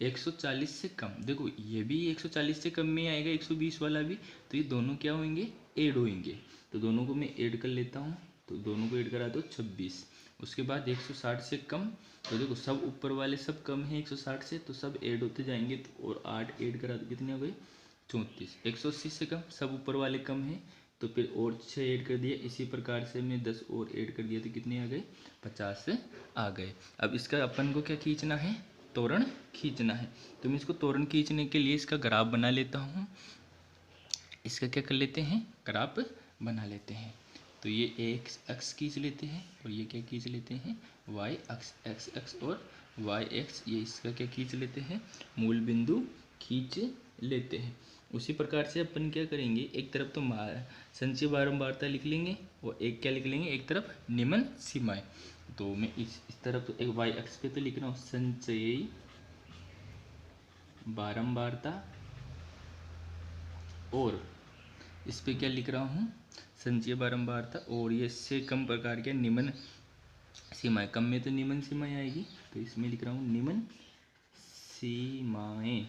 140 से कम, देखो ये भी 140 से कम में आएगा, 120 वाला भी, तो ये दोनों क्या होंगे, ऐड होंगे। तो दोनों को मैं ऐड कर लेता हूँ, तो दोनों को ऐड करा दो 26। उसके बाद 160 से कम, तो देखो सब ऊपर वाले सब कम है 160 से, तो सब ऐड होते जाएंगे, तो और 8 ऐड करा दो, कितने हो गए, 34। 180 से कम, सब ऊपर वाले कम है, तो फिर और 6 ऐड कर दिया। इसी प्रकार से मैं 10 और ऐड कर दिया, तो कितने आ गए, 50 से आ गए। अब इसका अपन को क्या खींचना है, त्वरण खींचना है। तो मैं इसको त्वरण खींचने के लिए इसका ग्राफ बना लेता हूँ। इसका क्या कर लेते हैं, ग्राफ बना लेते हैं। तो ये एक्स अक्ष खींच लेते हैं, और ये क्या खींच लेते हैं, वाई अक्ष, एक्स अक्ष और वाई एक्स, ये इसका क्या खींच लेते हैं, मूल बिंदु खींच लेते हैं। उसी प्रकार से अपन क्या करेंगे, एक तरफ तो संचय बारंबारता लिख लेंगे, और एक क्या लिख लेंगे, एक तरफ निम्न सीमाएं। तो मैं इस तरफ तो एक वाई अक्ष पे तो लिख रहा हूँ संचयी बारंबारता, और इस पे क्या लिख रहा हूँ, संचयी बारंबारता, और ये से कम प्रकार के निम्न सीमाएं। कम में तो निम्न सीमाएं आएगी, तो इसमें लिख रहा हूँ निम्न सीमाएं।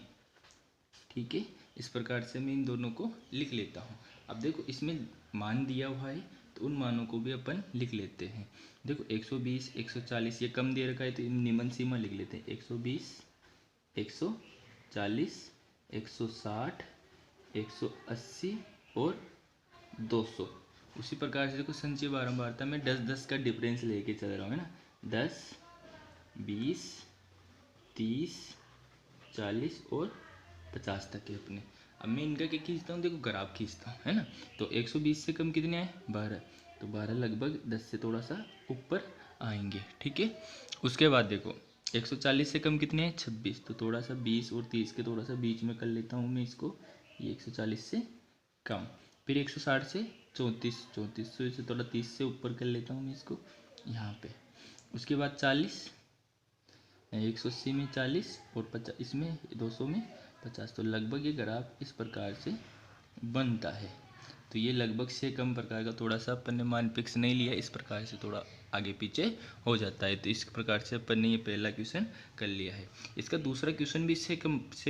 ठीक है, इस प्रकार से मैं इन दोनों को लिख लेता हूँ। अब देखो इसमें मान दिया हुआ है, तो उन मानों को भी अपन लिख लेते हैं। देखो 120, 140 ये कम दे रखा है, तो निम्न सीमा लिख लेते हैं, 120, 140, 160, 180 और 200। उसी प्रकार से देखो संचयी बारंबारता में 10-10 का डिफरेंस लेके चल रहा हूँ, है ना, 10, 20, 30, 40 और 50 तक है अपने। अब मैं इनका क्या खींचता हूँ, देखो ग्राफ खींचता हूँ, है ना। तो 120 से कम कितने आए, 12, तो 12 लगभग 10 से थोड़ा सा ऊपर आएंगे। ठीक है, उसके बाद देखो 140 से कम कितने हैं, 26, तो थोड़ा सा 20 और 30 के थोड़ा सा बीच में कर लेता हूँ मैं इसको, ये 140 से कम। फिर 160 से 34, 34 से थोड़ा 30 से ऊपर कर लेता हूँ मैं इसको यहाँ पे। उसके बाद 40, 180 में 40 और 50, इसमें 200 में 50। तो लगभग ये ग्राफ इस प्रकार से बनता है। तो ये लगभग से कम प्रकार का, थोड़ा सा अपन ने मान फिक्स नहीं लिया, इस प्रकार से थोड़ा आगे पीछे हो जाता है। तो इस प्रकार से अपन ने ये पहला क्वेश्चन कर लिया है। इसका दूसरा क्वेश्चन भी इससे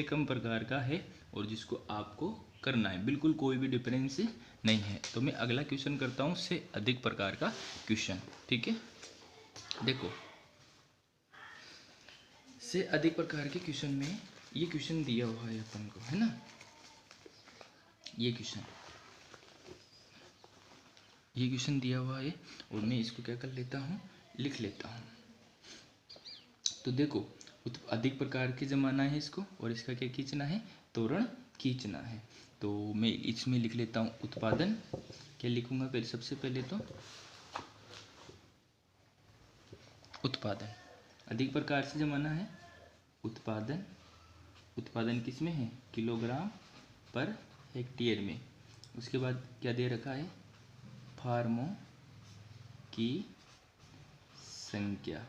कम प्रकार का है और जिसको आपको करना है, बिल्कुल कोई भी डिफरेंस नहीं है। तो मैं अगला क्वेश्चन करता हूँ से अधिक प्रकार का क्वेश्चन। ठीक है, देखो से अधिक प्रकार के क्वेश्चन में ये क्वेश्चन दिया हुआ है अपन को, है ना। ये क्वेश्चन दिया हुआ है और मैं इसको क्या कर लेता हूँ, लिख लेता हूँ। तो देखो अधिक प्रकार के जमाना है इसको, और इसका क्या खींचना है, त्वरण खींचना है। तो मैं इसमें लिख लेता हूँ उत्पादन। क्या लिखूंगा पहले, सबसे पहले तो उत्पादन। अधिक प्रकार से जमाना है उत्पादन। उत्पादन किस में है, किलोग्राम पर हेक्टेयर में। उसके बाद क्या दे रखा है, फार्मों की संख्या,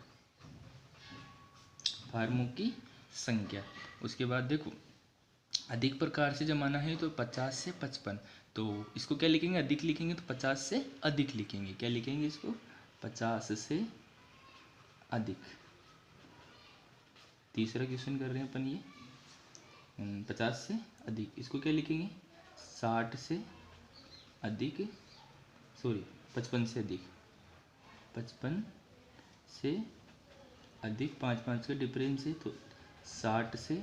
फार्मों की संख्या। उसके बाद देखो अधिक प्रकार से जमाना है तो 50 से 55। तो इसको क्या लिखेंगे, अधिक लिखेंगे तो 50 से अधिक लिखेंगे। क्या लिखेंगे इसको, 50 से अधिक। तीसरा क्वेश्चन कर रहे हैं अपन ये 50 से अधिक, इसको क्या लिखेंगे, 60 से अधिक, सॉरी 55 से अधिक, 55 से अधिक, 5 का डिफरेंस है तो 60 से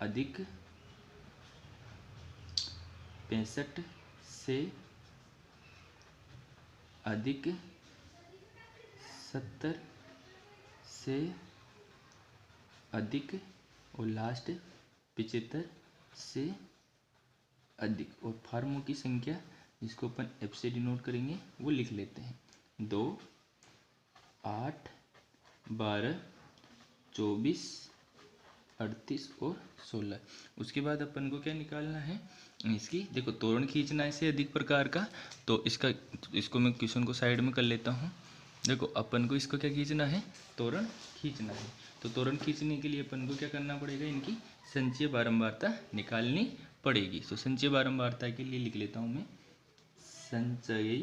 अधिक, 65 से अधिक, 70 से अधिक और लास्ट 75 से अधिक। और फार्मों की संख्या जिसको अपन एफ से डिनोट करेंगे वो लिख लेते हैं 2, 8, 12, 24, 38 और 16। उसके बाद अपन को क्या निकालना है, इसकी देखो त्वरण खींचना है इसे अधिक प्रकार का। तो इसको मैं क्वेश्चन को साइड में कर लेता हूँ। देखो अपन को इसको क्या खींचना है, त्वरण खींचना है। तो त्वरण खींचने के लिए अपन को क्या करना पड़ेगा, इनकी संचयी बारंबारता निकालनी पड़ेगी। तो संचयी बारंबारता के लिए लिख लेता हूँ मैं संचयी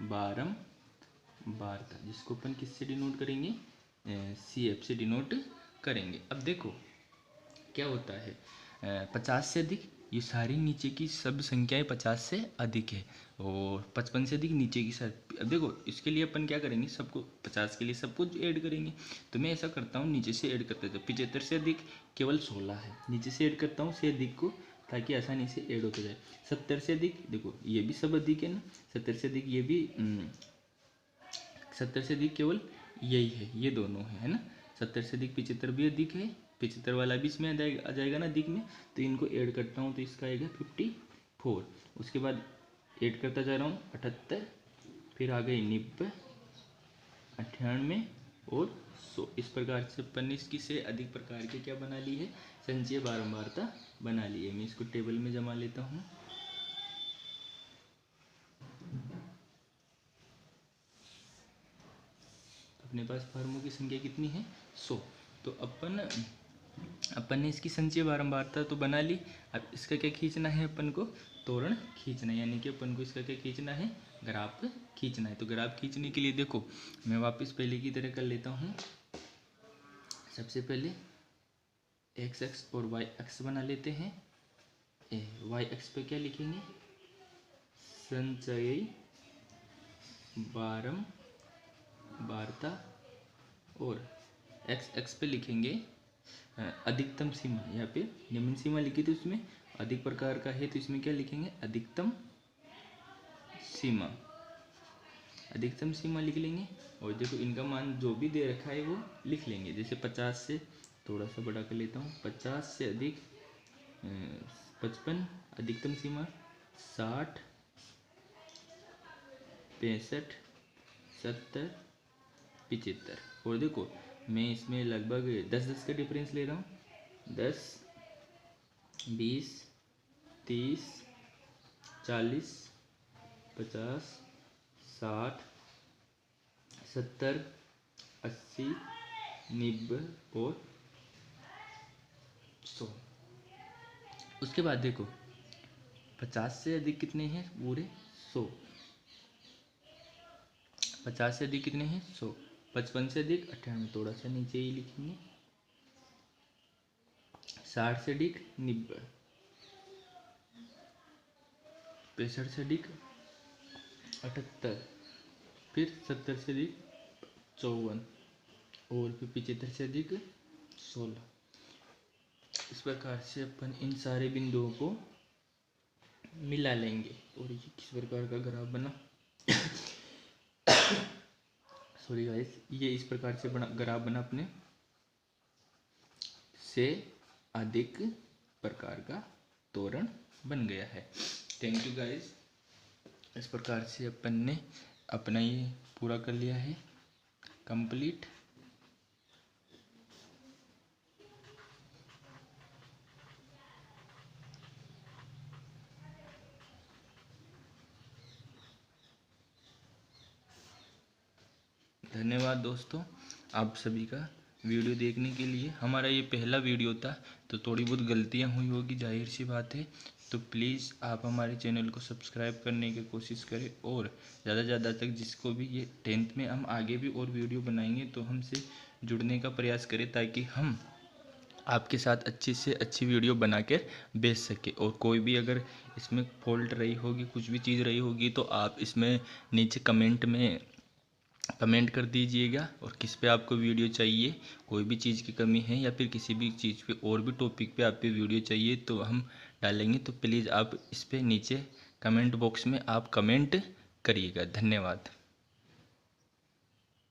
बारंबारता, जिसको अपन किससे डिनोट करेंगे, सी एफ से डिनोट करेंगे। अब देखो क्या होता है, 50 से अधिक, ये सारी नीचे की सब संख्याएं 50 से अधिक है, और 55 से अधिक नीचे की सब। अब देखो इसके लिए अपन क्या करेंगे, सबको 50 के लिए सब कुछ ऐड करेंगे। तो मैं ऐसा करता हूँ, नीचे से ऐड करते थे। 75 से अधिक केवल 16 है, नीचे से ऐड करता हूँ से अधिक को, ताकि आसानी से ऐड होते जाए। 70 से अधिक, देखो ये भी सब अधिक है ना, 70 से अधिक ये भी 70 से अधिक केवल यही है, ये दोनों है ना। 70 से अधिक 75 भी अधिक है, 75 वाला भी इसमें आ जाएगा ना अधिक में। तो इनको ऐड करता हूँ तो इसका आएगा 54। उसके बाद ऐड करता जा रहा हूँ 78, फिर आ गए 90, 98 और 100। इस प्रकार से अपन ने इसकी से अधिक प्रकार के क्या बना ली है, संचयी बारंबारता बना ली है। मैं इसको टेबल में जमा लेता हूँ। अपने पास फार्मों की संख्या कितनी है, 100। तो अपन ने इसकी संचयी बारंबारता तो बना ली। अब इसका क्या खींचना है अपन को, त्वरण खींचना है, यानी कि अपन को इसका क्या खींचना है, ग्राफ खींचना है। तो ग्राफ खींचने के लिए देखो मैं वापस पहले की तरह कर लेता हूँ। सबसे पहले एक्स एक्स और वाई एक्स बना लेते हैं। वाई एक्स पे क्या लिखेंगे, संचयी बारंबारता, और एक्स एक्स पे लिखेंगे अधिकतम सीमा। यहाँ पे निम्न सीमा लिखी थी, उसमें अधिक प्रकार का है तो इसमें क्या लिखेंगे, अधिकतम सीमा। अधिकतम सीमा लिख लेंगे, और देखो इनका मान जो भी दे रखा है वो लिख लेंगे। जैसे 50 से थोड़ा सा बड़ा कर लेता हूँ, 50 से अधिक 55, अधिकतम सीमा 60, 65, 70, 75। और देखो मैं इसमें लगभग 10-10 का डिफरेंस ले रहा हूँ, 10, 20, 30, 40, 50, 60, 70, 80, 90 और 100। उसके बाद देखो 50 से अधिक कितने हैं पूरे 100। 50 से अधिक कितने हैं 100। 55 से अधिक 98, थोड़ा सा नीचे ही लिखेंगे। 60 से अधिक 90। 65 से अधिक 78। फिर 70 से अधिक 54 और फिर 75 से अधिक 16। इस प्रकार से अपन इन सारे बिंदुओं को मिला लेंगे और ये किस प्रकार का ग्राफ बना सॉरी गाइस, ये इस प्रकार से बना ग्राफ बना अपने से अधिक प्रकार का तोरण बन गया है। Thank you guys. इस प्रकार से अपन ने अपना ये पूरा कर लिया है कंप्लीट। धन्यवाद दोस्तों आप सभी का वीडियो देखने के लिए। हमारा ये पहला वीडियो था तो थोड़ी बहुत गलतियां हुई होगी, जाहिर सी बात है। तो प्लीज़ आप हमारे चैनल को सब्सक्राइब करने की कोशिश करें और ज़्यादा से ज़्यादा तक जिसको भी ये 10th में हम आगे भी और वीडियो बनाएंगे तो हमसे जुड़ने का प्रयास करें ताकि हम आपके साथ अच्छी से अच्छी वीडियो बना कर भेज सके। और कोई भी अगर इसमें फॉल्ट रही होगी, कुछ भी चीज़ रही होगी तो आप इसमें नीचे कमेंट में कमेंट कर दीजिएगा। और किस पे आपको वीडियो चाहिए, कोई भी चीज़ की कमी है या फिर किसी भी चीज़ पे और भी टॉपिक पे आप पे वीडियो चाहिए तो हम डालेंगे। तो प्लीज़ आप इस पे नीचे कमेंट बॉक्स में आप कमेंट करिएगा। धन्यवाद।